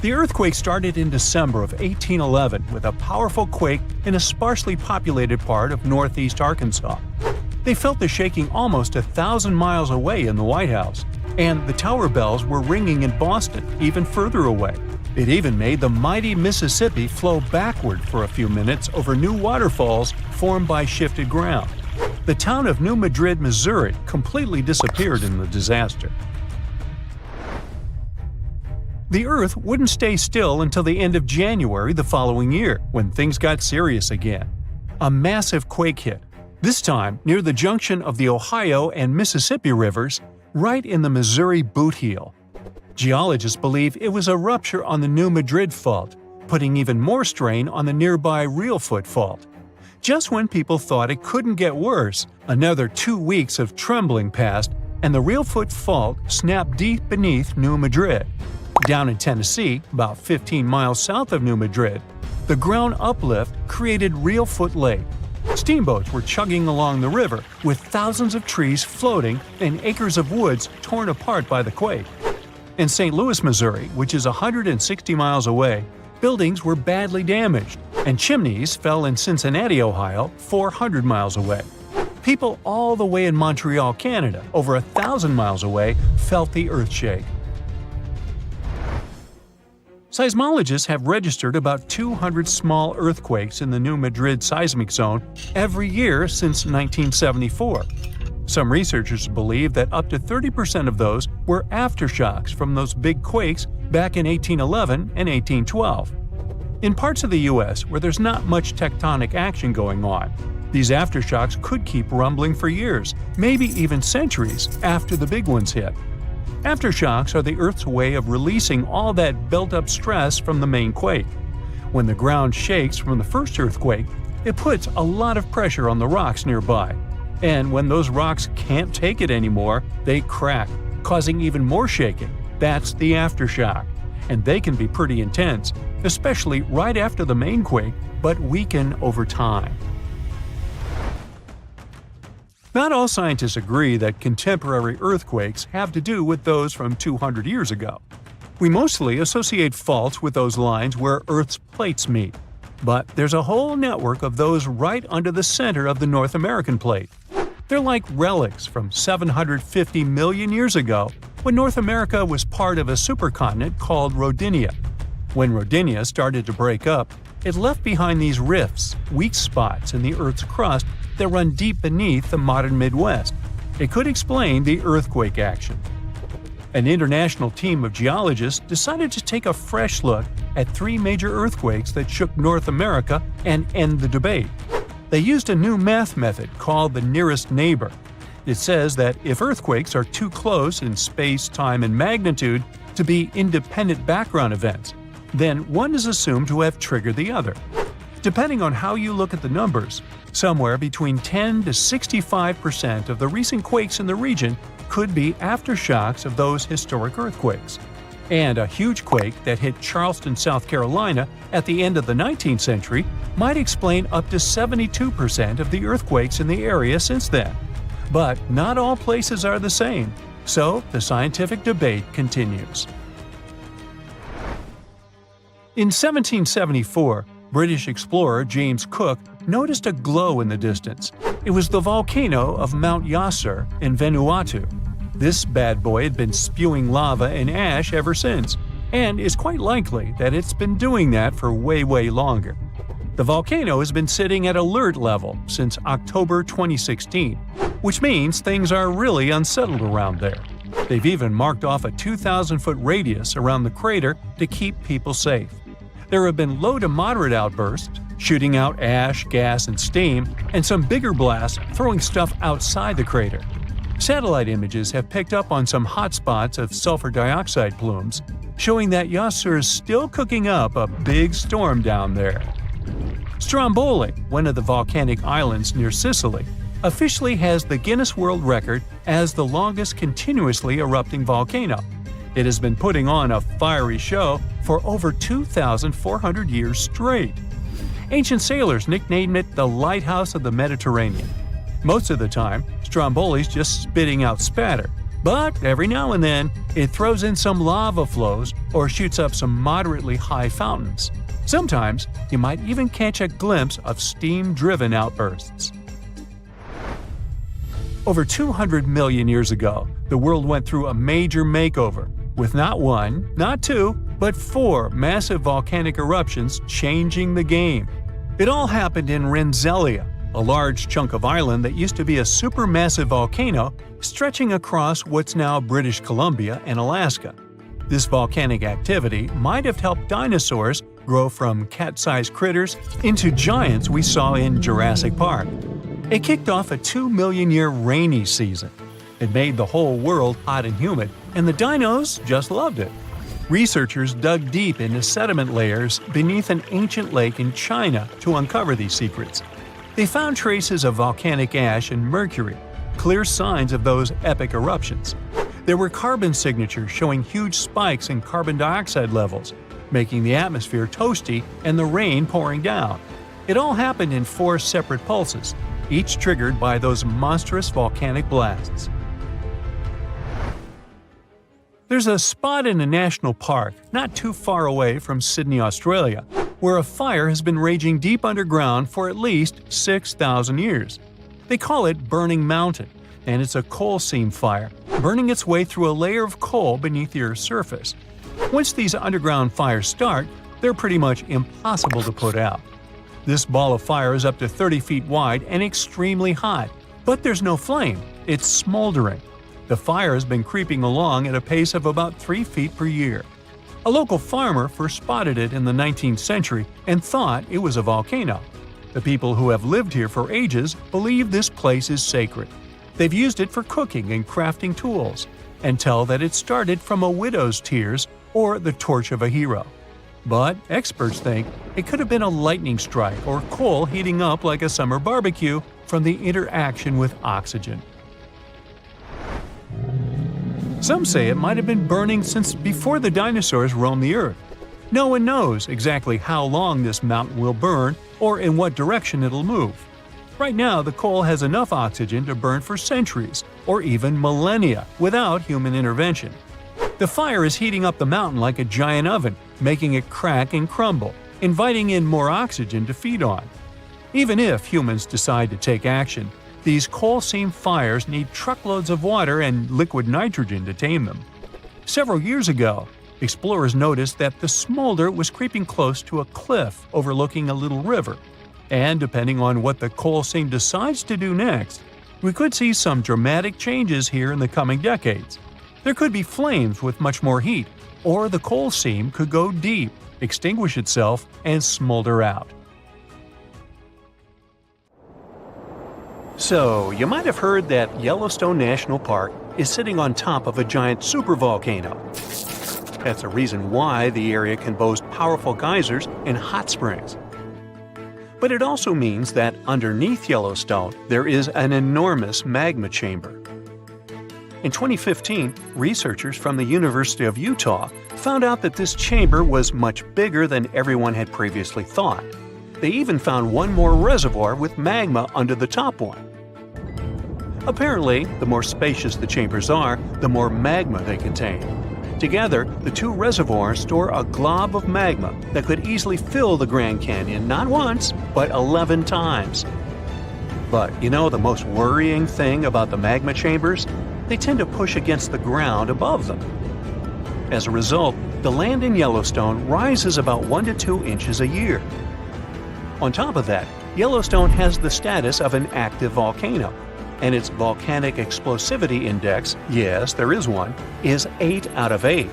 The earthquake started in December of 1811 with a powerful quake in a sparsely populated part of northeast Arkansas. They felt the shaking almost 1,000 miles away in the White House, and the tower bells were ringing in Boston, even further away. It even made the mighty Mississippi flow backward for a few minutes over new waterfalls formed by shifted ground. The town of New Madrid, Missouri, completely disappeared in the disaster. The Earth wouldn't stay still until the end of January the following year, when things got serious again. A massive quake hit, this time near the junction of the Ohio and Mississippi rivers, right in the Missouri boot heel. Geologists believe it was a rupture on the New Madrid Fault, putting even more strain on the nearby Reelfoot Fault. Just when people thought it couldn't get worse, another 2 weeks of trembling passed, and the Reelfoot Fault snapped deep beneath New Madrid. Down in Tennessee, about 15 miles south of New Madrid, the ground uplift created Reelfoot Lake. Steamboats were chugging along the river, with thousands of trees floating and acres of woods torn apart by the quake. In St. Louis, Missouri, which is 160 miles away, buildings were badly damaged, and chimneys fell in Cincinnati, Ohio, 400 miles away. People all the way in Montreal, Canada, over 1,000 miles away, felt the earthshake. Seismologists have registered about 200 small earthquakes in the New Madrid seismic zone every year since 1974. Some researchers believe that up to 30% of those were aftershocks from those big quakes back in 1811 and 1812. In parts of the U.S. where there's not much tectonic action going on, these aftershocks could keep rumbling for years, maybe even centuries, after the big ones hit. Aftershocks are the Earth's way of releasing all that built-up stress from the main quake. When the ground shakes from the first earthquake, it puts a lot of pressure on the rocks nearby. And when those rocks can't take it anymore, they crack, causing even more shaking. That's the aftershock. And they can be pretty intense, especially right after the main quake, but weaken over time. Not all scientists agree that contemporary earthquakes have to do with those from 200 years ago. We mostly associate faults with those lines where Earth's plates meet. But there's a whole network of those right under the center of the North American plate. They're like relics from 750 million years ago, when North America was part of a supercontinent called Rodinia. When Rodinia started to break up, it left behind these rifts, weak spots in the Earth's crust that run deep beneath the modern Midwest. It could explain the earthquake action. An international team of geologists decided to take a fresh look at 3 major earthquakes that shook North America and end the debate. They used a new math method called the nearest neighbor. It says that if earthquakes are too close in space, time, and magnitude to be independent background events, then one is assumed to have triggered the other. Depending on how you look at the numbers, somewhere between 10 to 65% of the recent quakes in the region could be aftershocks of those historic earthquakes. And a huge quake that hit Charleston, South Carolina at the end of the 19th century might explain up to 72% of the earthquakes in the area since then. But not all places are the same, so the scientific debate continues. In 1774, British explorer James Cook noticed a glow in the distance. It was the volcano of Mount Yasur in Vanuatu. This bad boy had been spewing lava and ash ever since, and it's quite likely that it's been doing that for way longer. The volcano has been sitting at alert level since October 2016, which means things are really unsettled around there. They've even marked off a 2,000-foot radius around the crater to keep people safe. There have been low to moderate outbursts, shooting out ash, gas, and steam, and some bigger blasts throwing stuff outside the crater. Satellite images have picked up on some hotspots of sulfur dioxide plumes, showing that Yasur is still cooking up a big storm down there. Stromboli, one of the volcanic islands near Sicily, officially has the Guinness World Record as the longest continuously erupting volcano. It has been putting on a fiery show for over 2,400 years straight. Ancient sailors nicknamed it the Lighthouse of the Mediterranean. Most of the time, Stromboli's just spitting out spatter, but every now and then it throws in some lava flows or shoots up some moderately high fountains. Sometimes you might even catch a glimpse of steam-driven outbursts. Over 200 million years ago, the world went through a major makeover, with not one, not two, but 4 massive volcanic eruptions changing the game. It all happened in Rensselaer, a large chunk of island that used to be a supermassive volcano stretching across what's now British Columbia and Alaska. This volcanic activity might have helped dinosaurs grow from cat-sized critters into giants we saw in Jurassic Park. It kicked off a 2-million-year rainy season. It made the whole world hot and humid, and the dinos just loved it. Researchers dug deep into sediment layers beneath an ancient lake in China to uncover these secrets. They found traces of volcanic ash and mercury, clear signs of those epic eruptions. There were carbon signatures showing huge spikes in carbon dioxide levels, making the atmosphere toasty and the rain pouring down. It all happened in 4 separate pulses, each triggered by those monstrous volcanic blasts. There's a spot in a national park not too far away from Sydney, Australia, where a fire has been raging deep underground for at least 6,000 years. They call it Burning Mountain, and it's a coal seam fire, burning its way through a layer of coal beneath the Earth's surface. Once these underground fires start, they're pretty much impossible to put out. This ball of fire is up to 30 feet wide and extremely hot, but there's no flame, it's smoldering. The fire has been creeping along at a pace of about 3 feet per year. A local farmer first spotted it in the 19th century and thought it was a volcano. The people who have lived here for ages believe this place is sacred. They've used it for cooking and crafting tools, and tell that it started from a widow's tears or the torch of a hero. But experts think it could have been a lightning strike or coal heating up like a summer barbecue from the interaction with oxygen. Some say it might have been burning since before the dinosaurs roamed the Earth. No one knows exactly how long this mountain will burn or in what direction it'll move. Right now, the coal has enough oxygen to burn for centuries or even millennia without human intervention. The fire is heating up the mountain like a giant oven, making it crack and crumble, inviting in more oxygen to feed on. Even if humans decide to take action, these coal seam fires need truckloads of water and liquid nitrogen to tame them. Several years ago, explorers noticed that the smolder was creeping close to a cliff overlooking a little river. And depending on what the coal seam decides to do next, we could see some dramatic changes here in the coming decades. There could be flames with much more heat, or the coal seam could go deep, extinguish itself, and smolder out. So, you might have heard that Yellowstone National Park is sitting on top of a giant supervolcano. That's a reason why the area can boast powerful geysers and hot springs. But it also means that underneath Yellowstone, there is an enormous magma chamber. In 2015, researchers from the University of Utah found out that this chamber was much bigger than everyone had previously thought. They even found one more reservoir with magma under the top one. Apparently, the more spacious the chambers are, the more magma they contain. Together, the 2 reservoirs store a glob of magma that could easily fill the Grand Canyon not once, but 11 times. But you know the most worrying thing about the magma chambers? They tend to push against the ground above them. As a result, the land in Yellowstone rises about 1 to 2 inches a year. On top of that, Yellowstone has the status of an active volcano, and its volcanic explosivity index, yes, there is one, is 8 out of 8.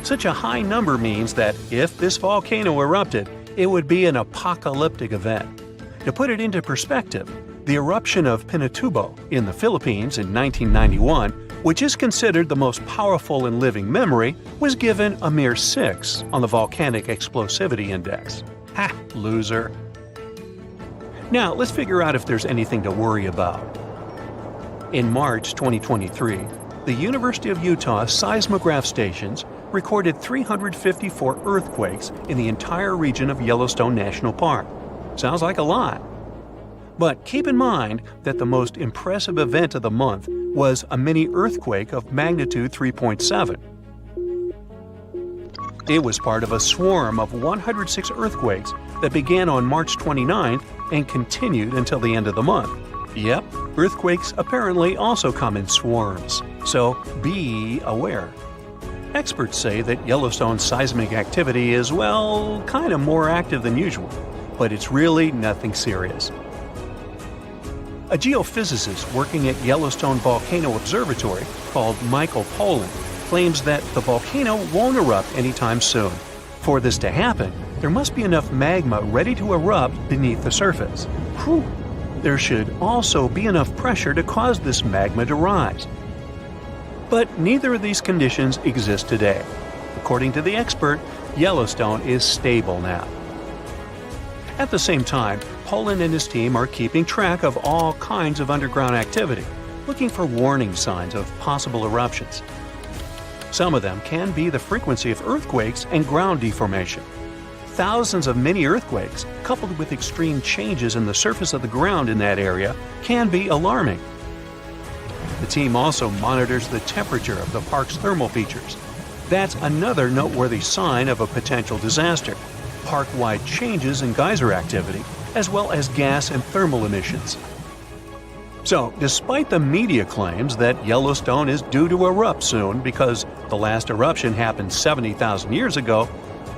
Such a high number means that if this volcano erupted, it would be an apocalyptic event. To put it into perspective, the eruption of Pinatubo in the Philippines in 1991, which is considered the most powerful in living memory, was given a mere 6 on the volcanic explosivity index. Ha, loser. Now, let's figure out if there's anything to worry about. In March 2023, the University of Utah seismograph stations recorded 354 earthquakes in the entire region of Yellowstone National Park. Sounds like a lot. But keep in mind that the most impressive event of the month was a mini earthquake of magnitude 3.7. It was part of a swarm of 106 earthquakes that began on March 29th and continued until the end of the month. Yep, earthquakes apparently also come in swarms, so be aware. Experts say that Yellowstone's seismic activity is, well, kind of more active than usual, but it's really nothing serious. A geophysicist working at Yellowstone Volcano Observatory called Michael Pollan claims that the volcano won't erupt anytime soon. For this to happen, there must be enough magma ready to erupt beneath the surface. Whew. There should also be enough pressure to cause this magma to rise. But neither of these conditions exist today. According to the expert, Yellowstone is stable now. At the same time, Pollan and his team are keeping track of all kinds of underground activity, looking for warning signs of possible eruptions. Some of them can be the frequency of earthquakes and ground deformation. Thousands of mini earthquakes, coupled with extreme changes in the surface of the ground in that area, can be alarming. The team also monitors the temperature of the park's thermal features. That's another noteworthy sign of a potential disaster. Park-wide changes in geyser activity, as well as gas and thermal emissions. So, despite the media claims that Yellowstone is due to erupt soon because the last eruption happened 70,000 years ago,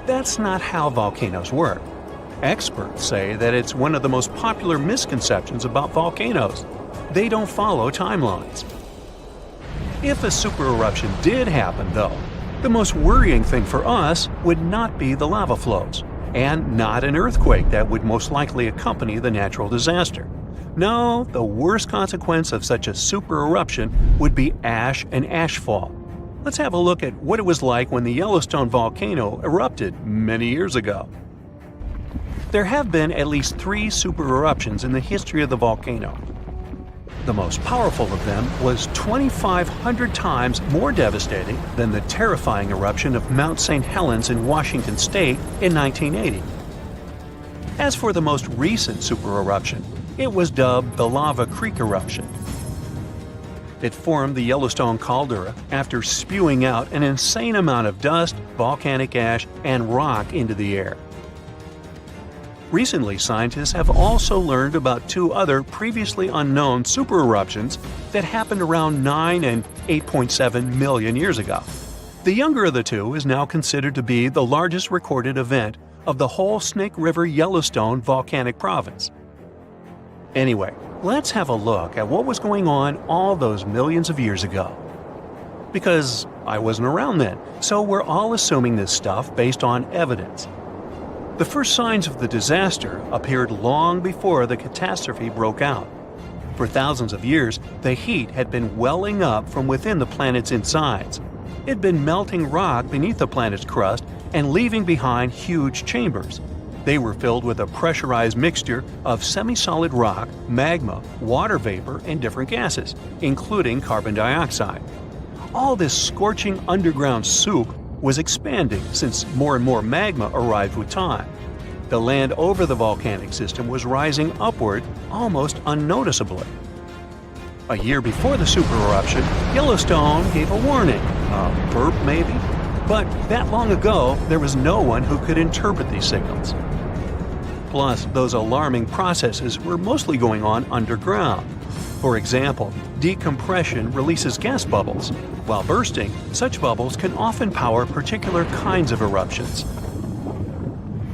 that's not how volcanoes work. Experts say that it's one of the most popular misconceptions about volcanoes. They don't follow timelines. If a supereruption did happen, though, the most worrying thing for us would not be the lava flows, and not an earthquake that would most likely accompany the natural disaster. No, the worst consequence of such a supereruption would be ash and ashfall. Let's have a look at what it was like when the Yellowstone volcano erupted many years ago. There have been at least 3 supereruptions in the history of the volcano. The most powerful of them was 2,500 times more devastating than the terrifying eruption of Mount St. Helens in Washington state in 1980. As for the most recent supereruption, it was dubbed the Lava Creek eruption. It formed the Yellowstone caldera after spewing out an insane amount of dust, volcanic ash, and rock into the air. Recently, scientists have also learned about 2 other previously unknown supereruptions that happened around 9 and 8.7 million years ago. The younger of the 2 is now considered to be the largest recorded event of the whole Snake River Yellowstone volcanic province. Anyway, let's have a look at what was going on all those millions of years ago. Because I wasn't around then, so we're all assuming this stuff based on evidence. The first signs of the disaster appeared long before the catastrophe broke out. For thousands of years, the heat had been welling up from within the planet's insides. It had been melting rock beneath the planet's crust and leaving behind huge chambers. They were filled with a pressurized mixture of semi-solid rock, magma, water vapor, and different gases, including carbon dioxide. All this scorching underground soup was expanding since more and more magma arrived with time. The land over the volcanic system was rising upward almost unnoticeably. A year before the supereruption, Yellowstone gave a warning, a burp maybe, but that long ago there was no one who could interpret these signals. Plus, those alarming processes were mostly going on underground. For example, decompression releases gas bubbles. While bursting, such bubbles can often power particular kinds of eruptions.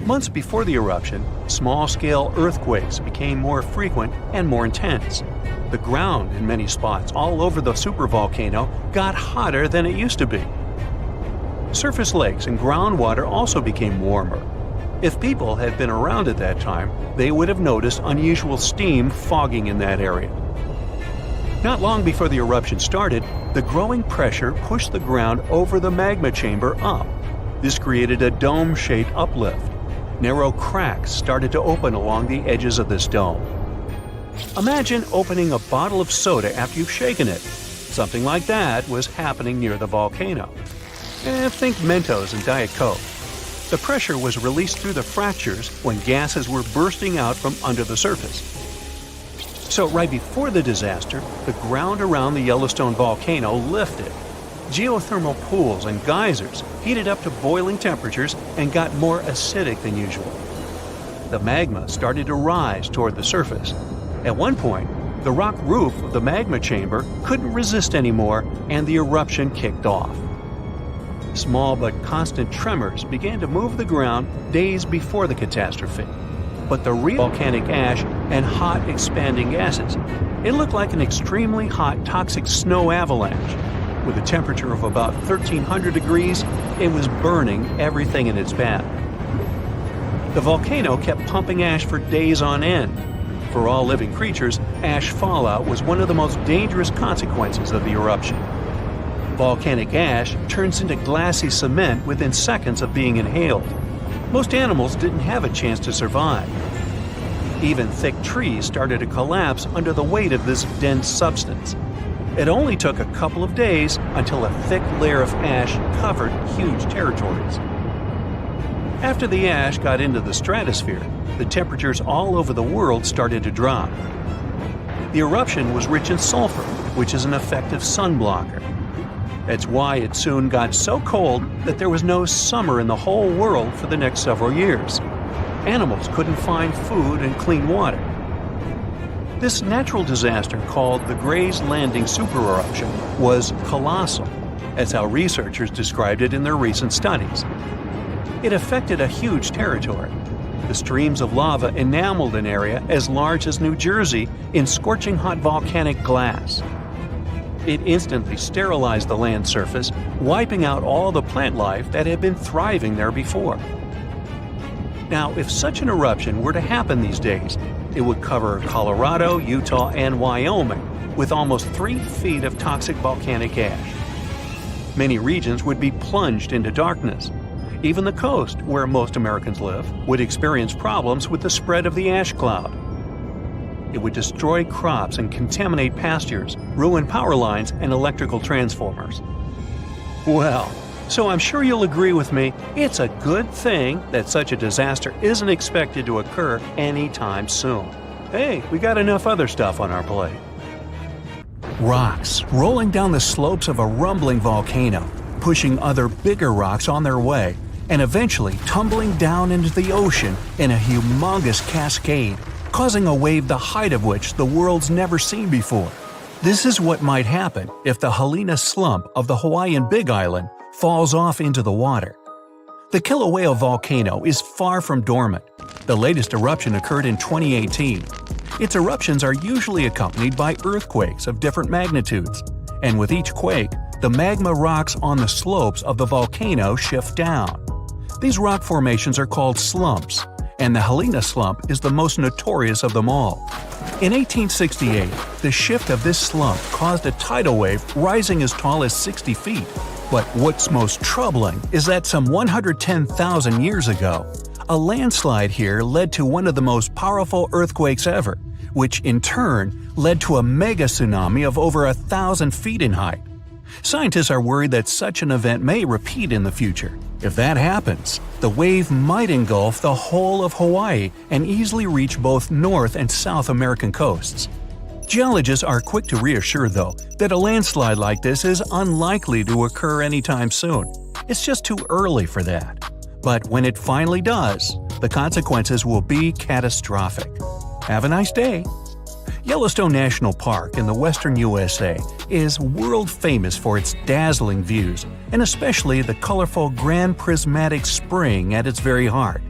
Months before the eruption, small-scale earthquakes became more frequent and more intense. The ground in many spots all over the supervolcano got hotter than it used to be. Surface lakes and groundwater also became warmer. If people had been around at that time, they would have noticed unusual steam fogging in that area. Not long before the eruption started, the growing pressure pushed the ground over the magma chamber up. This created a dome-shaped uplift. Narrow cracks started to open along the edges of this dome. Imagine opening a bottle of soda after you've shaken it. Something like that was happening near the volcano. Think Mentos and Diet Coke. The pressure was released through the fractures when gases were bursting out from under the surface. So right before the disaster, the ground around the Yellowstone volcano lifted. Geothermal pools and geysers heated up to boiling temperatures and got more acidic than usual. The magma started to rise toward the surface. At one point, the rock roof of the magma chamber couldn't resist anymore, and the eruption kicked off. Small but constant tremors began to move the ground days before the catastrophe. But the real volcanic ash and hot expanding gases, it looked like an extremely hot toxic snow avalanche. With a temperature of about 1300 degrees, it was burning everything in its path. The volcano kept pumping ash for days on end. For all living creatures, ash fallout was one of the most dangerous consequences of the eruption. Volcanic ash turns into glassy cement within seconds of being inhaled. Most animals didn't have a chance to survive. Even thick trees started to collapse under the weight of this dense substance. It only took a couple of days until a thick layer of ash covered huge territories. After the ash got into the stratosphere, the temperatures all over the world started to drop. The eruption was rich in sulfur, which is an effective sunblocker. That's why it soon got so cold that there was no summer in the whole world for the next several years. Animals couldn't find food and clean water. This natural disaster, called the Gray's Landing supereruption, was colossal. That's how researchers described it in their recent studies. It affected a huge territory. The streams of lava enameled an area as large as New Jersey in scorching hot volcanic glass. It instantly sterilized the land surface, wiping out all the plant life that had been thriving there before. Now, if such an eruption were to happen these days, it would cover Colorado, Utah, and Wyoming with almost 3 feet of toxic volcanic ash. Many regions would be plunged into darkness. Even the coast, where most Americans live, would experience problems with the spread of the ash cloud. It would destroy crops and contaminate pastures, ruin power lines and electrical transformers. Well, so I'm sure you'll agree with me, it's a good thing that such a disaster isn't expected to occur anytime soon. Hey, we got enough other stuff on our plate. Rocks rolling down the slopes of a rumbling volcano, pushing other bigger rocks on their way, and eventually tumbling down into the ocean in a humongous cascade, causing a wave the height of which the world's never seen before. This is what might happen if the Helena slump of the Hawaiian Big Island falls off into the water. The Kilauea volcano is far from dormant. The latest eruption occurred in 2018. Its eruptions are usually accompanied by earthquakes of different magnitudes, and with each quake, the magma rocks on the slopes of the volcano shift down. These rock formations are called slumps, and the Helena slump is the most notorious of them all. In 1868, the shift of this slump caused a tidal wave rising as tall as 60 feet. But what's most troubling is that some 110,000 years ago, a landslide here led to one of the most powerful earthquakes ever, which in turn led to a mega-tsunami of over 1,000 feet in height. Scientists are worried that such an event may repeat in the future. If that happens, the wave might engulf the whole of Hawaii and easily reach both North and South American coasts. Geologists are quick to reassure, though, that a landslide like this is unlikely to occur anytime soon. It's just too early for that. But when it finally does, the consequences will be catastrophic. Have a nice day! Yellowstone National Park in the western USA is world famous for its dazzling views, and especially the colorful Grand Prismatic Spring at its very heart.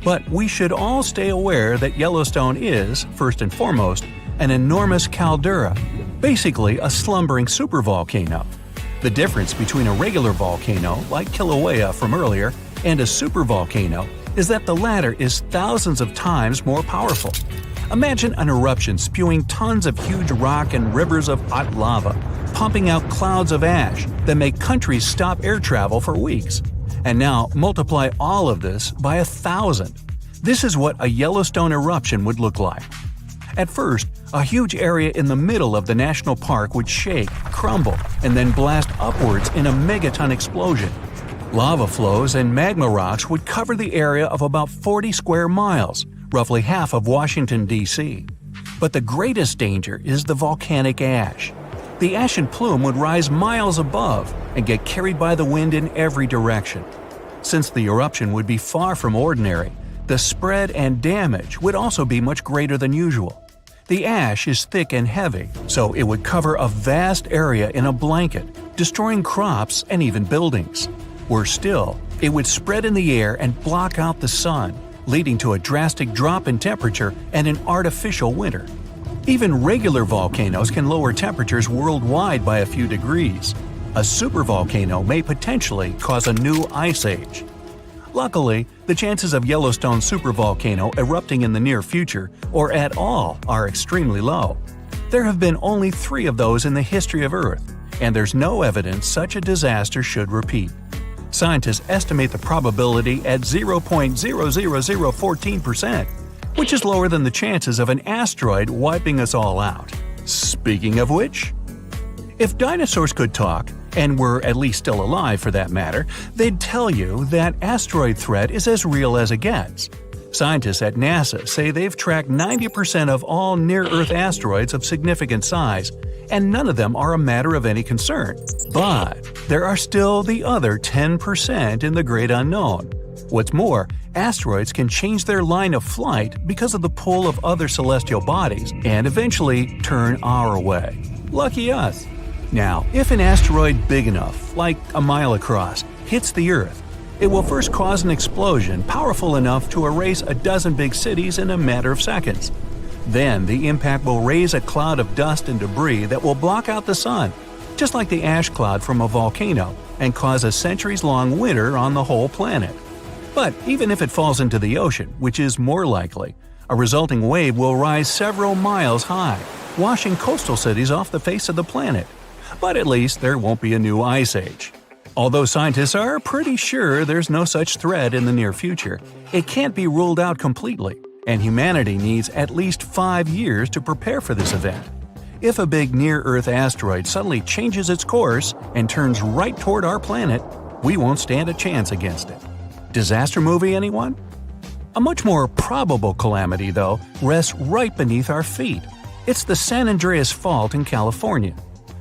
But we should all stay aware that Yellowstone is, first and foremost, an enormous caldera, basically a slumbering supervolcano. The difference between a regular volcano, like Kilauea from earlier, and a supervolcano is that the latter is thousands of times more powerful. Imagine an eruption spewing tons of huge rock and rivers of hot lava, pumping out clouds of ash that make countries stop air travel for weeks. And now multiply all of this by 1,000. This is what a Yellowstone eruption would look like. At first, a huge area in the middle of the national park would shake, crumble, and then blast upwards in a megaton explosion. Lava flows and magma rocks would cover the area of about 40 square miles, roughly half of Washington, D.C. But the greatest danger is the volcanic ash. The ashen plume would rise miles above and get carried by the wind in every direction. Since the eruption would be far from ordinary, the spread and damage would also be much greater than usual. The ash is thick and heavy, so it would cover a vast area in a blanket, destroying crops and even buildings. Worse still, it would spread in the air and block out the sun, leading to a drastic drop in temperature and an artificial winter. Even regular volcanoes can lower temperatures worldwide by a few degrees. A supervolcano may potentially cause a new ice age. Luckily, the chances of Yellowstone supervolcano erupting in the near future, or at all, are extremely low. There have been only 3 of those in the history of Earth, and there's no evidence such a disaster should repeat. Scientists estimate the probability at 0.00014%, which is lower than the chances of an asteroid wiping us all out. Speaking of which, if dinosaurs could talk, and were at least still alive for that matter, they'd tell you that asteroid threat is as real as it gets. Scientists at NASA say they've tracked 90% of all near-Earth asteroids of significant size, and none of them are a matter of any concern. But there are still the other 10% in the great unknown. What's more, asteroids can change their line of flight because of the pull of other celestial bodies and eventually turn our way. Lucky us. Now, if an asteroid big enough, like a mile across, hits the Earth, it will first cause an explosion powerful enough to erase a dozen big cities in a matter of seconds. Then the impact will raise a cloud of dust and debris that will block out the sun, just like the ash cloud from a volcano, and cause a centuries-long winter on the whole planet. But even if it falls into the ocean, which is more likely, a resulting wave will rise several miles high, washing coastal cities off the face of the planet. But at least there won't be a new ice age. Although scientists are pretty sure there's no such threat in the near future, it can't be ruled out completely, and humanity needs at least 5 years to prepare for this event. If a big near-Earth asteroid suddenly changes its course and turns right toward our planet, we won't stand a chance against it. Disaster movie, anyone? A much more probable calamity, though, rests right beneath our feet. It's the San Andreas Fault in California.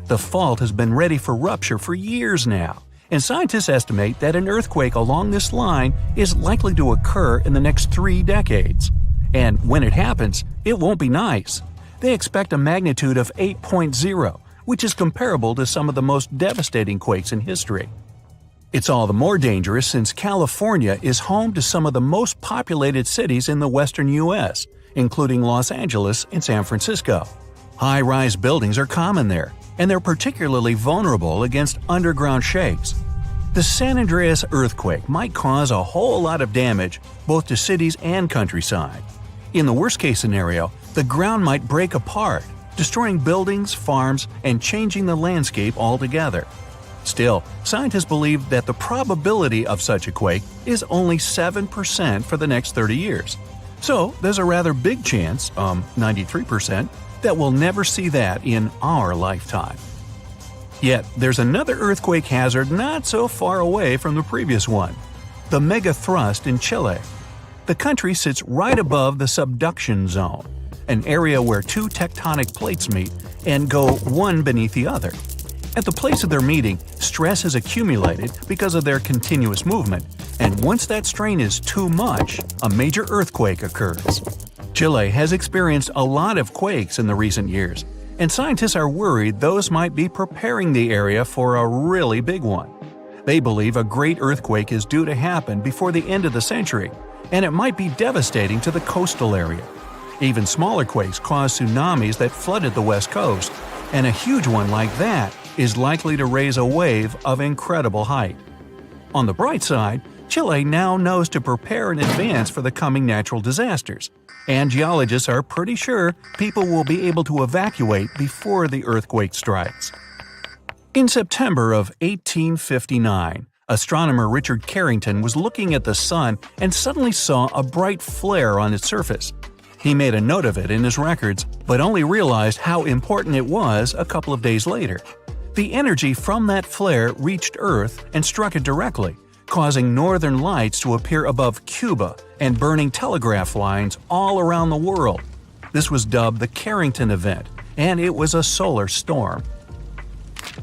The fault has been ready for rupture for years now, and scientists estimate that an earthquake along this line is likely to occur in the next 3 decades. And when it happens, it won't be nice. They expect a magnitude of 8.0, which is comparable to some of the most devastating quakes in history. It's all the more dangerous since California is home to some of the most populated cities in the western U.S., including Los Angeles and San Francisco. High-rise buildings are common there, and they're particularly vulnerable against underground shakes. The San Andreas earthquake might cause a whole lot of damage both to cities and countryside. In the worst-case scenario, the ground might break apart, destroying buildings, farms, and changing the landscape altogether. Still, scientists believe that the probability of such a quake is only 7% for the next 30 years. So there's a rather big chance, 93%, that we'll never see that in our lifetime. Yet, there's another earthquake hazard not so far away from the previous one: the megathrust in Chile. The country sits right above the subduction zone, an area where 2 tectonic plates meet and go one beneath the other. At the place of their meeting, stress is accumulated because of their continuous movement, and once that strain is too much, a major earthquake occurs. Chile has experienced a lot of quakes in the recent years, and scientists are worried those might be preparing the area for a really big one. They believe a great earthquake is due to happen before the end of the century, and it might be devastating to the coastal area. Even smaller quakes cause tsunamis that flooded the west coast, and a huge one like that is likely to raise a wave of incredible height. On the bright side, Chile now knows to prepare in advance for the coming natural disasters, and geologists are pretty sure people will be able to evacuate before the earthquake strikes. In September of 1859, astronomer Richard Carrington was looking at the sun and suddenly saw a bright flare on its surface. He made a note of it in his records, but only realized how important it was a couple of days later. The energy from that flare reached Earth and struck it directly, causing northern lights to appear above Cuba and burning telegraph lines all around the world. This was dubbed the Carrington event, and it was a solar storm.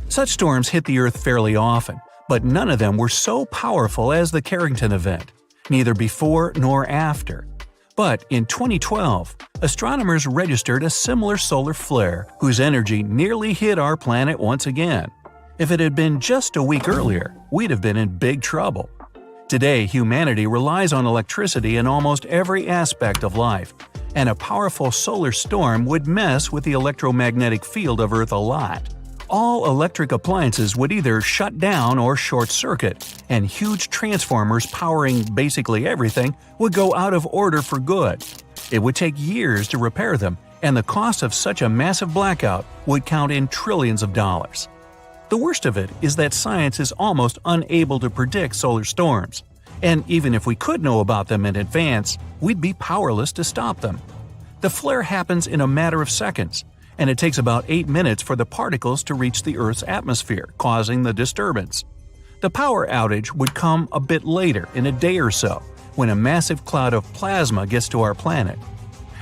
Such storms hit the Earth fairly often, but none of them were so powerful as the Carrington event, neither before nor after. But in 2012, astronomers registered a similar solar flare whose energy nearly hit our planet once again. If it had been just a week earlier, we'd have been in big trouble. Today, humanity relies on electricity in almost every aspect of life, and a powerful solar storm would mess with the electromagnetic field of Earth a lot. All electric appliances would either shut down or short-circuit, and huge transformers powering basically everything would go out of order for good. It would take years to repair them, and the cost of such a massive blackout would count in trillions of dollars. The worst of it is that science is almost unable to predict solar storms, and even if we could know about them in advance, we'd be powerless to stop them. The flare happens in a matter of seconds, and it takes about 8 minutes for the particles to reach the Earth's atmosphere, causing the disturbance. The power outage would come a bit later, in a day or so, when a massive cloud of plasma gets to our planet.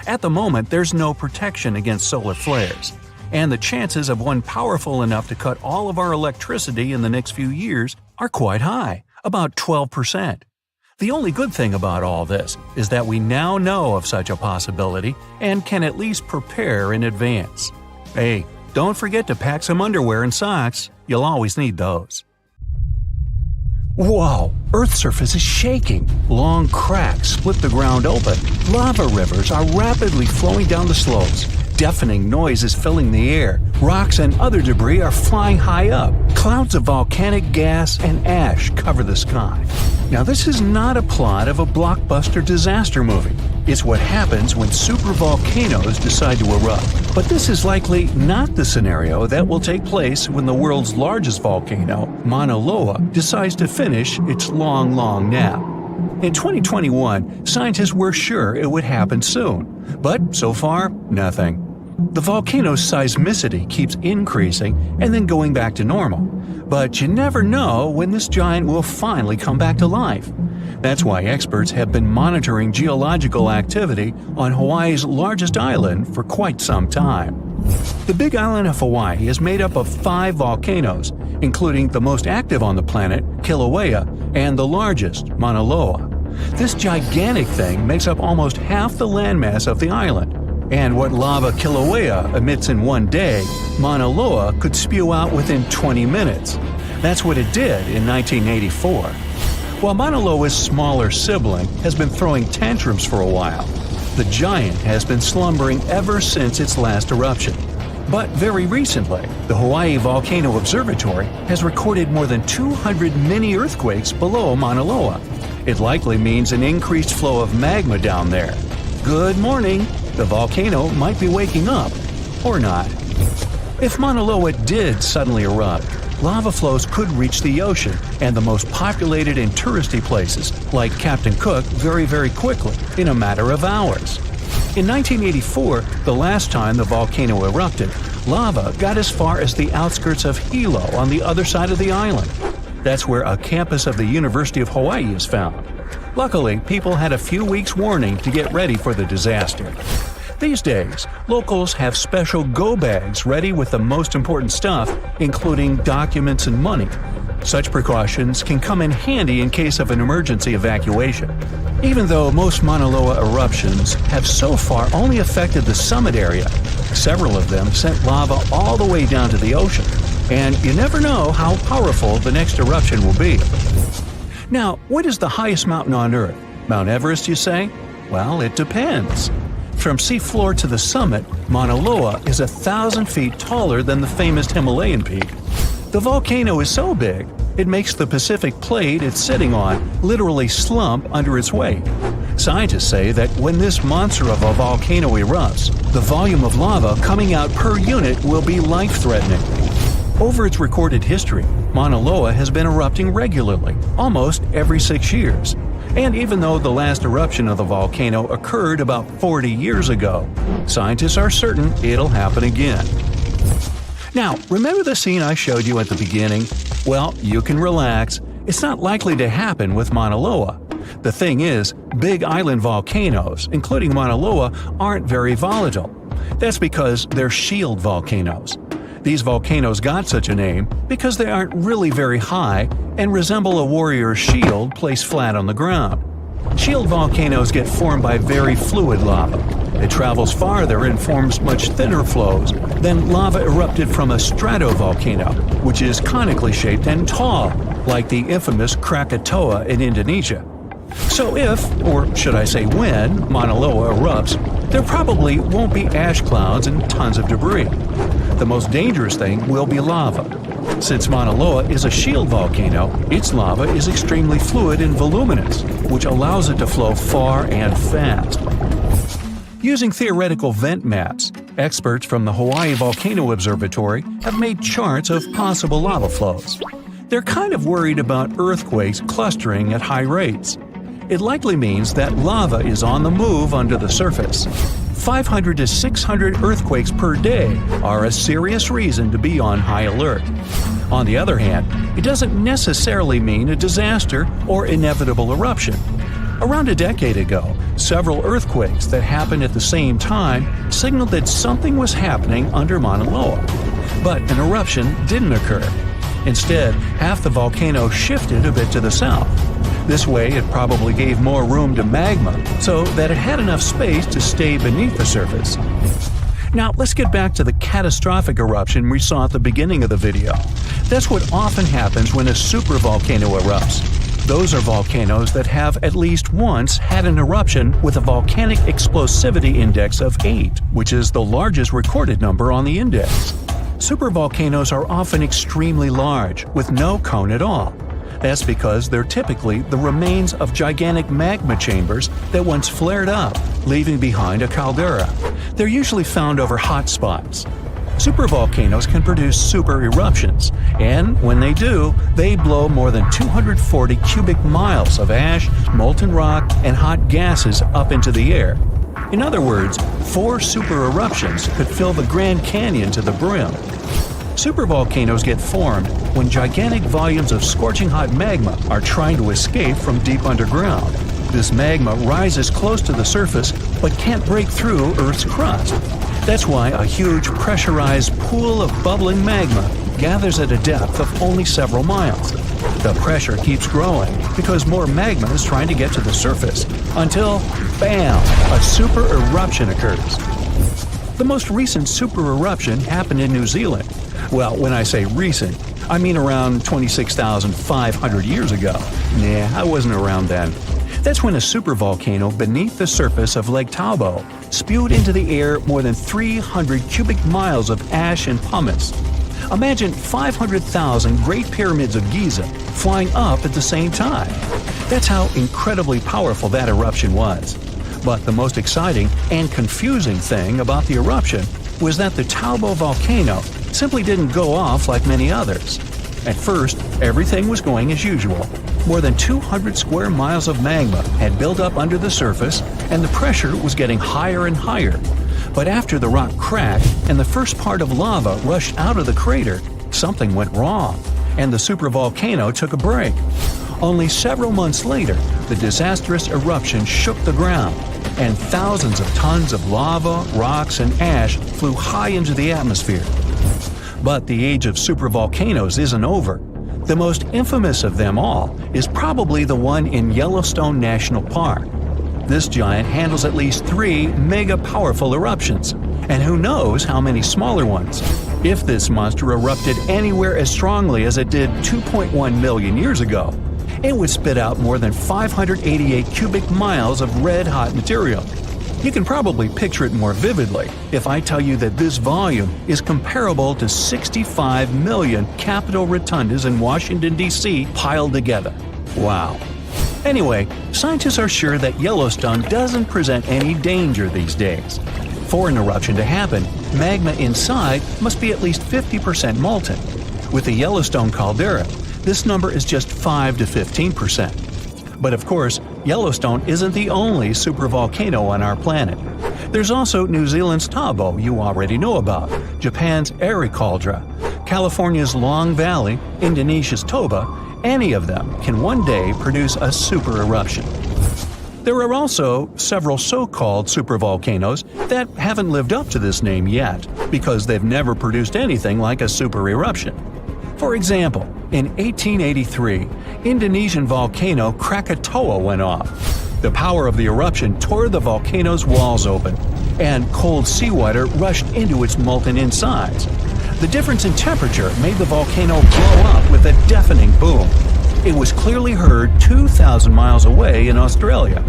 At the moment, there's no protection against solar flares, and the chances of one powerful enough to cut all of our electricity in the next few years are quite high, about 12%. The only good thing about all this is that we now know of such a possibility and can at least prepare in advance. Hey, don't forget to pack some underwear and socks. You'll always need those. Whoa! Earth's surface is shaking. Long cracks split the ground open. Lava rivers are rapidly flowing down the slopes. Deafening noise is filling the air. Rocks and other debris are flying high up. Clouds of volcanic gas and ash cover the sky. Now, this is not a plot of a blockbuster disaster movie. It's what happens when supervolcanoes decide to erupt. But this is likely not the scenario that will take place when the world's largest volcano, Mauna Loa, decides to finish its long nap. In 2021, scientists were sure it would happen soon, but so far, nothing. The volcano's seismicity keeps increasing and then going back to normal, but you never know when this giant will finally come back to life. That's why experts have been monitoring geological activity on Hawaii's largest island for quite some time. The Big Island of Hawaii is made up of 5 volcanoes, including the most active on the planet, Kilauea, and the largest, Mauna Loa. This gigantic thing makes up almost half the landmass of the island. And what lava Kilauea emits in one day, Mauna Loa could spew out within 20 minutes. That's what it did in 1984. While Mauna Loa's smaller sibling has been throwing tantrums for a while, the giant has been slumbering ever since its last eruption. But very recently, the Hawaii Volcano Observatory has recorded more than 200 mini-earthquakes below Mauna Loa. It likely means an increased flow of magma down there. Good morning! The volcano might be waking up. Or not. If Mauna Loa did suddenly erupt, lava flows could reach the ocean and the most populated and touristy places, like Captain Cook, very quickly, in a matter of hours. In 1984, the last time the volcano erupted, lava got as far as the outskirts of Hilo on the other side of the island. That's where a campus of the University of Hawaii is found. Luckily, people had a few weeks' warning to get ready for the disaster. These days, locals have special go bags ready with the most important stuff, including documents and money. Such precautions can come in handy in case of an emergency evacuation. Even though most Mauna Loa eruptions have so far only affected the summit area, several of them sent lava all the way down to the ocean. and you never know how powerful the next eruption will be. Now, what is the highest mountain on Earth? Mount Everest, you say? Well, it depends. From seafloor to the summit, Mauna Loa is 1,000 feet taller than the famous Himalayan peak. The volcano is so big, it makes the Pacific plate it's sitting on literally slump under its weight. Scientists say that when this monster of a volcano erupts, the volume of lava coming out per unit will be life-threatening. Over its recorded history, Mauna Loa has been erupting regularly, almost every 6 years. And even though the last eruption of the volcano occurred about 40 years ago, scientists are certain it'll happen again. Now, remember the scene I showed you at the beginning? Well, you can relax. It's not likely to happen with Mauna Loa. The thing is, big island volcanoes, including Mauna Loa, aren't very volatile. That's because they're shield volcanoes. These volcanoes got such a name because they aren't really very high and resemble a warrior's shield placed flat on the ground. Shield volcanoes get formed by very fluid lava. It travels farther and forms much thinner flows than lava erupted from a stratovolcano, which is conically shaped and tall, like the infamous Krakatoa in Indonesia. So if, or should I say when, Mauna Loa erupts, there probably won't be ash clouds and tons of debris. The most dangerous thing will be lava. Since Mauna Loa is a shield volcano, its lava is extremely fluid and voluminous, which allows it to flow far and fast. Using theoretical vent maps, experts from the Hawaii Volcano Observatory have made charts of possible lava flows. They're kind of worried about earthquakes clustering at high rates. It likely means that lava is on the move under the surface. 500 to 600 earthquakes per day are a serious reason to be on high alert. On the other hand, it doesn't necessarily mean a disaster or inevitable eruption. Around a decade ago, several earthquakes that happened at the same time signaled that something was happening under Mauna Loa. But an eruption didn't occur. Instead, half the volcano shifted a bit to the south. This way, it probably gave more room to magma so that it had enough space to stay beneath the surface. Now, let's get back to the catastrophic eruption we saw at the beginning of the video. That's what often happens when a supervolcano erupts. Those are volcanoes that have at least once had an eruption with a volcanic explosivity index of 8, which is the largest recorded number on the index. Supervolcanoes are often extremely large, with no cone at all. That's because they're typically the remains of gigantic magma chambers that once flared up, leaving behind a caldera. They're usually found over hot spots. Supervolcanoes can produce super eruptions, and when they do, they blow more than 240 cubic miles of ash, molten rock, and hot gases up into the air. In other words, 4 super eruptions could fill the Grand Canyon to the brim. Supervolcanoes get formed when gigantic volumes of scorching hot magma are trying to escape from deep underground. This magma rises close to the surface but can't break through Earth's crust. That's why a huge pressurized pool of bubbling magma gathers at a depth of only several miles. The pressure keeps growing because more magma is trying to get to the surface until, bam, a super eruption occurs. The most recent super eruption happened in New Zealand. Well, when I say recent, I mean around 26,500 years ago. Nah, I wasn't around then. That's when a supervolcano beneath the surface of Lake Tahoe spewed into the air more than 300 cubic miles of ash and pumice. Imagine 500,000 Great Pyramids of Giza flying up at the same time. That's how incredibly powerful that eruption was. But the most exciting and confusing thing about the eruption was that the Tahoe volcano simply didn't go off like many others. At first, everything was going as usual. More than 200 square miles of magma had built up under the surface, and the pressure was getting higher and higher. But after the rock cracked and the first part of lava rushed out of the crater, something went wrong, and the supervolcano took a break. Only several months later, the disastrous eruption shook the ground, and thousands of tons of lava, rocks, and ash flew high into the atmosphere. But the age of supervolcanoes isn't over. The most infamous of them all is probably the one in Yellowstone National Park. This giant handles at least 3 mega-powerful eruptions, and who knows how many smaller ones. If this monster erupted anywhere as strongly as it did 2.1 million years ago, it would spit out more than 588 cubic miles of red-hot material. You can probably picture it more vividly if I tell you that this volume is comparable to 65 million Capitol rotundas in Washington, D.C. piled together. Wow. Anyway, scientists are sure that Yellowstone doesn't present any danger these days. For an eruption to happen, magma inside must be at least 50% molten. With the Yellowstone caldera, this number is just 5 to 15%. But of course, Yellowstone isn't the only supervolcano on our planet. There's also New Zealand's Tabo you already know about, Japan's Eri Caldera, California's Long Valley, Indonesia's Toba. Any of them can one day produce a super eruption. There are also several so-called supervolcanoes that haven't lived up to this name yet because they've never produced anything like a super eruption. For example, in 1883, Indonesian volcano Krakatoa went off. The power of the eruption tore the volcano's walls open, and cold seawater rushed into its molten insides. The difference in temperature made the volcano blow up with a deafening boom. It was clearly heard 2,000 miles away in Australia.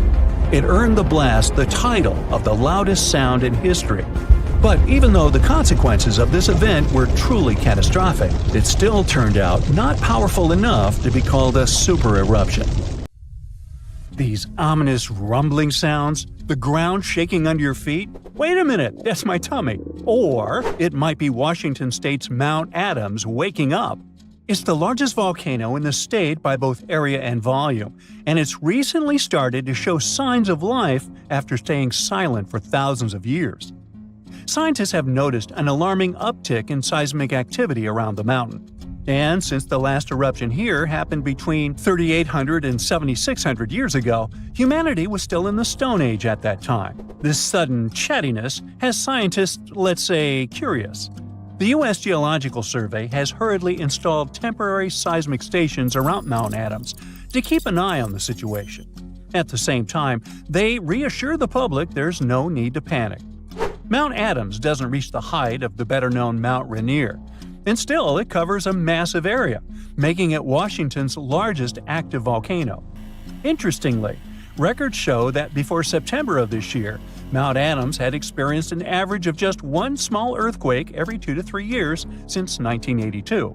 It earned the blast the title of the loudest sound in history. But even though the consequences of this event were truly catastrophic, it still turned out not powerful enough to be called a super eruption. These ominous rumbling sounds, the ground shaking under your feet. Wait a minute, that's my tummy. Or it might be Washington State's Mount Adams waking up. It's the largest volcano in the state by both area and volume, and it's recently started to show signs of life after staying silent for thousands of years. Scientists have noticed an alarming uptick in seismic activity around the mountain. And since the last eruption here happened between 3,800 and 7,600 years ago, humanity was still in the Stone Age at that time. This sudden chattiness has scientists, let's say, curious. The U.S. Geological Survey has hurriedly installed temporary seismic stations around Mount Adams to keep an eye on the situation. At the same time, they reassure the public there's no need to panic. Mount Adams doesn't reach the height of the better-known Mount Rainier, and still it covers a massive area, making it Washington's largest active volcano. Interestingly, records show that before September of this year, Mount Adams had experienced an average of just one small earthquake every 2 to 3 years since 1982.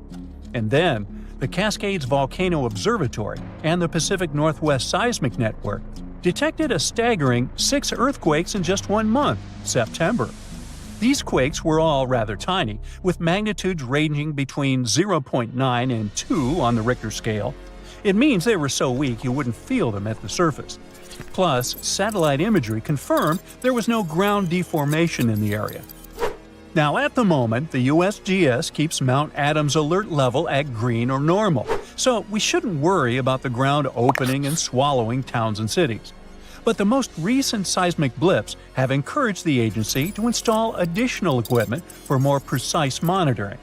And then, the Cascades Volcano Observatory and the Pacific Northwest Seismic Network detected a staggering 6 earthquakes in just 1 month, September. These quakes were all rather tiny, with magnitudes ranging between 0.9 and 2 on the Richter scale. It means they were so weak you wouldn't feel them at the surface. Plus, satellite imagery confirmed there was no ground deformation in the area. Now, at the moment, the USGS keeps Mount Adams alert level at green or normal, so we shouldn't worry about the ground opening and swallowing towns and cities. But the most recent seismic blips have encouraged the agency to install additional equipment for more precise monitoring.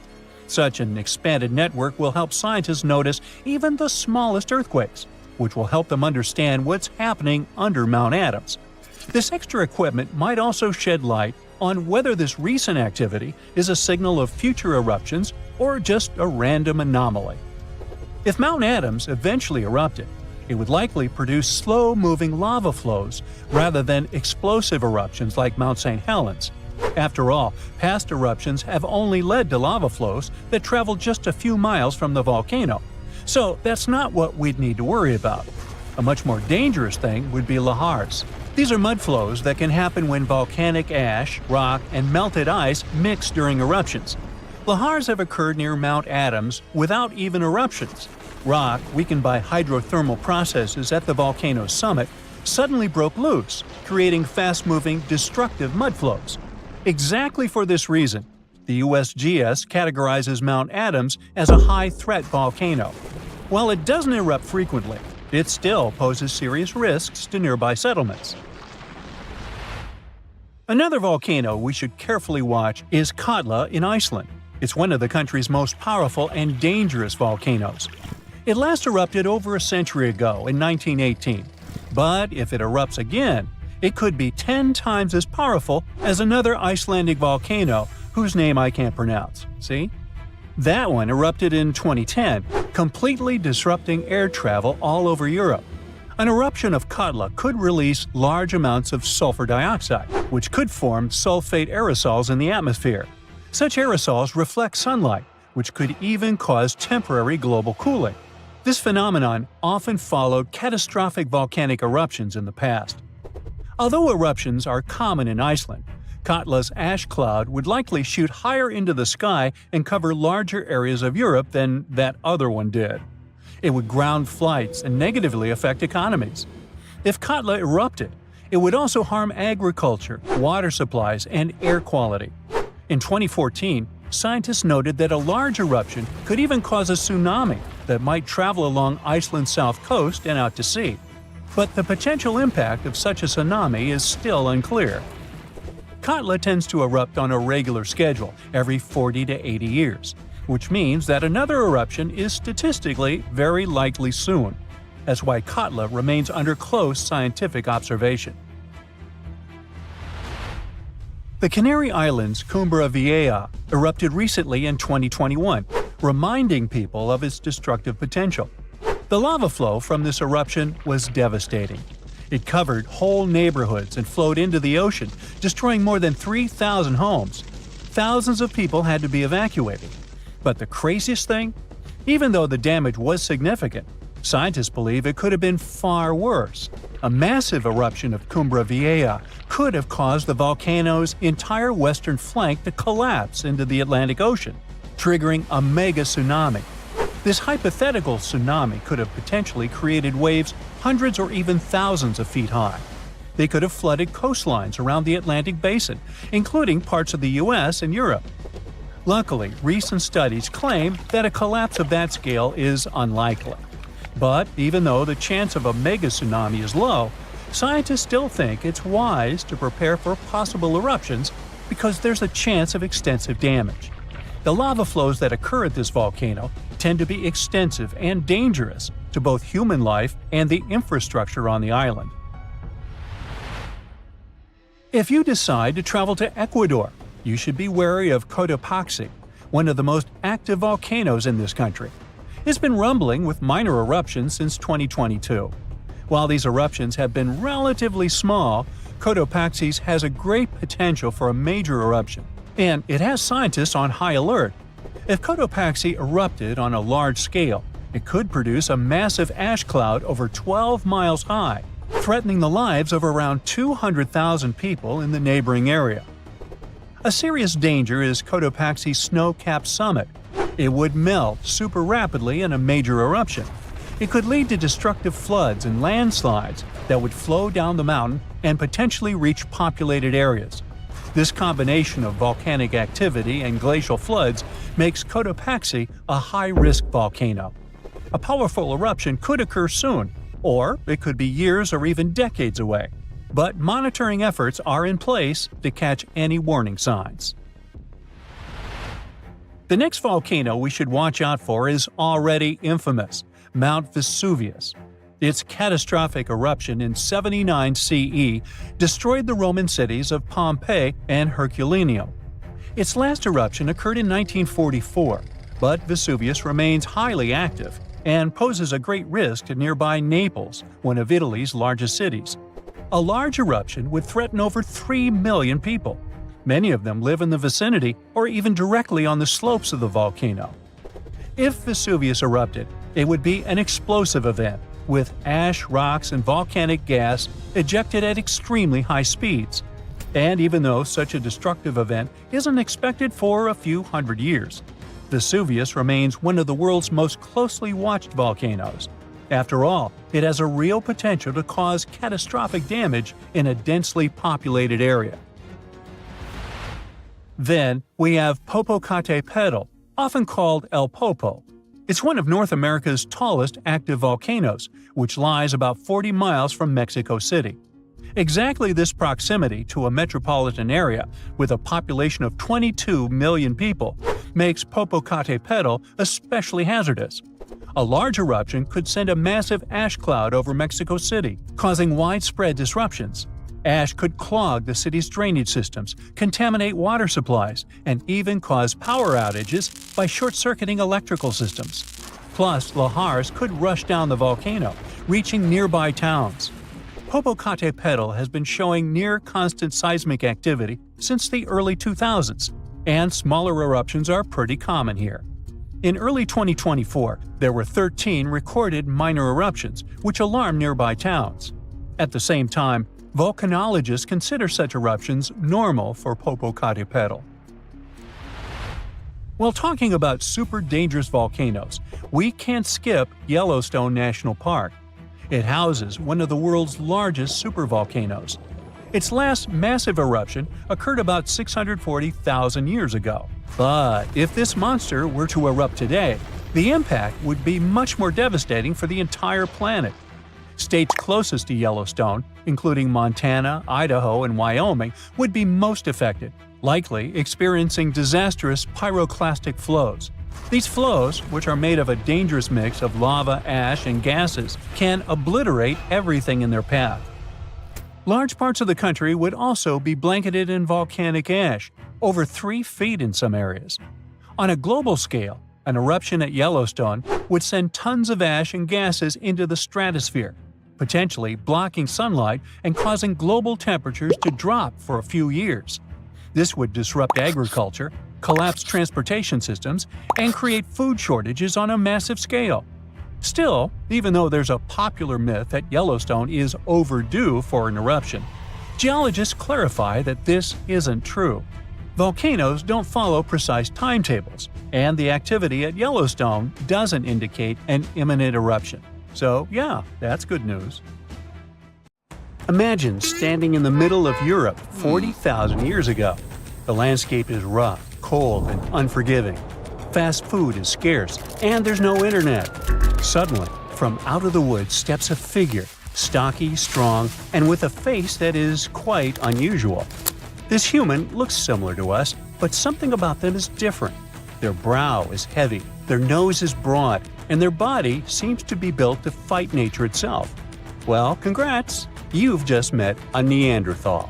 Such an expanded network will help scientists notice even the smallest earthquakes, which will help them understand what's happening under Mount Adams. This extra equipment might also shed light on whether this recent activity is a signal of future eruptions or just a random anomaly. If Mount Adams eventually erupted, it would likely produce slow-moving lava flows rather than explosive eruptions like Mount St. Helens. After all, past eruptions have only led to lava flows that travel just a few miles from the volcano. So that's not what we'd need to worry about. A much more dangerous thing would be lahars. These are mud flows that can happen when volcanic ash, rock, and melted ice mix during eruptions. Lahars have occurred near Mount Adams without even eruptions. Rock, weakened by hydrothermal processes at the volcano's summit, suddenly broke loose, creating fast-moving, destructive mud flows. Exactly for this reason, the USGS categorizes Mount Adams as a high-threat volcano. While it doesn't erupt frequently, it still poses serious risks to nearby settlements. Another volcano we should carefully watch is Katla in Iceland. It's one of the country's most powerful and dangerous volcanoes. It last erupted over a century ago in 1918, but if it erupts again, it could be 10 times as powerful as another Icelandic volcano whose name I can't pronounce. See? That one erupted in 2010, completely disrupting air travel all over Europe. An eruption of Katla could release large amounts of sulfur dioxide, which could form sulfate aerosols in the atmosphere. Such aerosols reflect sunlight, which could even cause temporary global cooling. This phenomenon often followed catastrophic volcanic eruptions in the past. Although eruptions are common in Iceland, Katla's ash cloud would likely shoot higher into the sky and cover larger areas of Europe than that other one did. It would ground flights and negatively affect economies. If Katla erupted, it would also harm agriculture, water supplies, and air quality. In 2014, scientists noted that a large eruption could even cause a tsunami that might travel along Iceland's south coast and out to sea. But the potential impact of such a tsunami is still unclear. Katla tends to erupt on a regular schedule every 40 to 80 years, which means that another eruption is statistically very likely soon. That's why Katla remains under close scientific observation. The Canary Islands' Cumbre Vieja erupted recently in 2021, reminding people of its destructive potential. The lava flow from this eruption was devastating. It covered whole neighborhoods and flowed into the ocean, destroying more than 3,000 homes. Thousands of people had to be evacuated. But the craziest thing? Even though the damage was significant, scientists believe it could have been far worse. A massive eruption of Cumbre Vieja could have caused the volcano's entire western flank to collapse into the Atlantic Ocean, triggering a mega tsunami. This hypothetical tsunami could have potentially created waves hundreds or even thousands of feet high. They could have flooded coastlines around the Atlantic basin, including parts of the US and Europe. Luckily, recent studies claim that a collapse of that scale is unlikely. But even though the chance of a mega tsunami is low, scientists still think it's wise to prepare for possible eruptions because there's a chance of extensive damage. The lava flows that occur at this volcano tend to be extensive and dangerous to both human life and the infrastructure on the island. If you decide to travel to Ecuador, you should be wary of Cotopaxi, one of the most active volcanoes in this country. It's been rumbling with minor eruptions since 2022. While these eruptions have been relatively small, Cotopaxi has a great potential for a major eruption, and it has scientists on high alert. If Cotopaxi erupted on a large scale, it could produce a massive ash cloud over 12 miles high, threatening the lives of around 200,000 people in the neighboring area. A serious danger is Cotopaxi's snow-capped summit. It would melt super rapidly in a major eruption. It could lead to destructive floods and landslides that would flow down the mountain and potentially reach populated areas. This combination of volcanic activity and glacial floods makes Cotopaxi a high-risk volcano. A powerful eruption could occur soon, or it could be years or even decades away. But monitoring efforts are in place to catch any warning signs. The next volcano we should watch out for is already infamous, Mount Vesuvius. Its catastrophic eruption in 79 CE destroyed the Roman cities of Pompeii and Herculaneum. Its last eruption occurred in 1944, but Vesuvius remains highly active and poses a great risk to nearby Naples, one of Italy's largest cities. A large eruption would threaten over 3 million people. Many of them live in the vicinity or even directly on the slopes of the volcano. If Vesuvius erupted, it would be an explosive event, with ash, rocks, and volcanic gas ejected at extremely high speeds. And even though such a destructive event isn't expected for a few hundred years, Vesuvius remains one of the world's most closely watched volcanoes. After all, it has a real potential to cause catastrophic damage in a densely populated area. Then we have Popocatépetl, often called El Popo. It's one of North America's tallest active volcanoes, which lies about 40 miles from Mexico City. Exactly this proximity to a metropolitan area with a population of 22 million people makes Popocatépetl especially hazardous. A large eruption could send a massive ash cloud over Mexico City, causing widespread disruptions. Ash could clog the city's drainage systems, contaminate water supplies, and even cause power outages by short-circuiting electrical systems. Plus, lahars could rush down the volcano, reaching nearby towns. Popocatépetl has been showing near-constant seismic activity since the early 2000s, and smaller eruptions are pretty common here. In early 2024, there were 13 recorded minor eruptions, which alarmed nearby towns. At the same time, volcanologists consider such eruptions normal for Popocatépetl. While talking about super dangerous volcanoes, we can't skip Yellowstone National Park. It houses one of the world's largest supervolcanoes. Its last massive eruption occurred about 640,000 years ago. But if this monster were to erupt today, the impact would be much more devastating for the entire planet. States closest to Yellowstone, including Montana, Idaho, and Wyoming, would be most affected, likely experiencing disastrous pyroclastic flows. These flows, which are made of a dangerous mix of lava, ash, and gases, can obliterate everything in their path. Large parts of the country would also be blanketed in volcanic ash, over 3 feet in some areas. On a global scale, an eruption at Yellowstone would send tons of ash and gases into the stratosphere, potentially blocking sunlight and causing global temperatures to drop for a few years. This would disrupt agriculture, collapse transportation systems, and create food shortages on a massive scale. Still, even though there's a popular myth that Yellowstone is overdue for an eruption, geologists clarify that this isn't true. Volcanoes don't follow precise timetables, and the activity at Yellowstone doesn't indicate an imminent eruption. So yeah, that's good news. Imagine standing in the middle of Europe 40,000 years ago. The landscape is rough, cold, and unforgiving. Fast food is scarce, and there's no internet. Suddenly, from out of the woods steps a figure, stocky, strong, and with a face that is quite unusual. This human looks similar to us, but something about them is different. Their brow is heavy, their nose is broad, and their body seems to be built to fight nature itself. Well, congrats! You've just met a Neanderthal.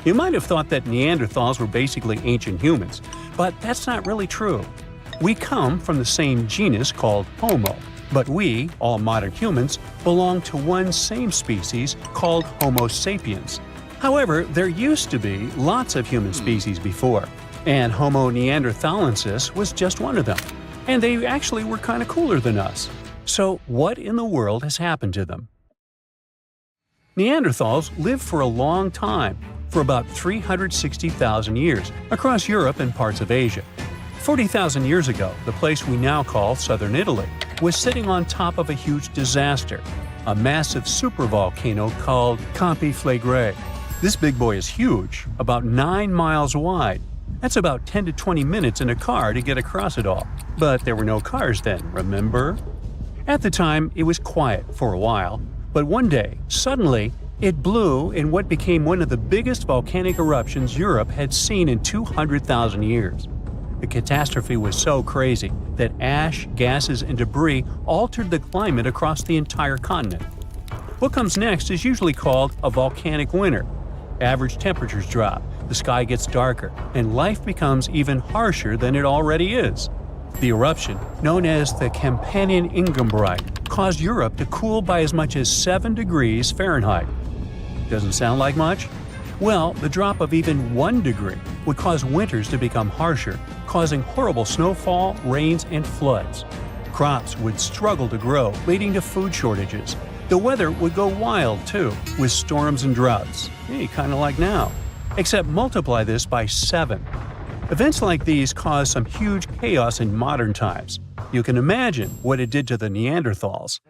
You might have thought that Neanderthals were basically ancient humans, but that's not really true. We come from the same genus called Homo, but we, all modern humans, belong to one same species called Homo sapiens. However, there used to be lots of human species before, and Homo neanderthalensis was just one of them. And they actually were kind of cooler than us. So what in the world has happened to them? Neanderthals lived for a long time, for about 360,000 years, across Europe and parts of Asia. 40,000 years ago, the place we now call southern Italy was sitting on top of a huge disaster, a massive supervolcano called Campi Flegrei. This big boy is huge, about 9 miles wide. That's about 10 to 20 minutes in a car to get across it all. But there were no cars then, remember? At the time, it was quiet for a while, but one day, suddenly, it blew in what became one of the biggest volcanic eruptions Europe had seen in 200,000 years. The catastrophe was so crazy that ash, gases, and debris altered the climate across the entire continent. What comes next is usually called a volcanic winter. Average temperatures drop, the sky gets darker, and life becomes even harsher than it already is. The eruption, known as the Campanian Ingumbrite, caused Europe to cool by as much as 7 degrees Fahrenheit. Doesn't sound like much? Well, the drop of even 1 degree would cause winters to become harsher, causing horrible snowfall, rains, and floods. Crops would struggle to grow, leading to food shortages. The weather would go wild, too, with storms and droughts. Hey, kind of like now. Except multiply this by 7. Events like these cause some huge chaos in modern times. You can imagine what it did to the Neanderthals.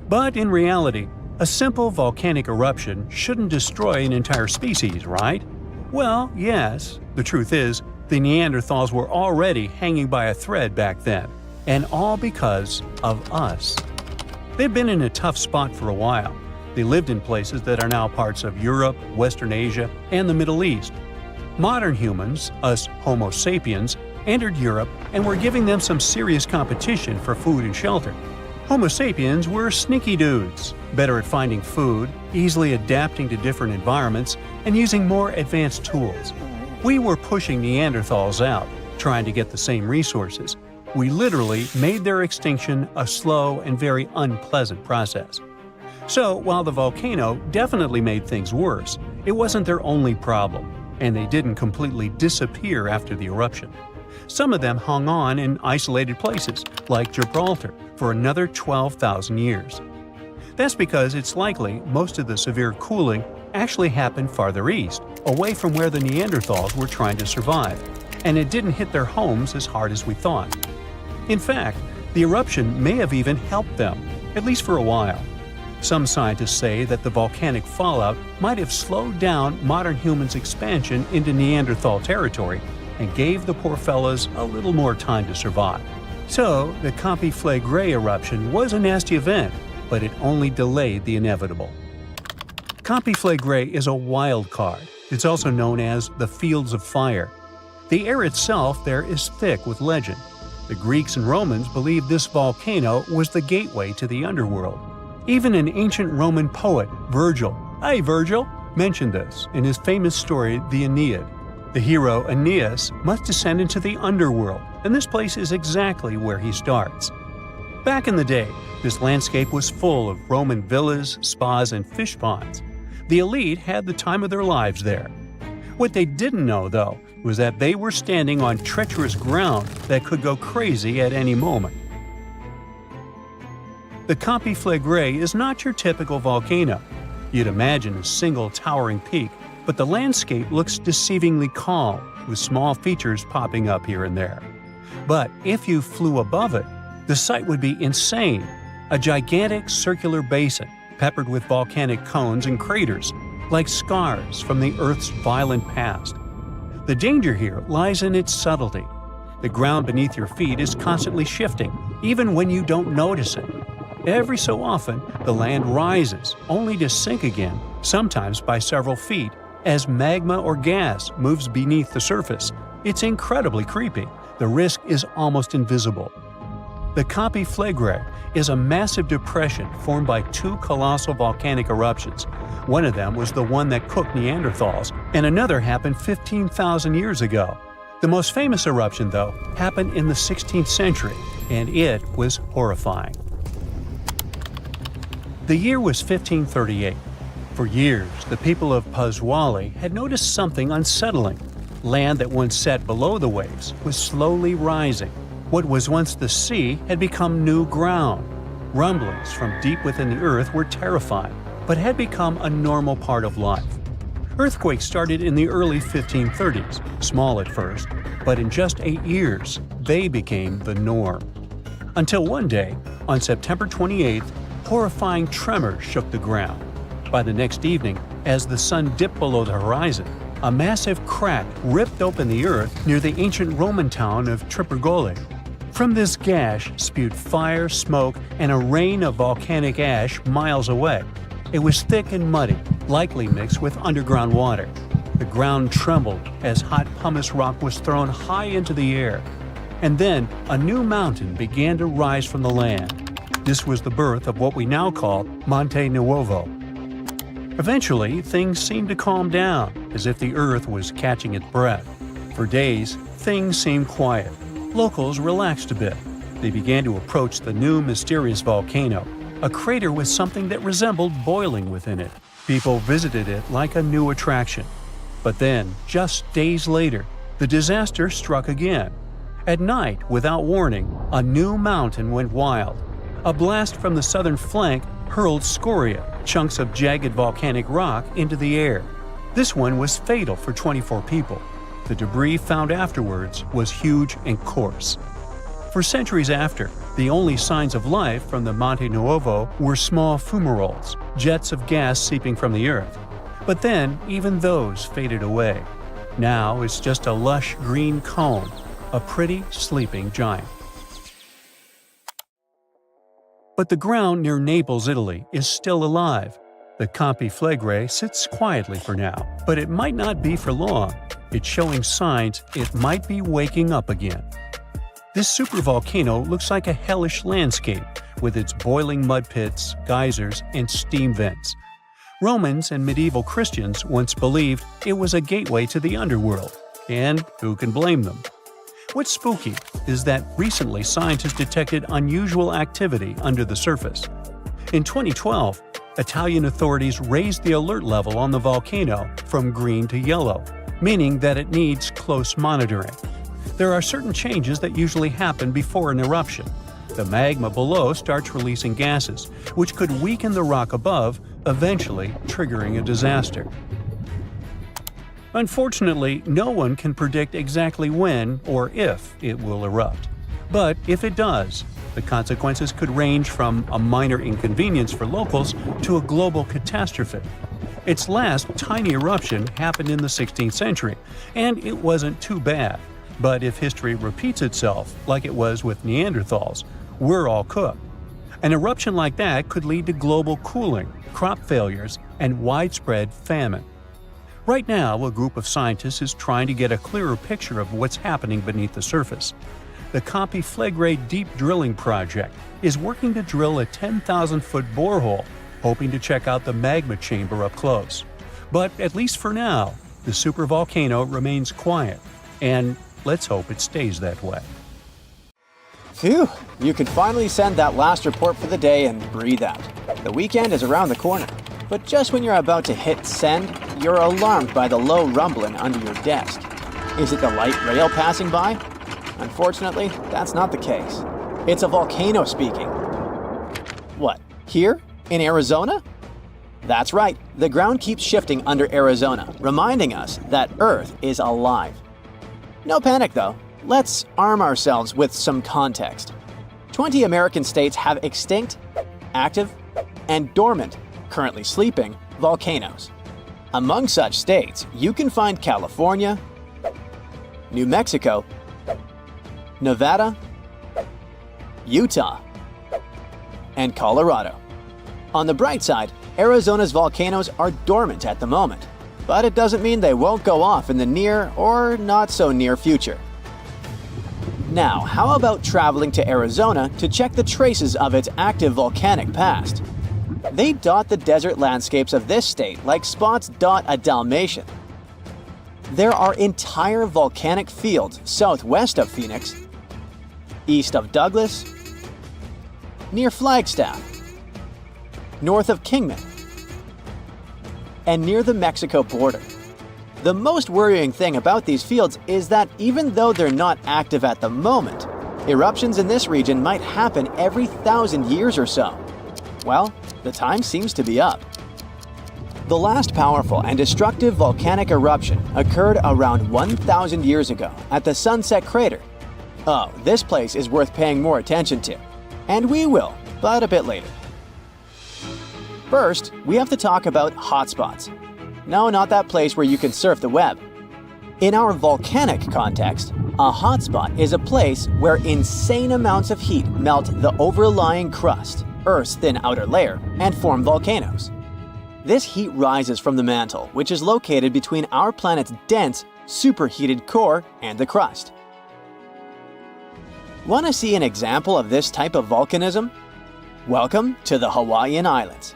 But in reality, a simple volcanic eruption shouldn't destroy an entire species, right? Well, yes. The truth is, the Neanderthals were already hanging by a thread back then, and all because of us. They've been in a tough spot for a while. They lived in places that are now parts of Europe, Western Asia, and the Middle East. Modern humans, us Homo sapiens, entered Europe and were giving them some serious competition for food and shelter. Homo sapiens were sneaky dudes. better at finding food, easily adapting to different environments, and using more advanced tools. We were pushing Neanderthals out, trying to get the same resources. We literally made their extinction a slow and very unpleasant process. So, while the volcano definitely made things worse, it wasn't their only problem, and they didn't completely disappear after the eruption. Some of them hung on in isolated places, like Gibraltar, for another 12,000 years. That's because it's likely most of the severe cooling actually happened farther east, away from where the Neanderthals were trying to survive, and it didn't hit their homes as hard as we thought. In fact, the eruption may have even helped them, at least for a while. Some scientists say that the volcanic fallout might have slowed down modern humans' expansion into Neanderthal territory and gave the poor fellas a little more time to survive. So, the Campi Flegrei eruption was a nasty event, but it only delayed the inevitable. Campi Flegrei is a wild card. It's also known as the Fields of Fire. The air itself there is thick with legend. The Greeks and Romans believed this volcano was the gateway to the underworld. Even an ancient Roman poet, Virgil, mentioned this in his famous story, the Aeneid. The hero Aeneas must descend into the underworld, and this place is exactly where he starts. Back in the day, this landscape was full of Roman villas, spas, and fish ponds. The elite had the time of their lives there. What they didn't know, though, was that they were standing on treacherous ground that could go crazy at any moment. The Campi Flegrei is not your typical volcano. You'd imagine a single towering peak, but the landscape looks deceivingly calm, with small features popping up here and there. But if you flew above it, the sight would be insane. A gigantic circular basin, peppered with volcanic cones and craters, like scars from the Earth's violent past. The danger here lies in its subtlety. The ground beneath your feet is constantly shifting, even when you don't notice it. Every so often, the land rises, only to sink again, sometimes by several feet, as magma or gas moves beneath the surface. It's incredibly creepy. The risk is almost invisible. The Campi Flegrei is a massive depression formed by two colossal volcanic eruptions. One of them was the one that cooked Neanderthals, and another happened 15,000 years ago. The most famous eruption, though, happened in the 16th century, and it was horrifying. The year was 1538. For years, the people of Paswali had noticed something unsettling. Land that once sat below the waves was slowly rising. What was once the sea had become new ground. Rumblings from deep within the earth were terrifying, but had become a normal part of life. Earthquakes started in the early 1530s, small at first, but in just 8 years, they became the norm. Until one day, on September 28th, horrifying tremors shook the ground. By the next evening, as the sun dipped below the horizon, a massive crack ripped open the earth near the ancient Roman town of Preparedness. From this gash spewed fire, smoke, and a rain of volcanic ash miles away. It was thick and muddy, likely mixed with underground water. The ground trembled as hot pumice rock was thrown high into the air. And then a new mountain began to rise from the land. This was the birth of what we now call Monte Nuovo. Eventually, things seemed to calm down, as if the earth was catching its breath. For days, things seemed quiet. Locals relaxed a bit. They began to approach the new mysterious volcano, a crater with something that resembled boiling within it. People visited it like a new attraction. But then, just days later, the disaster struck again. At night, without warning, a new mountain went wild. A blast from the southern flank hurled scoria, chunks of jagged volcanic rock, into the air. This one was fatal for 24 people. The debris found afterwards was huge and coarse. For centuries after, the only signs of life from the Monte Nuovo were small fumaroles, jets of gas seeping from the earth. But then, even those faded away. Now it's just a lush green cone, a pretty sleeping giant. But the ground near Naples, Italy, is still alive. The Campi Flegrei sits quietly for now, but it might not be for long. It's showing signs it might be waking up again. This supervolcano looks like a hellish landscape, with its boiling mud pits, geysers, and steam vents. Romans and medieval Christians once believed it was a gateway to the underworld, and who can blame them? What's spooky is that recently scientists detected unusual activity under the surface. In 2012, Italian authorities raised the alert level on the volcano from green to yellow, meaning that it needs close monitoring. There are certain changes that usually happen before an eruption. The magma below starts releasing gases, which could weaken the rock above, eventually triggering a disaster. Unfortunately, no one can predict exactly when or if it will erupt. But if it does, the consequences could range from a minor inconvenience for locals to a global catastrophe. Its last tiny eruption happened in the 16th century, and it wasn't too bad. But if history repeats itself, like it was with Neanderthals, we're all cooked. An eruption like that could lead to global cooling, crop failures, and widespread famine. Right now, a group of scientists is trying to get a clearer picture of what's happening beneath the surface. The Campi Flegrei Deep Drilling Project is working to drill a 10,000-foot borehole, hoping to check out the magma chamber up close. But at least for now, the supervolcano remains quiet, and let's hope it stays that way. Phew, you can finally send that last report for the day and breathe out. The weekend is around the corner. But just when you're about to hit send, you're alarmed by the low rumbling under your desk. Is it the light rail passing by? Unfortunately, that's not the case. It's a volcano speaking. What, here? In Arizona? That's right, the ground keeps shifting under Arizona, reminding us that Earth is alive. No panic though. Let's arm ourselves with some context. 20 American states have extinct, active, and dormant, currently sleeping, volcanoes. Among such states, you can find California, New Mexico, Nevada, Utah, and Colorado. On the bright side, Arizona's volcanoes are dormant at the moment, but it doesn't mean they won't go off in the near or not so near future. Now, how about traveling to Arizona to check the traces of its active volcanic past? They dot the desert landscapes of this state like spots dot a Dalmatian. There are entire volcanic fields southwest of Phoenix, east of Douglas, near Flagstaff, north of Kingman, and near the Mexico border. The most worrying thing about these fields is that even though they're not active at the moment, eruptions in this region might happen every 1,000 years or so. Well, the time seems to be up. The last powerful and destructive volcanic eruption occurred around 1,000 years ago at the Sunset Crater. Oh, this place is worth paying more attention to. And we will, but a bit later. First, we have to talk about hotspots. No, not that place where you can surf the web. In our volcanic context, a hotspot is a place where insane amounts of heat melt the overlying crust, Earth's thin outer layer, and form volcanoes. This heat rises from the mantle, which is located between our planet's dense, superheated core and the crust. Want to see an example of this type of volcanism? Welcome to the Hawaiian Islands.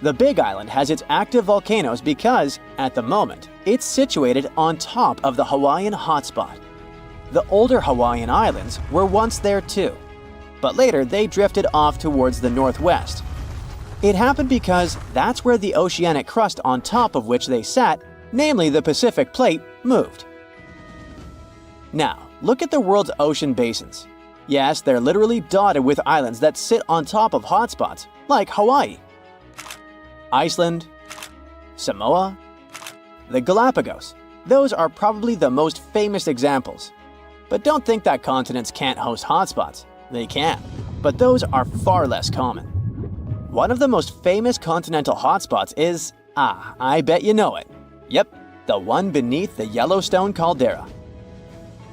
The Big Island has its active volcanoes because, at the moment, it's situated on top of the Hawaiian hotspot. The older Hawaiian Islands were once there too, but later they drifted off towards the northwest. It happened because that's where the oceanic crust on top of which they sat, namely the Pacific Plate, moved. Now, look at the world's ocean basins. Yes, they're literally dotted with islands that sit on top of hotspots, like Hawaii, Iceland, Samoa, the Galapagos. Those are probably the most famous examples. But don't think that continents can't host hotspots. They can, but those are far less common. One of the most famous continental hotspots is, I bet you know it. Yep, the one beneath the Yellowstone caldera.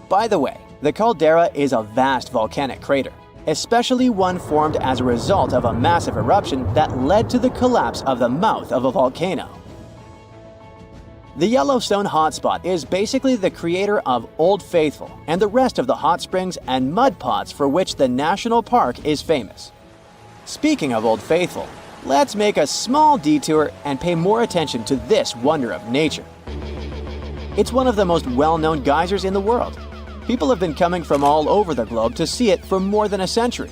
By the way, the caldera is a vast volcanic crater, especially one formed as a result of a massive eruption that led to the collapse of the mouth of a volcano. The Yellowstone hotspot is basically the creator of Old Faithful and the rest of the hot springs and mud pots for which the national park is famous. Speaking of Old Faithful, let's make a small detour and pay more attention to this wonder of nature. It's one of the most well-known geysers in the world. People have been coming from all over the globe to see it for more than a century.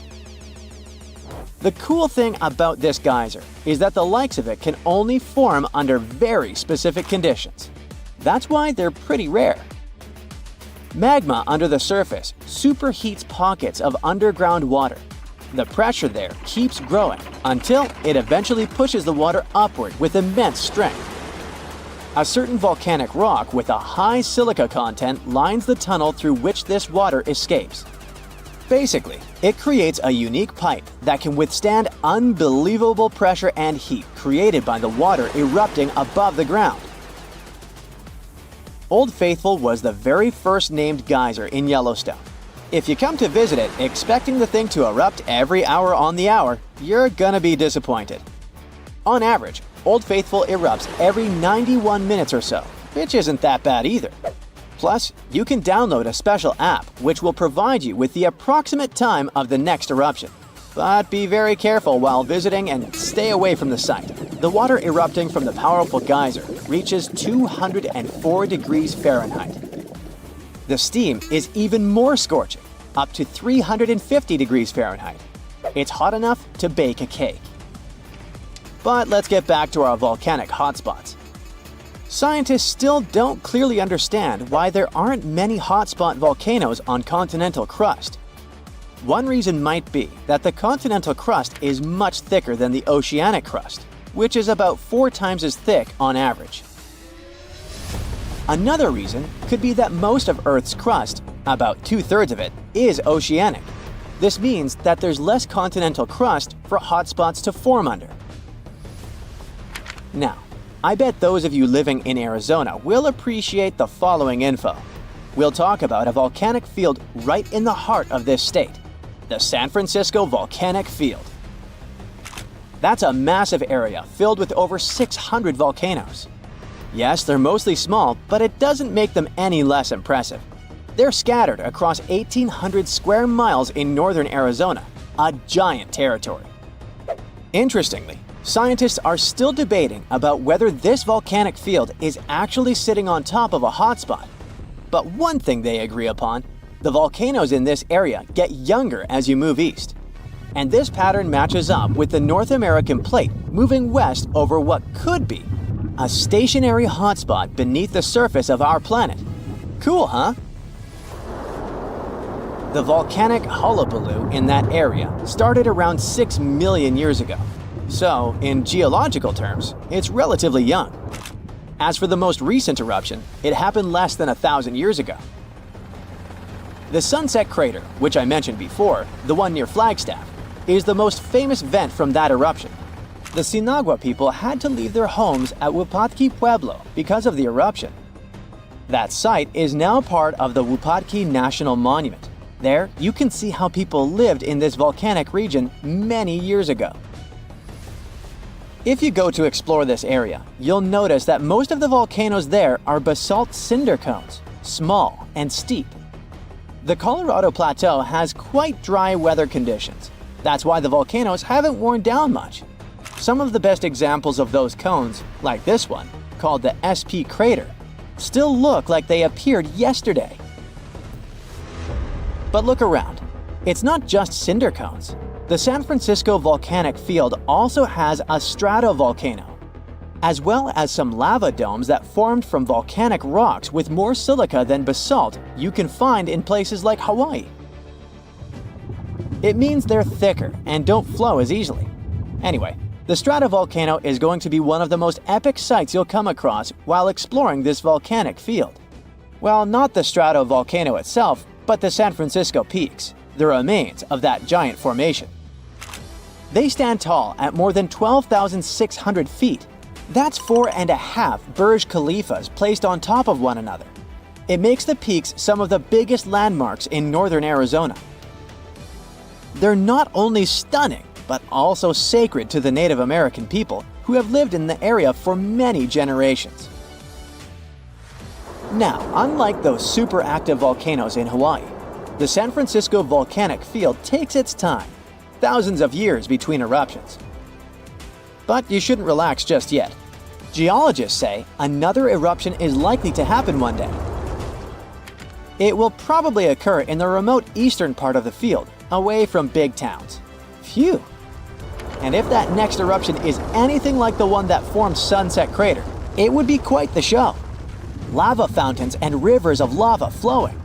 The cool thing about this geyser is that the likes of it can only form under very specific conditions. That's why they're pretty rare. Magma under the surface superheats pockets of underground water. The pressure there keeps growing until it eventually pushes the water upward with immense strength. A certain volcanic rock with a high silica content lines the tunnel through which this water escapes. Basically, it creates a unique pipe that can withstand unbelievable pressure and heat created by the water erupting above the ground. Old Faithful was the very first named geyser in Yellowstone. If you come to visit it expecting the thing to erupt every hour on the hour, you're gonna be disappointed. On average, Old Faithful erupts every 91 minutes or so, which isn't that bad either. Plus, you can download a special app which will provide you with the approximate time of the next eruption. But be very careful while visiting and stay away from the site. The water erupting from the powerful geyser reaches 204 degrees Fahrenheit. The steam is even more scorching, up to 350 degrees Fahrenheit. It's hot enough to bake a cake. But let's get back to our volcanic hotspots. Scientists still don't clearly understand why there aren't many hotspot volcanoes on continental crust. One reason might be that the continental crust is much thicker than the oceanic crust, which is about 4 times as thick on average. Another reason could be that most of Earth's crust, about 2/3 of it, is oceanic. This means that there's less continental crust for hotspots to form under. Now, I bet those of you living in Arizona will appreciate the following info. We'll talk about a volcanic field right in the heart of this state, the San Francisco Volcanic Field. That's a massive area filled with over 600 volcanoes. Yes, they're mostly small, but it doesn't make them any less impressive. They're scattered across 1,800 square miles in northern Arizona, a giant territory. Interestingly, scientists are still debating about whether this volcanic field is actually sitting on top of a hotspot. But one thing they agree upon, the volcanoes in this area get younger as you move east. And this pattern matches up with the North American plate moving west over what could be a stationary hotspot beneath the surface of our planet. Cool, huh? The volcanic hullabaloo in that area started around 6 million years ago. So, in geological terms, it's relatively young. As for the most recent eruption, it happened less than 1,000 years ago. The Sunset Crater, which I mentioned before, the one near Flagstaff, is the most famous vent from that eruption. The Sinagua people had to leave their homes at Wupatki Pueblo because of the eruption. That site is now part of the Wupatki National Monument. There, you can see how people lived in this volcanic region many years ago. If you go to explore this area, you'll notice that most of the volcanoes there are basalt cinder cones, small and steep. The Colorado Plateau has quite dry weather conditions. That's why the volcanoes haven't worn down much. Some of the best examples of those cones, like this one, called the SP crater, still look like they appeared yesterday. But look around. It's not just cinder cones. The San Francisco Volcanic Field also has a stratovolcano, as well as some lava domes that formed from volcanic rocks with more silica than basalt you can find in places like Hawaii. It means they're thicker and don't flow as easily. Anyway, the stratovolcano is going to be one of the most epic sights you'll come across while exploring this volcanic field. Well, not the stratovolcano itself, but the San Francisco peaks, the remains of that giant formation. They stand tall at more than 12,600 feet. That's 4.5 Burj Khalifas placed on top of one another. It makes the peaks some of the biggest landmarks in northern Arizona. They're not only stunning, but also sacred to the Native American people who have lived in the area for many generations. Now, unlike those super active volcanoes in Hawaii, the San Francisco volcanic field takes its time, thousands of years between eruptions. But you shouldn't relax just yet. Geologists say another eruption is likely to happen one day. It will probably occur in the remote eastern part of the field, away from big towns. Phew! And if that next eruption is anything like the one that formed Sunset Crater, it would be quite the show. Lava fountains and rivers of lava flowing.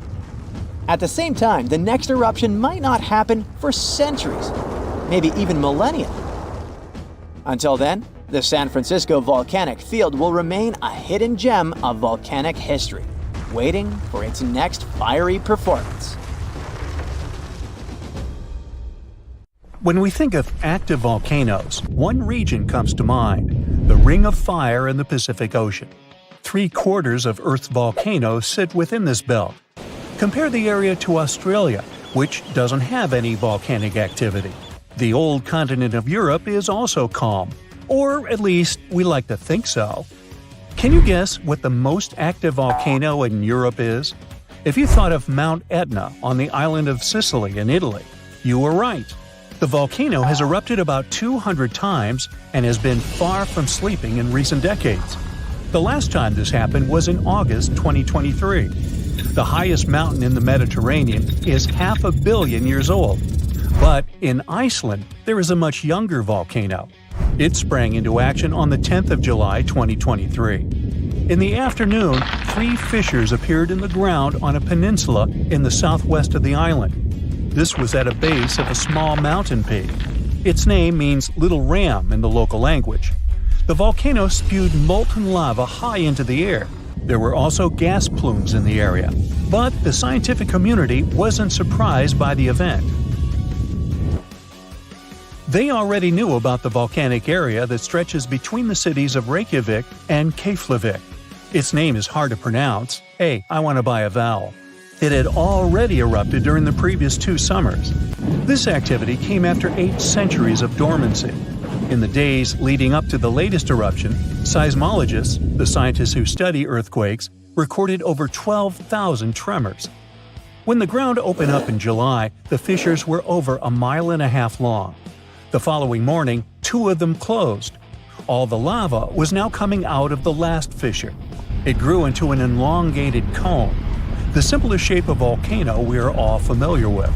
At the same time, the next eruption might not happen for centuries, maybe even millennia. Until then, the San Francisco volcanic field will remain a hidden gem of volcanic history, waiting for its next fiery performance. When we think of active volcanoes, one region comes to mind: the Ring of Fire in the Pacific Ocean. 3/4 of Earth's volcanoes sit within this belt. Compare the area to Australia, which doesn't have any volcanic activity. The old continent of Europe is also calm, or at least we like to think so. Can you guess what the most active volcano in Europe is? If you thought of Mount Etna on the island of Sicily in Italy, you were right. The volcano has erupted about 200 times and has been far from sleeping in recent decades. The last time this happened was in August 2023. The highest mountain in the Mediterranean is 500 million years old. But in Iceland, there is a much younger volcano. It sprang into action on the 10th of July 2023. In the afternoon, 3 fissures appeared in the ground on a peninsula in the southwest of the island. This was at a base of a small mountain peak. Its name means Little Ram in the local language. The volcano spewed molten lava high into the air. There were also gas plumes in the area. But the scientific community wasn't surprised by the event. They already knew about the volcanic area that stretches between the cities of Reykjavik and Keflavik. Its name is hard to pronounce. Hey, I want to buy a vowel. It had already erupted during the previous 2 summers. This activity came after 8 centuries of dormancy. In the days leading up to the latest eruption, seismologists, the scientists who study earthquakes, recorded over 12,000 tremors. When the ground opened up in July, the fissures were over 1.5 miles long. The following morning, 2 of them closed. All the lava was now coming out of the last fissure. It grew into an elongated cone, the simplest shape of volcano we are all familiar with.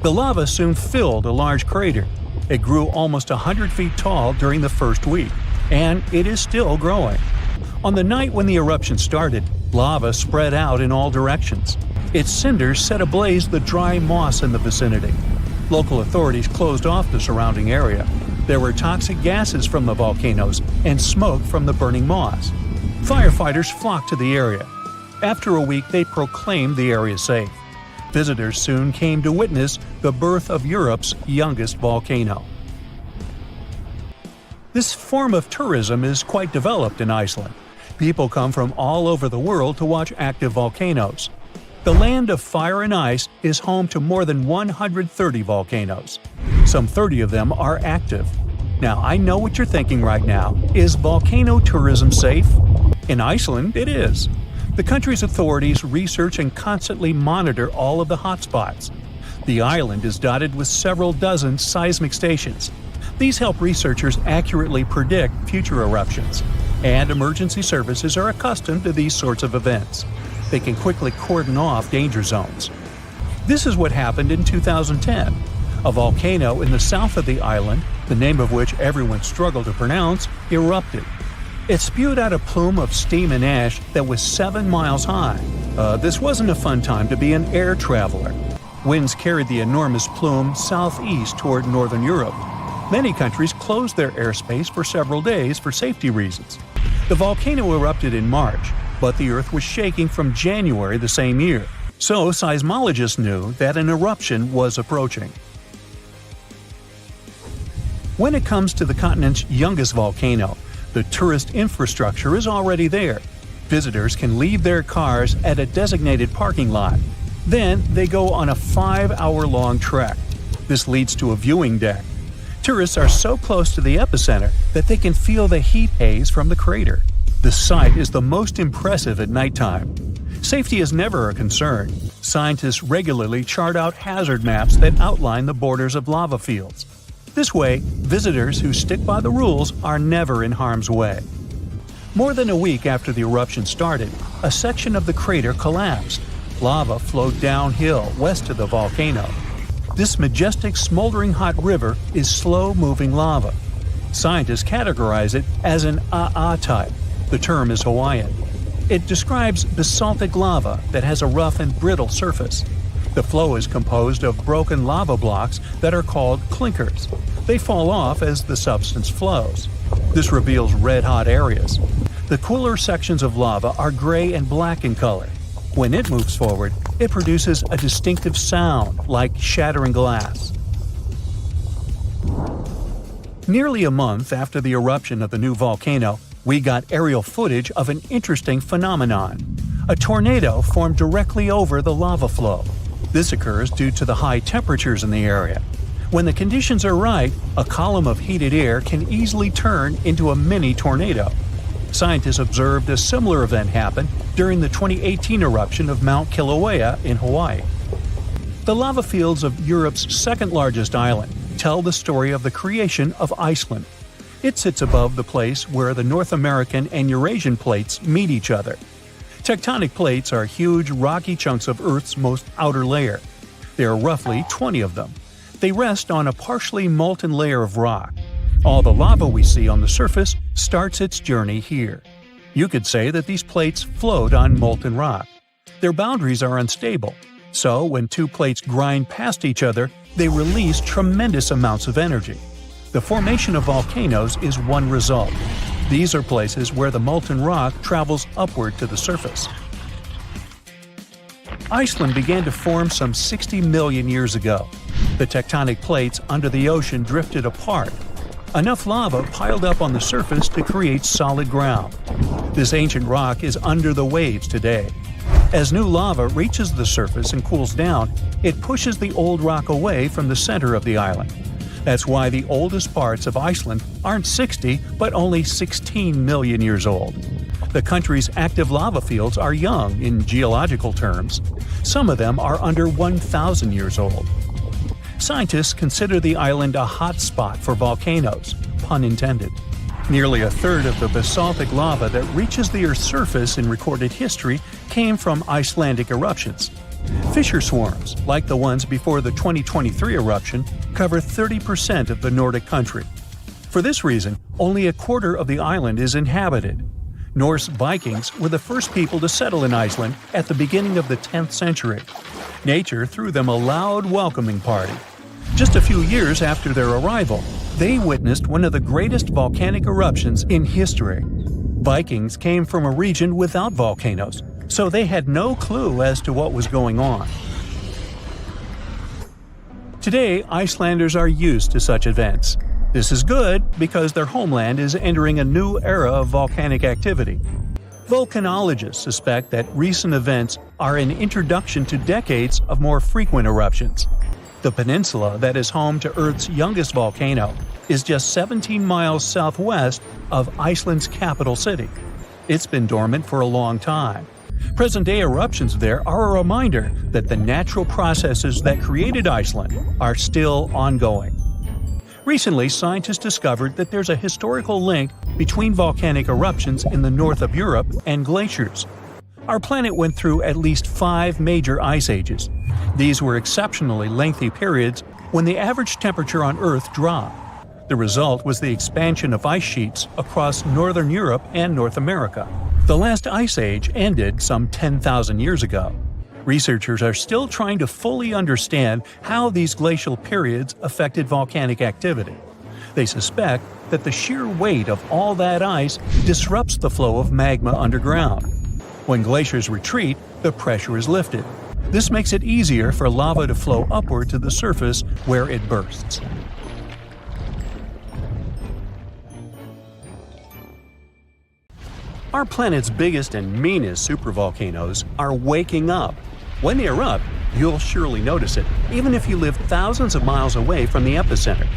The lava soon filled a large crater. It grew almost 100 feet tall during the first week, and it is still growing. On the night when the eruption started, lava spread out in all directions. Its cinders set ablaze the dry moss in the vicinity. Local authorities closed off the surrounding area. There were toxic gases from the volcanoes and smoke from the burning moss. Firefighters flocked to the area. After a week, they proclaimed the area safe. Visitors soon came to witness the birth of Europe's youngest volcano. This form of tourism is quite developed in Iceland. People come from all over the world to watch active volcanoes. The land of fire and ice is home to more than 130 volcanoes. Some 30 of them are active. Now, I know what you're thinking right now. Is volcano tourism safe? In Iceland, it is. The country's authorities research and constantly monitor all of the hotspots. The island is dotted with several dozen seismic stations. These help researchers accurately predict future eruptions, and emergency services are accustomed to these sorts of events. They can quickly cordon off danger zones. This is what happened in 2010. A volcano in the south of the island, the name of which everyone struggled to pronounce, erupted. It spewed out a plume of steam and ash that was 7 miles high. This wasn't a fun time to be an air traveler. Winds carried the enormous plume southeast toward northern Europe. Many countries closed their airspace for several days for safety reasons. The volcano erupted in March, but the Earth was shaking from January the same year, so seismologists knew that an eruption was approaching. When it comes to the continent's youngest volcano, the tourist infrastructure is already there. Visitors can leave their cars at a designated parking lot. Then they go on a 5-hour-long trek. This leads to a viewing deck. Tourists are so close to the epicenter that they can feel the heat haze from the crater. The sight is the most impressive at nighttime. Safety is never a concern. Scientists regularly chart out hazard maps that outline the borders of lava fields. This way, visitors who stick by the rules are never in harm's way. More than a week after the eruption started, a section of the crater collapsed. Lava flowed downhill west of the volcano. This majestic smoldering hot river is slow-moving lava. Scientists categorize it as an AA type. The term is Hawaiian. It describes basaltic lava that has a rough and brittle surface. The flow is composed of broken lava blocks that are called clinkers. They fall off as the substance flows. This reveals red-hot areas. The cooler sections of lava are gray and black in color. When it moves forward, it produces a distinctive sound like shattering glass. Nearly a month after the eruption of the new volcano, we got aerial footage of an interesting phenomenon. A tornado formed directly over the lava flow. This occurs due to the high temperatures in the area. When the conditions are right, a column of heated air can easily turn into a mini tornado. Scientists observed a similar event happen during the 2018 eruption of Mount Kilauea in Hawaii. The lava fields of Europe's second-largest island tell the story of the creation of Iceland. It sits above the place where the North American and Eurasian plates meet each other. Tectonic plates are huge, rocky chunks of Earth's most outer layer. There are roughly 20 of them. They rest on a partially molten layer of rock. All the lava we see on the surface starts its journey here. You could say that these plates float on molten rock. Their boundaries are unstable, so when two plates grind past each other, they release tremendous amounts of energy. The formation of volcanoes is one result. These are places where the molten rock travels upward to the surface. Iceland began to form some 60 million years ago. The tectonic plates under the ocean drifted apart. Enough lava piled up on the surface to create solid ground. This ancient rock is under the waves today. As new lava reaches the surface and cools down, it pushes the old rock away from the center of the island. That's why the oldest parts of Iceland aren't 60, but only 16 million years old. The country's active lava fields are young in geological terms. Some of them are under 1,000 years old. Scientists consider the island a hot spot for volcanoes, pun intended. Nearly a third of the basaltic lava that reaches the Earth's surface in recorded history came from Icelandic eruptions. Fissure swarms, like the ones before the 2023 eruption, cover 30% of the Nordic country. For this reason, only a quarter of the island is inhabited. Norse Vikings were the first people to settle in Iceland at the beginning of the 10th century. Nature threw them a loud welcoming party. Just a few years after their arrival, they witnessed one of the greatest volcanic eruptions in history. Vikings came from a region without volcanoes, so they had no clue as to what was going on. Today, Icelanders are used to such events. This is good because their homeland is entering a new era of volcanic activity. Volcanologists suspect that recent events are an introduction to decades of more frequent eruptions. The peninsula that is home to Earth's youngest volcano is just 17 miles southwest of Iceland's capital city. It's been dormant for a long time. Present-day eruptions there are a reminder that the natural processes that created Iceland are still ongoing. Recently, scientists discovered that there's a historical link between volcanic eruptions in the north of Europe and glaciers. Our planet went through at least 5 major ice ages. These were exceptionally lengthy periods when the average temperature on Earth dropped. The result was the expansion of ice sheets across northern Europe and North America. The last ice age ended some 10,000 years ago. Researchers are still trying to fully understand how these glacial periods affected volcanic activity. They suspect that the sheer weight of all that ice disrupts the flow of magma underground. When glaciers retreat, the pressure is lifted. This makes it easier for lava to flow upward to the surface where it bursts. Our planet's biggest and meanest supervolcanoes are waking up. When they erupt, you'll surely notice it, even if you live thousands of miles away from the epicenter.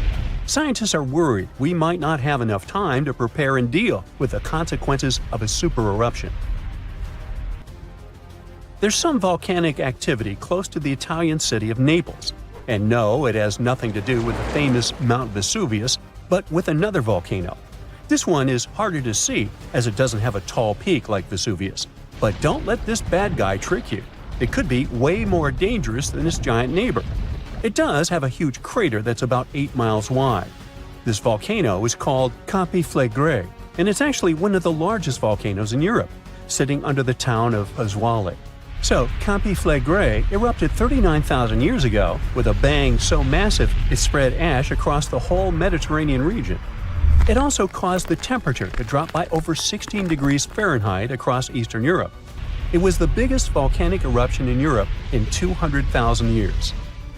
Scientists are worried we might not have enough time to prepare and deal with the consequences of a super eruption. There's some volcanic activity close to the Italian city of Naples. And no, it has nothing to do with the famous Mount Vesuvius, but with another volcano. This one is harder to see as it doesn't have a tall peak like Vesuvius. But don't let this bad guy trick you. It could be way more dangerous than its giant neighbor. It does have a huge crater that's about 8 miles wide. This volcano is called Campi Flegrei, and it's actually one of the largest volcanoes in Europe, sitting under the town of Pasquale. So, Campi Flegrei erupted 39,000 years ago with a bang so massive it spread ash across the whole Mediterranean region. It also caused the temperature to drop by over 16 degrees Fahrenheit across Eastern Europe. It was the biggest volcanic eruption in Europe in 200,000 years.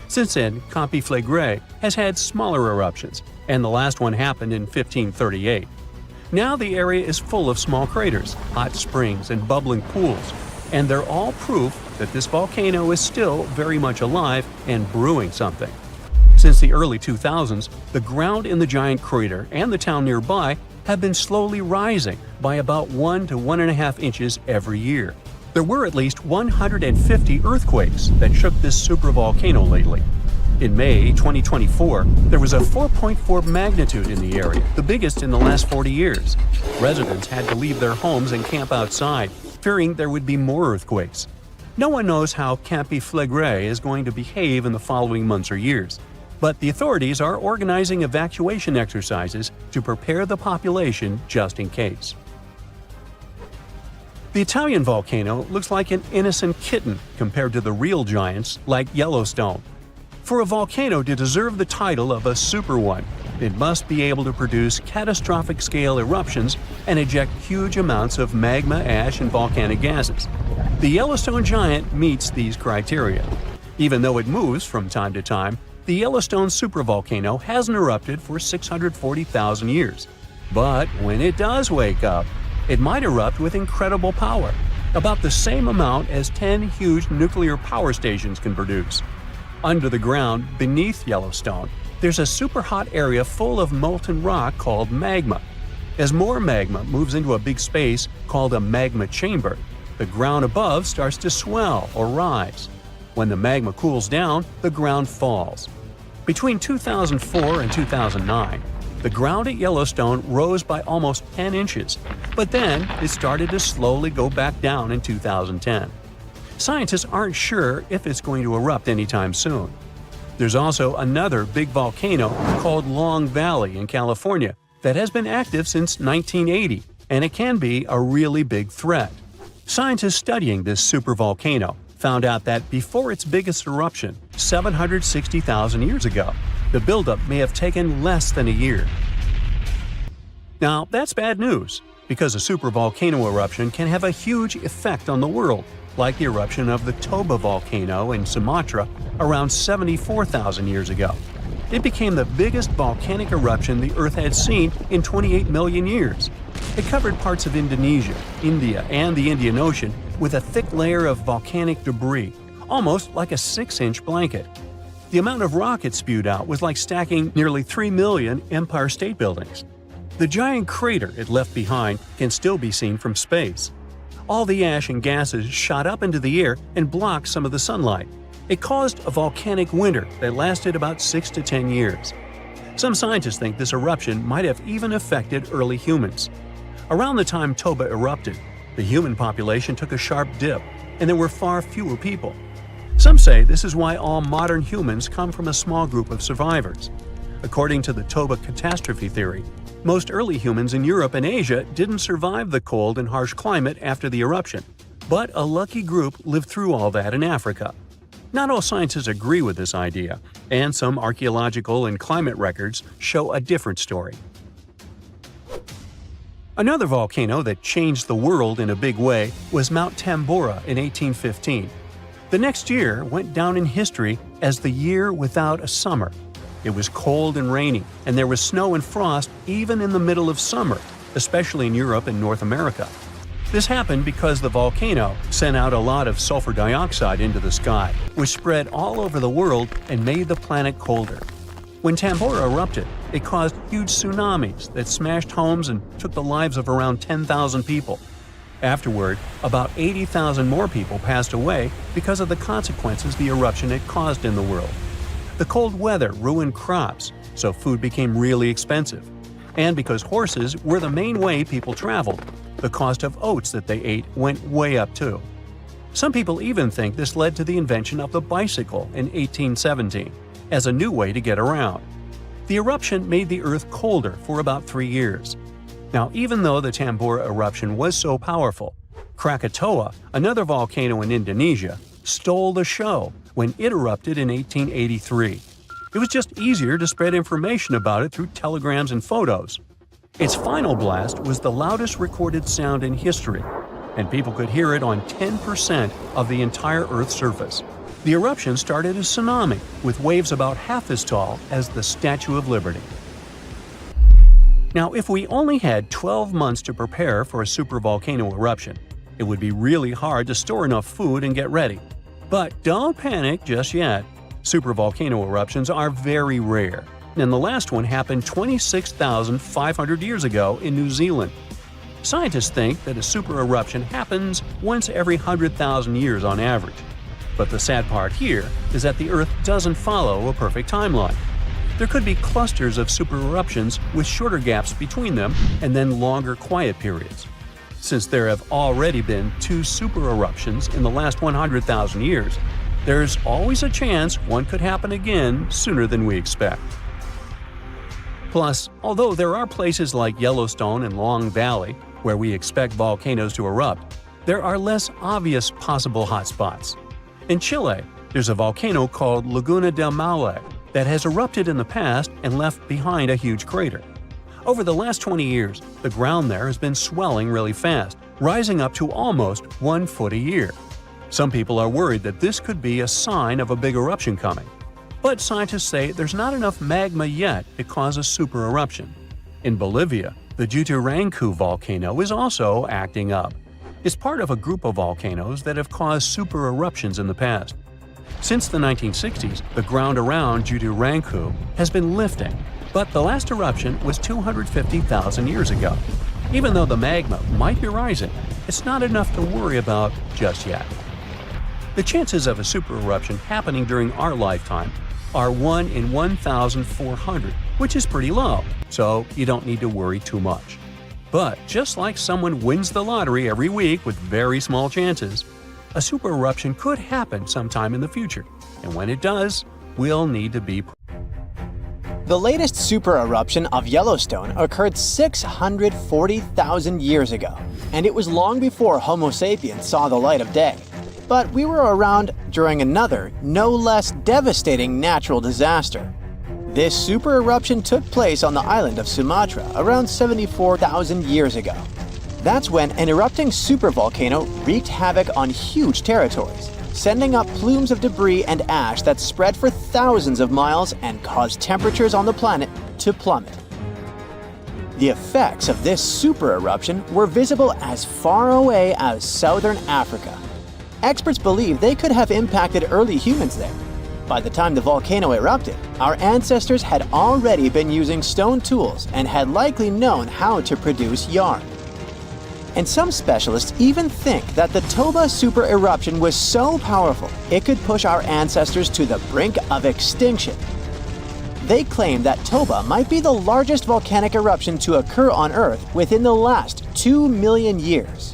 Since then, Campi Flegrei has had smaller eruptions, and the last one happened in 1538. Now the area is full of small craters, hot springs, and bubbling pools, and they're all proof that this volcano is still very much alive and brewing something. Since the early 2000s, the ground in the giant crater and the town nearby have been slowly rising by about 1 to 1.5 inches every year. There were at least 150 earthquakes that shook this supervolcano lately. In May 2024, there was a 4.4 magnitude in the area, the biggest in the last 40 years. Residents had to leave their homes and camp outside, fearing there would be more earthquakes. No one knows how Campi Flegrei is going to behave in the following months or years, but the authorities are organizing evacuation exercises to prepare the population just in case. The Italian volcano looks like an innocent kitten compared to the real giants like Yellowstone. For a volcano to deserve the title of a super one, it must be able to produce catastrophic-scale eruptions and eject huge amounts of magma, ash, and volcanic gases. The Yellowstone giant meets these criteria. Even though it moves from time to time, the Yellowstone supervolcano hasn't erupted for 640,000 years. But when it does wake up, it might erupt with incredible power, about the same amount as 10 huge nuclear power stations can produce. Under the ground, beneath Yellowstone, there's a super hot area full of molten rock called magma. As more magma moves into a big space called a magma chamber, the ground above starts to swell or rise. When the magma cools down, the ground falls. Between 2004 and 2009, the ground at Yellowstone rose by almost 10 inches, but then it started to slowly go back down in 2010. Scientists aren't sure if it's going to erupt anytime soon. There's also another big volcano called Long Valley in California that has been active since 1980, and it can be a really big threat. Scientists studying this supervolcano found out that before its biggest eruption, 760,000 years ago, the buildup may have taken less than a year. Now, that's bad news, because a supervolcano eruption can have a huge effect on the world, like the eruption of the Toba volcano in Sumatra around 74,000 years ago. It became the biggest volcanic eruption the Earth had seen in 28 million years. It covered parts of Indonesia, India, and the Indian Ocean with a thick layer of volcanic debris, almost like a 6-inch blanket. The amount of rock it spewed out was like stacking nearly 3 million Empire State Buildings. The giant crater it left behind can still be seen from space. All the ash and gases shot up into the air and blocked some of the sunlight. It caused a volcanic winter that lasted about 6 to 10 years. Some scientists think this eruption might have even affected early humans. Around the time Toba erupted, the human population took a sharp dip, and there were far fewer people. Some say this is why all modern humans come from a small group of survivors. According to the Toba catastrophe theory, most early humans in Europe and Asia didn't survive the cold and harsh climate after the eruption, but a lucky group lived through all that in Africa. Not all scientists agree with this idea, and some archaeological and climate records show a different story. Another volcano that changed the world in a big way was Mount Tambora in 1815. The next year went down in history as the year without a summer. It was cold and rainy, and there was snow and frost even in the middle of summer, especially in Europe and North America. This happened because the volcano sent out a lot of sulfur dioxide into the sky, which spread all over the world and made the planet colder. When Tambora erupted, It caused huge tsunamis that smashed homes and took the lives of around 10,000 people. Afterward, about 80,000 more people passed away because of the consequences the eruption had caused in the world. The cold weather ruined crops, so food became really expensive. And because horses were the main way people traveled, the cost of oats that they ate went way up too. Some people even think this led to the invention of the bicycle in 1817 as a new way to get around. The eruption made the Earth colder for about 3 years. Now, even though the Tambora eruption was so powerful, Krakatoa, another volcano in Indonesia, stole the show when it erupted in 1883. It was just easier to spread information about it through telegrams and photos. Its final blast was the loudest recorded sound in history, and people could hear it on 10% of the entire Earth's surface. The eruption started a tsunami, with waves about half as tall as the Statue of Liberty. Now, if we only had 12 months to prepare for a supervolcano eruption, it would be really hard to store enough food and get ready. But don't panic just yet. Supervolcano eruptions are very rare, and the last one happened 26,500 years ago in New Zealand. Scientists think that a super eruption happens once every 100,000 years on average. But the sad part here is that the Earth doesn't follow a perfect timeline. There could be clusters of super eruptions with shorter gaps between them and then longer quiet periods. Since there have already been 2 super eruptions in the last 100,000 years, there's always a chance one could happen again sooner than we expect. Plus, although there are places like Yellowstone and Long Valley where we expect volcanoes to erupt, there are less obvious possible hotspots. In Chile, there's a volcano called Laguna del Maule that has erupted in the past and left behind a huge crater. Over the last 20 years, the ground there has been swelling really fast, rising up to almost 1 foot a year. Some people are worried that this could be a sign of a big eruption coming. But scientists say there's not enough magma yet to cause a super eruption. In Bolivia, the Jutarancu volcano is also acting up. It's part of a group of volcanoes that have caused super eruptions in the past. Since the 1960s, the ground around Jutarancu has been lifting, but the last eruption was 250,000 years ago. Even though the magma might be rising, it's not enough to worry about just yet. The chances of a super eruption happening during our lifetime are 1 in 1,400, which is pretty low, so you don't need to worry too much. But just like someone wins the lottery every week with very small chances, a super eruption could happen sometime in the future, and when it does, we'll need to be prepared. The latest super eruption of Yellowstone occurred 640,000 years ago, and it was long before Homo sapiens saw the light of day. But we were around during another, no less devastating natural disaster. This super eruption took place on the island of Sumatra around 74,000 years ago. That's when an erupting supervolcano wreaked havoc on huge territories, sending up plumes of debris and ash that spread for thousands of miles and caused temperatures on the planet to plummet. The effects of this super eruption were visible as far away as southern Africa. Experts believe they could have impacted early humans there. By the time the volcano erupted, our ancestors had already been using stone tools and had likely known how to produce yarn. And some specialists even think that the Toba super eruption was so powerful it could push our ancestors to the brink of extinction. They claim that Toba might be the largest volcanic eruption to occur on Earth within the last 2 million years.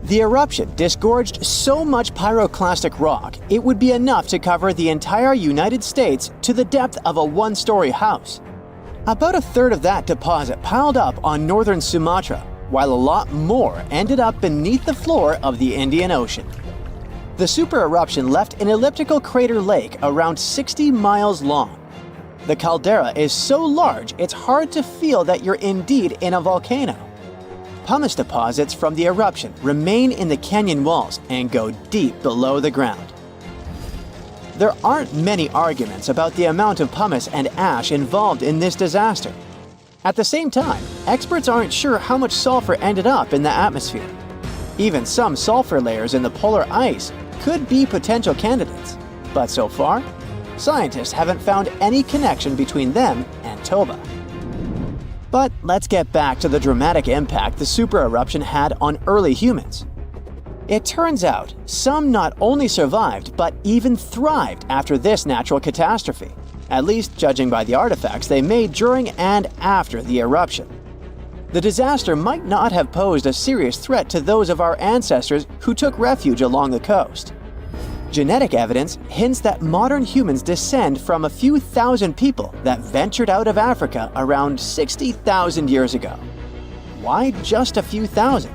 The eruption disgorged so much pyroclastic rock it would be enough to cover the entire United States to the depth of a 1-story house. About a third of that deposit piled up on northern Sumatra, while a lot more ended up beneath the floor of the Indian Ocean. The super eruption left an elliptical crater lake around 60 miles long. The caldera is so large it's hard to feel that you're indeed in a volcano. Pumice deposits from the eruption remain in the canyon walls and go deep below the ground. There aren't many arguments about the amount of pumice and ash involved in this disaster. At the same time, experts aren't sure how much sulfur ended up in the atmosphere. Even some sulfur layers in the polar ice could be potential candidates, but so far, scientists haven't found any connection between them and Toba. let's get back to the dramatic impact the super eruption had on early humans. It turns out, some not only survived, but even thrived after this natural catastrophe, at least judging by the artifacts they made during and after the eruption. The disaster might not have posed a serious threat to those of our ancestors who took refuge along the coast. Genetic evidence hints that modern humans descend from a few thousand people that ventured out of Africa around 60,000 years ago. Why just a few thousand?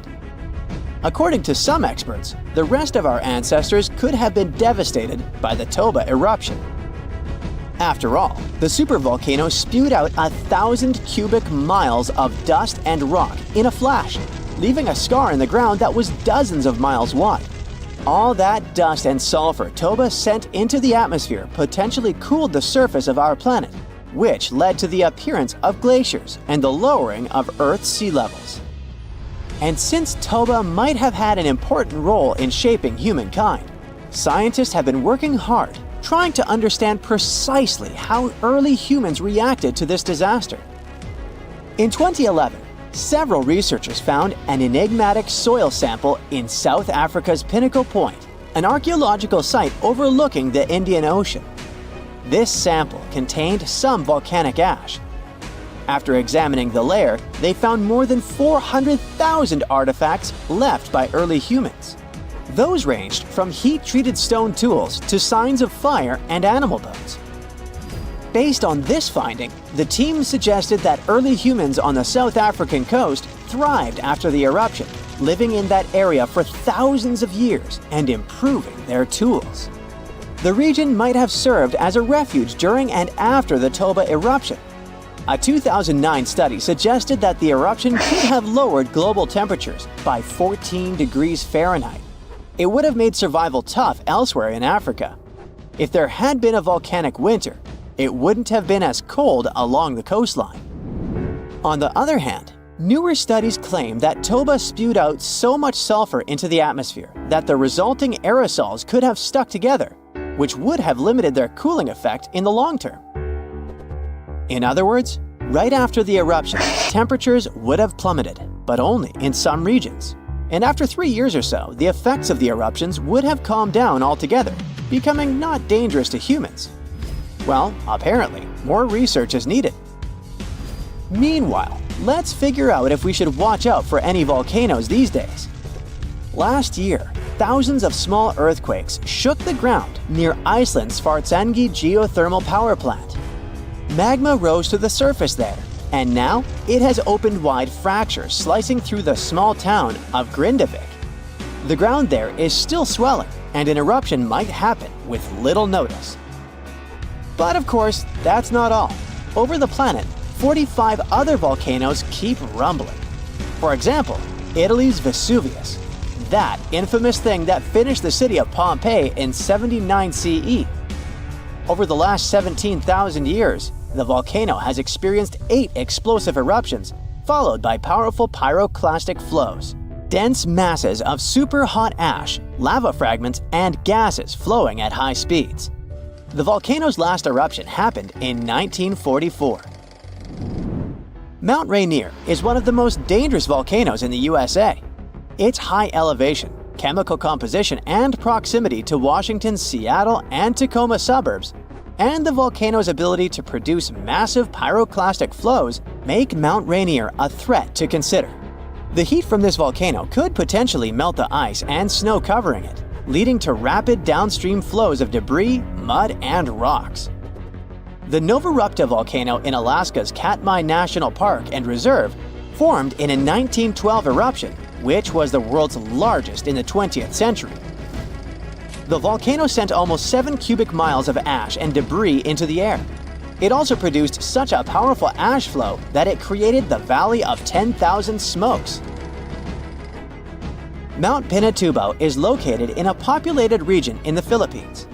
According to some experts, the rest of our ancestors could have been devastated by the Toba eruption. After all, the supervolcano spewed out 1,000 cubic miles of dust and rock in a flash, leaving a scar in the ground that was dozens of miles wide. All that dust and sulfur Toba sent into the atmosphere potentially cooled the surface of our planet, which led to the appearance of glaciers and the lowering of Earth's sea levels. And since Toba might have had an important role in shaping humankind, scientists have been working hard trying to understand precisely how early humans reacted to this disaster. In 2011, several researchers found an enigmatic soil sample in South Africa's Pinnacle Point, an archaeological site overlooking the Indian Ocean. This sample contained some volcanic ash. After examining the layer, they found more than 400,000 artifacts left by early humans. Those ranged from heat-treated stone tools to signs of fire and animal bones. Based on this finding, the team suggested that early humans on the South African coast thrived after the eruption, living in that area for thousands of years and improving their tools. The region might have served as a refuge during and after the Toba eruption. A 2009 study suggested that the eruption could have lowered global temperatures by 14 degrees Fahrenheit. It would have made survival tough elsewhere in Africa. If there had been a volcanic winter, it wouldn't have been as cold along the coastline. On the other hand, newer studies claim that Toba spewed out so much sulfur into the atmosphere that the resulting aerosols could have stuck together, which would have limited their cooling effect in the long term. In other words, right after the eruption, temperatures would have plummeted, but only in some regions. And after 3 years or so, the effects of the eruptions would have calmed down altogether, becoming not dangerous to humans. Well, apparently, more research is needed. Meanwhile, let's figure out if we should watch out for any volcanoes these days. Last year, thousands of small earthquakes shook the ground near Iceland's Svartsengi geothermal power plant. Magma rose to the surface there, and now it has opened wide fractures slicing through the small town of Grindavik. The ground there is still swelling, and an eruption might happen with little notice. But of course, that's not all. Over the planet, 45 other volcanoes keep rumbling. For example, Italy's Vesuvius, that infamous thing that finished the city of Pompeii in 79 CE. Over the last 17,000 years, the volcano has experienced 8 explosive eruptions, followed by powerful pyroclastic flows, dense masses of super hot ash, lava fragments, and gases flowing at high speeds. The volcano's last eruption happened in 1944. Mount Rainier is one of the most dangerous volcanoes in the USA. Its high elevation, chemical composition, and proximity to Washington's Seattle and Tacoma suburbs, and the volcano's ability to produce massive pyroclastic flows make Mount Rainier a threat to consider. The heat from this volcano could potentially melt the ice and snow covering it, leading to rapid downstream flows of debris, mud, and rocks. The Novarupta volcano in Alaska's Katmai National Park and Reserve formed in a 1912 eruption, which was the world's largest in the 20th century. The volcano sent almost 7 cubic miles of ash and debris into the air. It also produced such a powerful ash flow that it created the Valley of 10,000 Smokes. Mount Pinatubo is located in a populated region in the Philippines.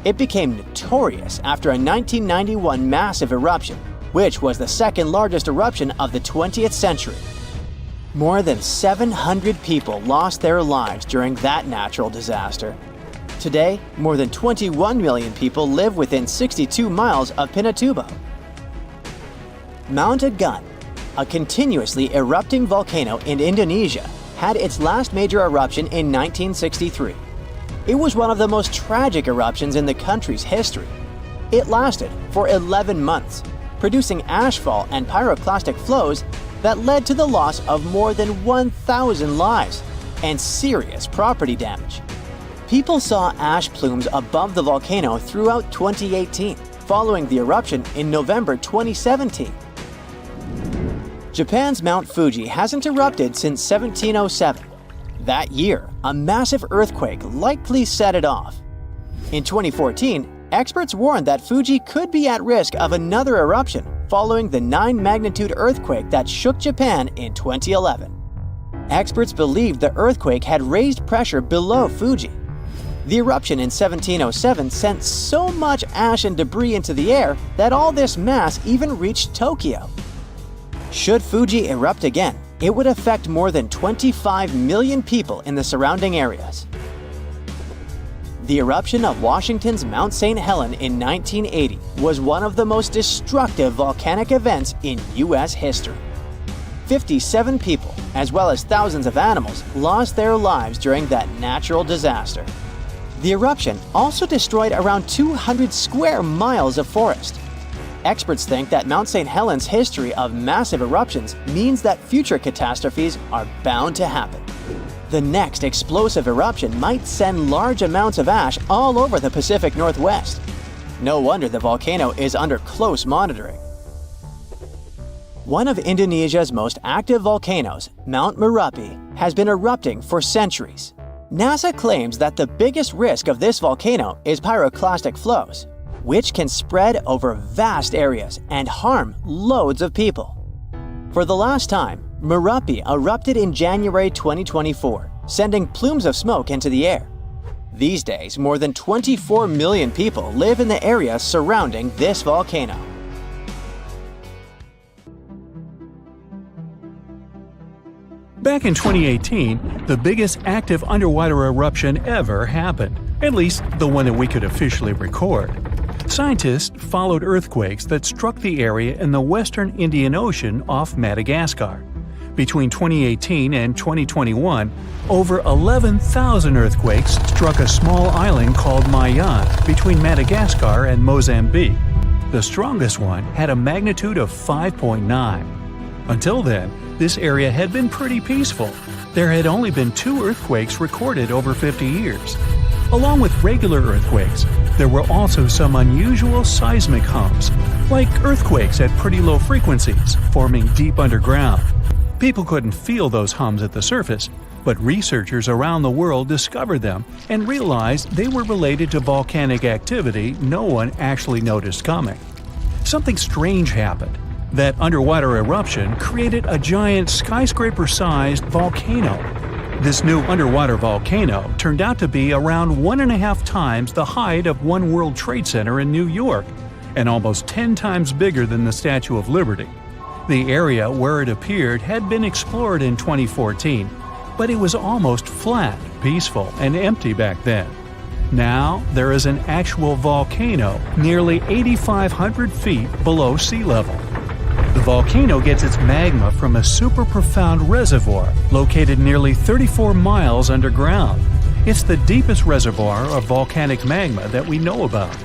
It became notorious after a 1991 massive eruption, which was the second largest eruption of the 20th century. More than 700 people lost their lives during that natural disaster. Today, more than 21 million people live within 62 miles of Pinatubo. Mount Agun, a continuously erupting volcano in Indonesia, had its last major eruption in 1963. It was one of the most tragic eruptions in the country's history. It lasted for 11 months, producing ashfall and pyroclastic flows that led to the loss of more than 1,000 lives and serious property damage. People saw ash plumes above the volcano throughout 2018, following the eruption in November 2017. Japan's Mount Fuji hasn't erupted since 1707. That year, a massive earthquake likely set it off. In 2014, experts warned that Fuji could be at risk of another eruption following the 9-magnitude earthquake that shook Japan in 2011. Experts believed the earthquake had raised pressure below Fuji. The eruption in 1707 sent so much ash and debris into the air that all this mass even reached Tokyo. Should Fuji erupt again, it would affect more than 25 million people in the surrounding areas. The eruption of Washington's Mount St. Helens in 1980 was one of the most destructive volcanic events in U.S. history. 57 people, as well as thousands of animals, lost their lives during that natural disaster. The eruption also destroyed around 200 square miles of forest. Experts think that Mount St. Helens' history of massive eruptions means that future catastrophes are bound to happen. The next explosive eruption might send large amounts of ash all over the Pacific Northwest. No wonder the volcano is under close monitoring. One of Indonesia's most active volcanoes, Mount Merapi, has been erupting for centuries. NASA claims that the biggest risk of this volcano is pyroclastic flows, which can spread over vast areas and harm loads of people. For the last time, Merapi erupted in January 2024, sending plumes of smoke into the air. These days, more than 24 million people live in the area surrounding this volcano. Back in 2018, the biggest active underwater eruption ever happened, at least the one that we could officially record. Scientists followed earthquakes that struck the area in the western Indian Ocean off Madagascar. Between 2018 and 2021, over 11,000 earthquakes struck a small island called Mayan between Madagascar and Mozambique. The strongest one had a magnitude of 5.9. Until then, this area had been pretty peaceful. There had only been 2 earthquakes recorded over 50 years. Along with regular earthquakes, there were also some unusual seismic hums, like earthquakes at pretty low frequencies, forming deep underground. People couldn't feel those hums at the surface, but researchers around the world discovered them and realized they were related to volcanic activity no one actually noticed coming. Something strange happened. That underwater eruption created a giant skyscraper-sized volcano. This new underwater volcano turned out to be around 1.5 times the height of One World Trade Center in New York, and almost 10 times bigger than the Statue of Liberty. The area where it appeared had been explored in 2014, but it was almost flat, peaceful, and empty back then. Now, there is an actual volcano nearly 8,500 feet below sea level. The volcano gets its magma from a super profound reservoir located nearly 34 miles underground. It's the deepest reservoir of volcanic magma that we know about.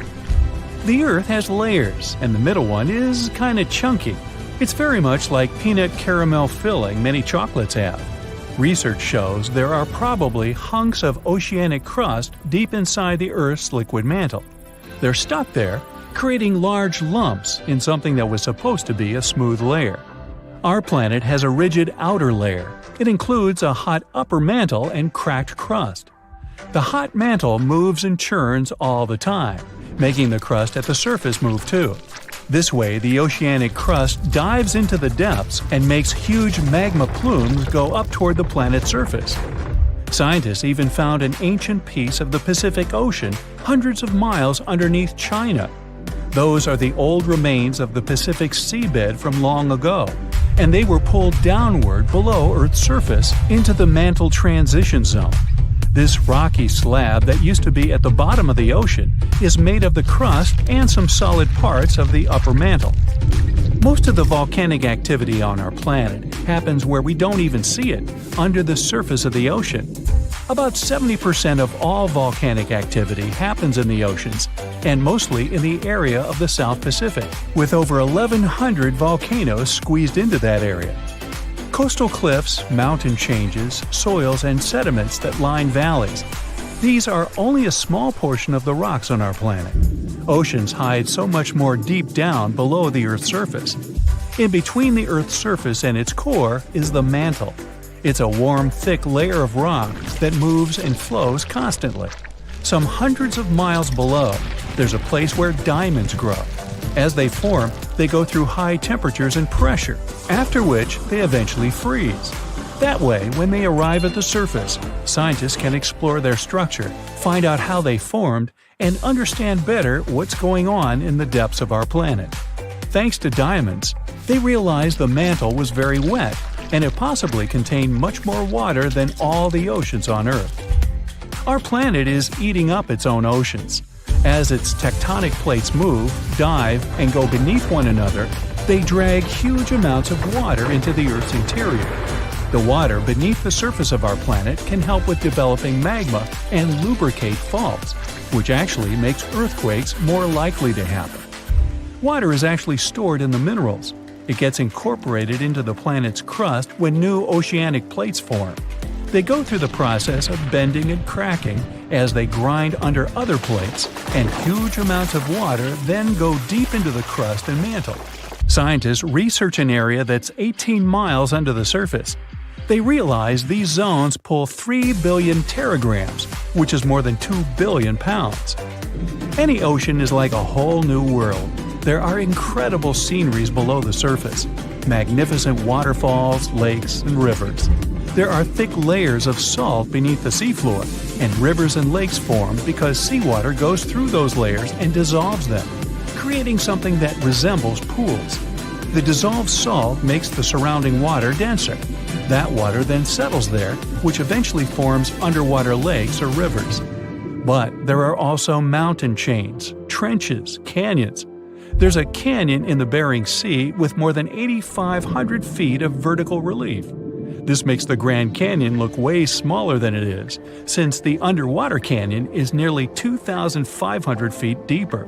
The Earth has layers, and the middle one is kinda chunky. It's very much like peanut caramel filling many chocolates have. Research shows there are probably hunks of oceanic crust deep inside the Earth's liquid mantle. They're stuck there, creating large lumps in something that was supposed to be a smooth layer. Our planet has a rigid outer layer. It includes a hot upper mantle and cracked crust. The hot mantle moves and churns all the time, making the crust at the surface move too. This way, the oceanic crust dives into the depths and makes huge magma plumes go up toward the planet's surface. Scientists even found an ancient piece of the Pacific Ocean hundreds of miles underneath China. Those are the old remains of the Pacific seabed from long ago, and they were pulled downward below Earth's surface into the mantle transition zone. This rocky slab that used to be at the bottom of the ocean is made of the crust and some solid parts of the upper mantle. Most of the volcanic activity on our planet happens where we don't even see it, under the surface of the ocean. About 70% of all volcanic activity happens in the oceans, and mostly in the area of the South Pacific, with over 1,100 volcanoes squeezed into that area. Coastal cliffs, mountain changes, soils, and sediments that line valleys. These are only a small portion of the rocks on our planet. Oceans hide so much more deep down below the Earth's surface. In between the Earth's surface and its core is the mantle. It's a warm, thick layer of rock that moves and flows constantly. Some hundreds of miles below, there's a place where diamonds grow. As they form, they go through high temperatures and pressure, after which they eventually freeze. That way, when they arrive at the surface, scientists can explore their structure, find out how they formed, and understand better what's going on in the depths of our planet. Thanks to diamonds, they realized the mantle was very wet, and it possibly contained much more water than all the oceans on Earth. Our planet is eating up its own oceans. As its tectonic plates move, dive, and go beneath one another, they drag huge amounts of water into the Earth's interior. The water beneath the surface of our planet can help with developing magma and lubricate faults, which actually makes earthquakes more likely to happen. Water is actually stored in the minerals. It gets incorporated into the planet's crust when new oceanic plates form. They go through the process of bending and cracking as they grind under other plates, and huge amounts of water then go deep into the crust and mantle. Scientists research an area that's 18 miles under the surface. They realize these zones pull 3 billion teragrams, which is more than 2 billion pounds. Any ocean is like a whole new world. There are incredible sceneries below the surface, magnificent waterfalls, lakes, and rivers. There are thick layers of salt beneath the seafloor, and rivers and lakes form because seawater goes through those layers and dissolves them, creating something that resembles pools. The dissolved salt makes the surrounding water denser. That water then settles there, which eventually forms underwater lakes or rivers. But there are also mountain chains, trenches, canyons. There's a canyon in the Bering Sea with more than 8,500 feet of vertical relief. This makes the Grand Canyon look way smaller than it is, since the underwater canyon is nearly 2,500 feet deeper.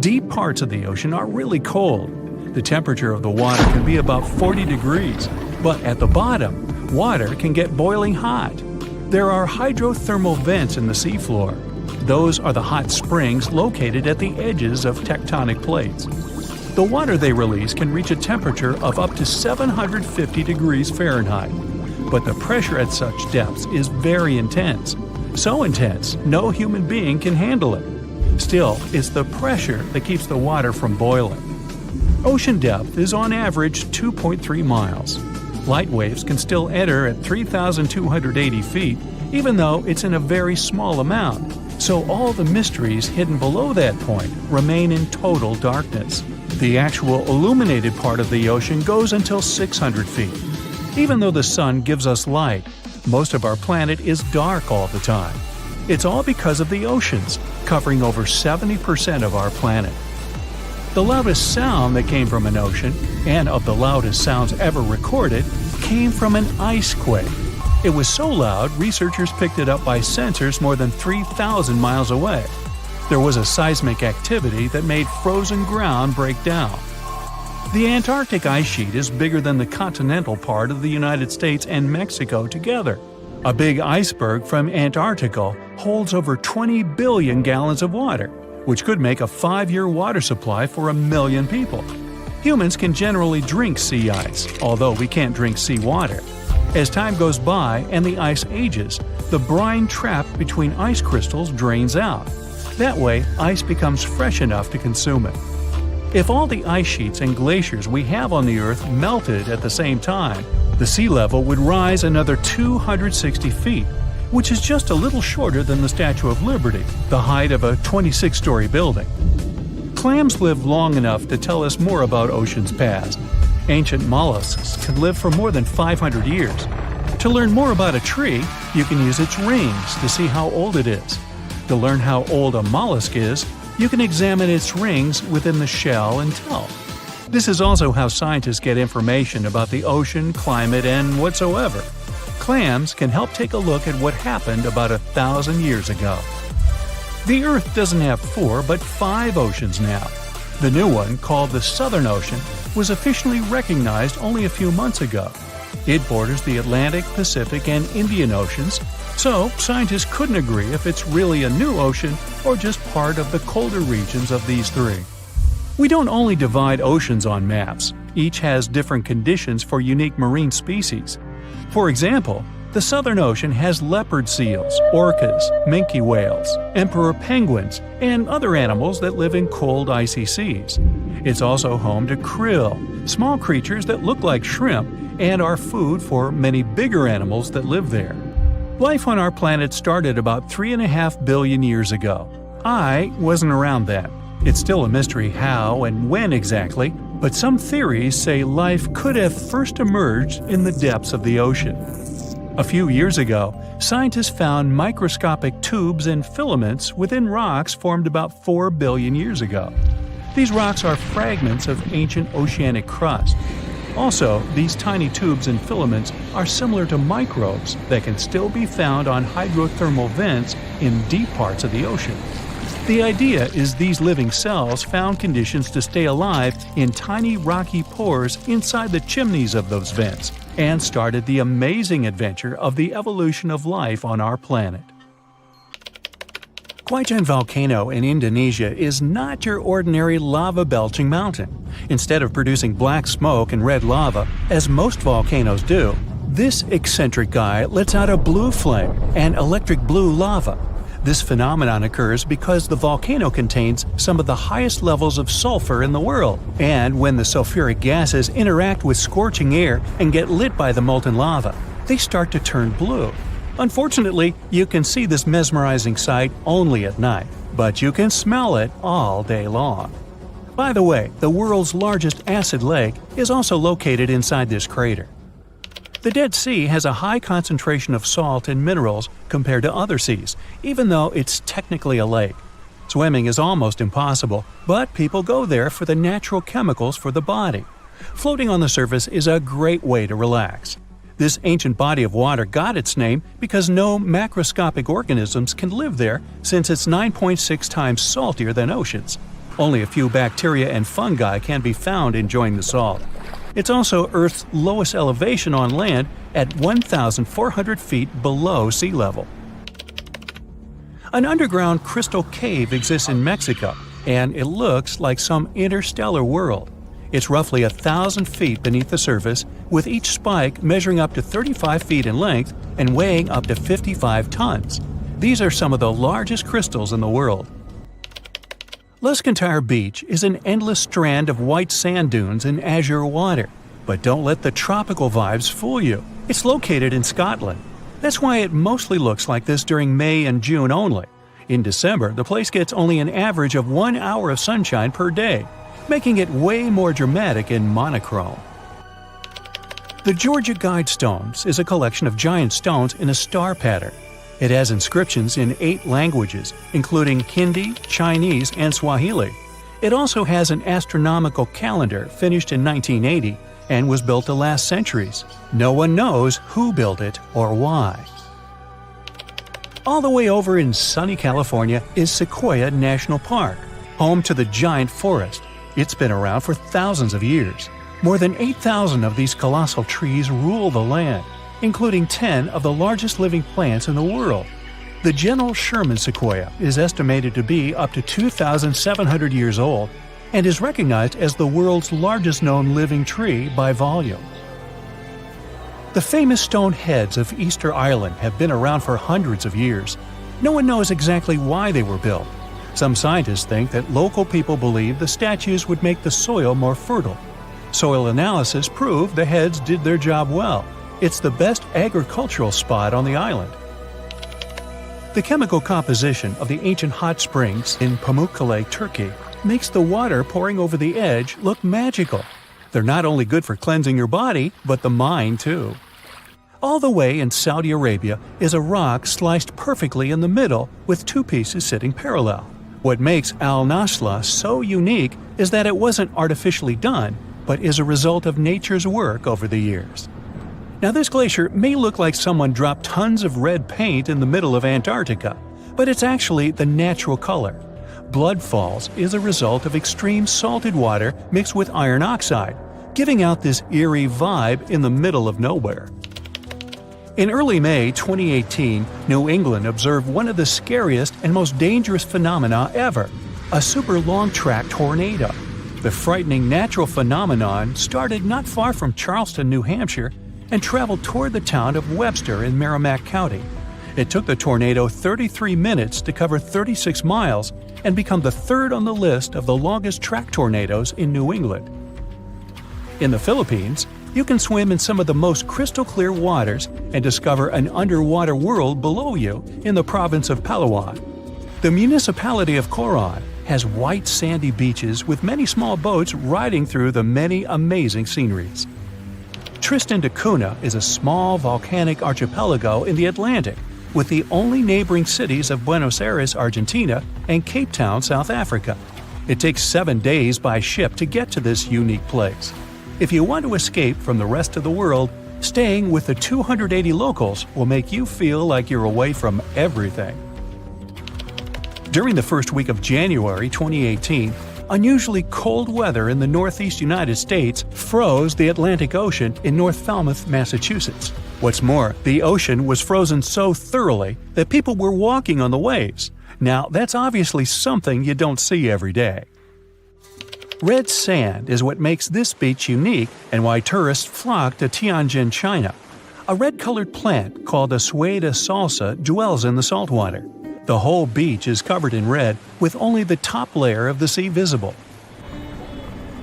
Deep parts of the ocean are really cold. The temperature of the water can be about 40 degrees, but at the bottom, water can get boiling hot. There are hydrothermal vents in the seafloor. Those are the hot springs located at the edges of tectonic plates. The water they release can reach a temperature of up to 750 degrees Fahrenheit, but the pressure at such depths is very intense. So intense, no human being can handle it. Still, it's the pressure that keeps the water from boiling. Ocean depth is on average 2.3 miles. Light waves can still enter at 3,280 feet, even though it's in a very small amount, so all the mysteries hidden below that point remain in total darkness. The actual illuminated part of the ocean goes until 600 feet. Even though the sun gives us light, most of our planet is dark all the time. It's all because of the oceans, covering over 70% of our planet. The loudest sound that came from an ocean, and of the loudest sounds ever recorded, came from an ice quake. It was so loud, researchers picked it up by sensors more than 3,000 miles away. There was a seismic activity that made frozen ground break down. The Antarctic ice sheet is bigger than the continental part of the United States and Mexico together. A big iceberg from Antarctica holds over 20 billion gallons of water, which could make a 5-year water supply for 1 million people. Humans can generally drink sea ice, although we can't drink seawater. As time goes by and the ice ages, the brine trapped between ice crystals drains out. That way, ice becomes fresh enough to consume it. If all the ice sheets and glaciers we have on the Earth melted at the same time, the sea level would rise another 260 feet, which is just a little shorter than the Statue of Liberty, the height of a 26-story building. Clams live long enough to tell us more about oceans past. Ancient mollusks can live for more than 500 years. To learn more about a tree, you can use its rings to see how old it is. To learn how old a mollusk is, you can examine its rings within the shell and tell. This is also how scientists get information about the ocean, climate, and whatsoever. Clams can help take a look at what happened about 1,000 years ago. The Earth doesn't have 4 but 5 oceans now. The new one, called the Southern Ocean, was officially recognized only a few months ago. It borders the Atlantic, Pacific, and Indian Oceans, so scientists couldn't agree if it's really a new ocean or just part of the colder regions of these 3. We don't only divide oceans on maps, each has different conditions for unique marine species. For example, the Southern Ocean has leopard seals, orcas, minke whales, emperor penguins, and other animals that live in cold icy seas. It's also home to krill, small creatures that look like shrimp and are food for many bigger animals that live there. Life on our planet started about 3.5 billion years ago. I wasn't around then. It's still a mystery how and when exactly, but some theories say life could have first emerged in the depths of the ocean. A few years ago, scientists found microscopic tubes and filaments within rocks formed about 4 billion years ago. These rocks are fragments of ancient oceanic crust. Also, these tiny tubes and filaments are similar to microbes that can still be found on hydrothermal vents in deep parts of the ocean. The idea is these living cells found conditions to stay alive in tiny rocky pores inside the chimneys of those vents, and started the amazing adventure of the evolution of life on our planet. Quaijan volcano in Indonesia is not your ordinary lava-belching mountain. Instead of producing black smoke and red lava, as most volcanoes do, this eccentric guy lets out a blue flame and electric blue lava. This phenomenon occurs because the volcano contains some of the highest levels of sulfur in the world, and when the sulfuric gases interact with scorching air and get lit by the molten lava, they start to turn blue. Unfortunately, you can see this mesmerizing sight only at night, but you can smell it all day long. By the way, the world's largest acid lake is also located inside this crater. The Dead Sea has a high concentration of salt and minerals compared to other seas, even though it's technically a lake. Swimming is almost impossible, but people go there for the natural chemicals for the body. Floating on the surface is a great way to relax. This ancient body of water got its name because no macroscopic organisms can live there since it's 9.6 times saltier than oceans. Only a few bacteria and fungi can be found enjoying the salt. It's also Earth's lowest elevation on land at 1,400 feet below sea level. An underground crystal cave exists in Mexico, and it looks like some interstellar world. It's roughly 1,000 feet beneath the surface, with each spike measuring up to 35 feet in length and weighing up to 55 tons. These are some of the largest crystals in the world. Luscantire Beach is an endless strand of white sand dunes and azure water. But don't let the tropical vibes fool you. It's located in Scotland. That's why it mostly looks like this during May and June only. In December, the place gets only an average of 1 hour of sunshine per day, making it way more dramatic and monochrome. The Georgia Guidestones is a collection of giant stones in a star pattern. It has inscriptions in 8 languages, including Hindi, Chinese, and Swahili. It also has an astronomical calendar finished in 1980 and was built to last centuries. No one knows who built it or why. All the way over in sunny California is Sequoia National Park, home to the giant forest. It's been around for thousands of years. More than 8,000 of these colossal trees rule the land, including 10 of the largest living plants in the world. The General Sherman sequoia is estimated to be up to 2,700 years old and is recognized as the world's largest known living tree by volume. The famous stone heads of Easter Island have been around for hundreds of years. No one knows exactly why they were built. Some scientists think that local people believe the statues would make the soil more fertile. Soil analysis proved the heads did their job well. It's the best agricultural spot on the island. The chemical composition of the ancient hot springs in Pamukkale, Turkey, makes the water pouring over the edge look magical. They're not only good for cleansing your body, but the mind too. All the way in Saudi Arabia is a rock sliced perfectly in the middle with 2 pieces sitting parallel. What makes Al Nasla so unique is that it wasn't artificially done, but is a result of nature's work over the years. Now, this glacier may look like someone dropped tons of red paint in the middle of Antarctica, but it's actually the natural color. Blood Falls is a result of extreme salted water mixed with iron oxide, giving out this eerie vibe in the middle of nowhere. In early May 2018, New England observed one of the scariest and most dangerous phenomena ever, a super long-track tornado. The frightening natural phenomenon started not far from Charleston, New Hampshire, and traveled toward the town of Webster in Merrimack County. It took the tornado 33 minutes to cover 36 miles and become the third on the list of the longest track tornadoes in New England. In the Philippines, you can swim in some of the most crystal-clear waters and discover an underwater world below you in the province of Palawan. The municipality of Coron has white sandy beaches with many small boats riding through the many amazing sceneries. Tristan da Cunha is a small volcanic archipelago in the Atlantic, with the only neighboring cities of Buenos Aires, Argentina, and Cape Town, South Africa. It takes 7 days by ship to get to this unique place. If you want to escape from the rest of the world, staying with the 280 locals will make you feel like you're away from everything. During the first week of January 2018, unusually cold weather in the northeast United States froze the Atlantic Ocean in North Falmouth, Massachusetts. What's more, the ocean was frozen so thoroughly that people were walking on the waves. Now, that's obviously something you don't see every day. Red sand is what makes this beach unique and why tourists flock to Tianjin, China. A red-colored plant called a Sueda salsa dwells in the saltwater. The whole beach is covered in red, with only the top layer of the sea visible.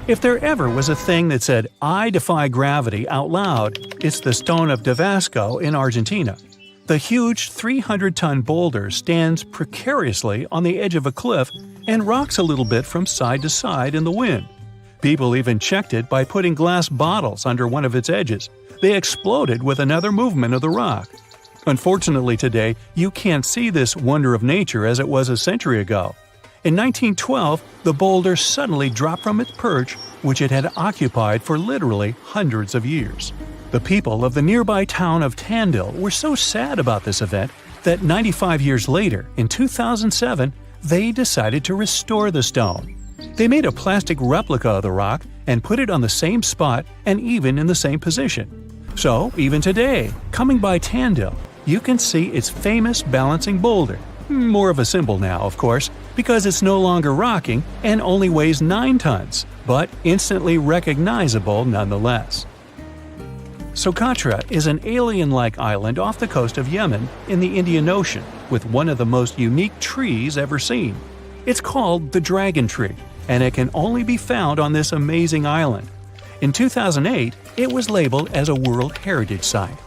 If there ever was a thing that said, "I defy gravity" out loud, it's the Stone of Damasco in Argentina. The huge 300-ton boulder stands precariously on the edge of a cliff and rocks a little bit from side to side in the wind. People even checked it by putting glass bottles under one of its edges. They exploded with another movement of the rock. Unfortunately today, you can't see this wonder of nature as it was a century ago. In 1912, the boulder suddenly dropped from its perch, which it had occupied for literally hundreds of years. The people of the nearby town of Tandil were so sad about this event that 95 years later, in 2007, they decided to restore the stone. They made a plastic replica of the rock and put it on the same spot and even in the same position. So, even today, coming by Tandil, you can see its famous balancing boulder. More of a symbol now, of course, because it's no longer rocking and only weighs 9 tons, but instantly recognizable nonetheless. Socotra is an alien-like island off the coast of Yemen in the Indian Ocean with one of the most unique trees ever seen. It's called the dragon tree, and it can only be found on this amazing island. In 2008, it was labeled as a World Heritage Site.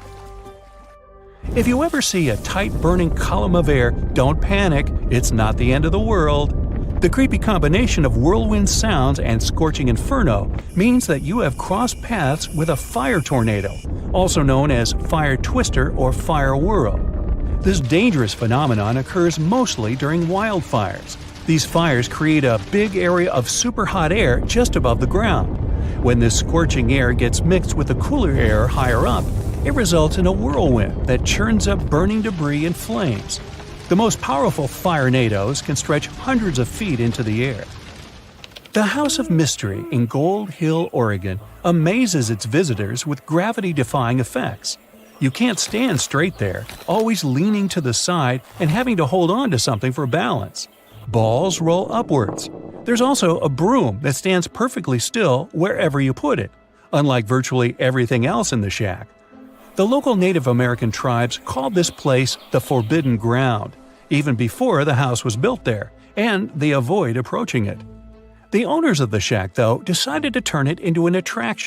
If you ever see a tight burning column of air, don't panic, it's not the end of the world. The creepy combination of whirlwind sounds and scorching inferno means that you have crossed paths with a fire tornado, also known as fire twister or fire whirl. This dangerous phenomenon occurs mostly during wildfires. These fires create a big area of super hot air just above the ground. When this scorching air gets mixed with the cooler air higher up, it results in a whirlwind that churns up burning debris and flames. The most powerful firenadoes can stretch hundreds of feet into the air. The House of Mystery in Gold Hill, Oregon, amazes its visitors with gravity-defying effects. You can't stand straight there, always leaning to the side and having to hold on to something for balance. Balls roll upwards. There's also a broom that stands perfectly still wherever you put it, unlike virtually everything else in the shack. The local Native American tribes called this place the Forbidden Ground, even before the house was built there, and they avoid approaching it. The owners of the shack, though, decided to turn it into an attraction.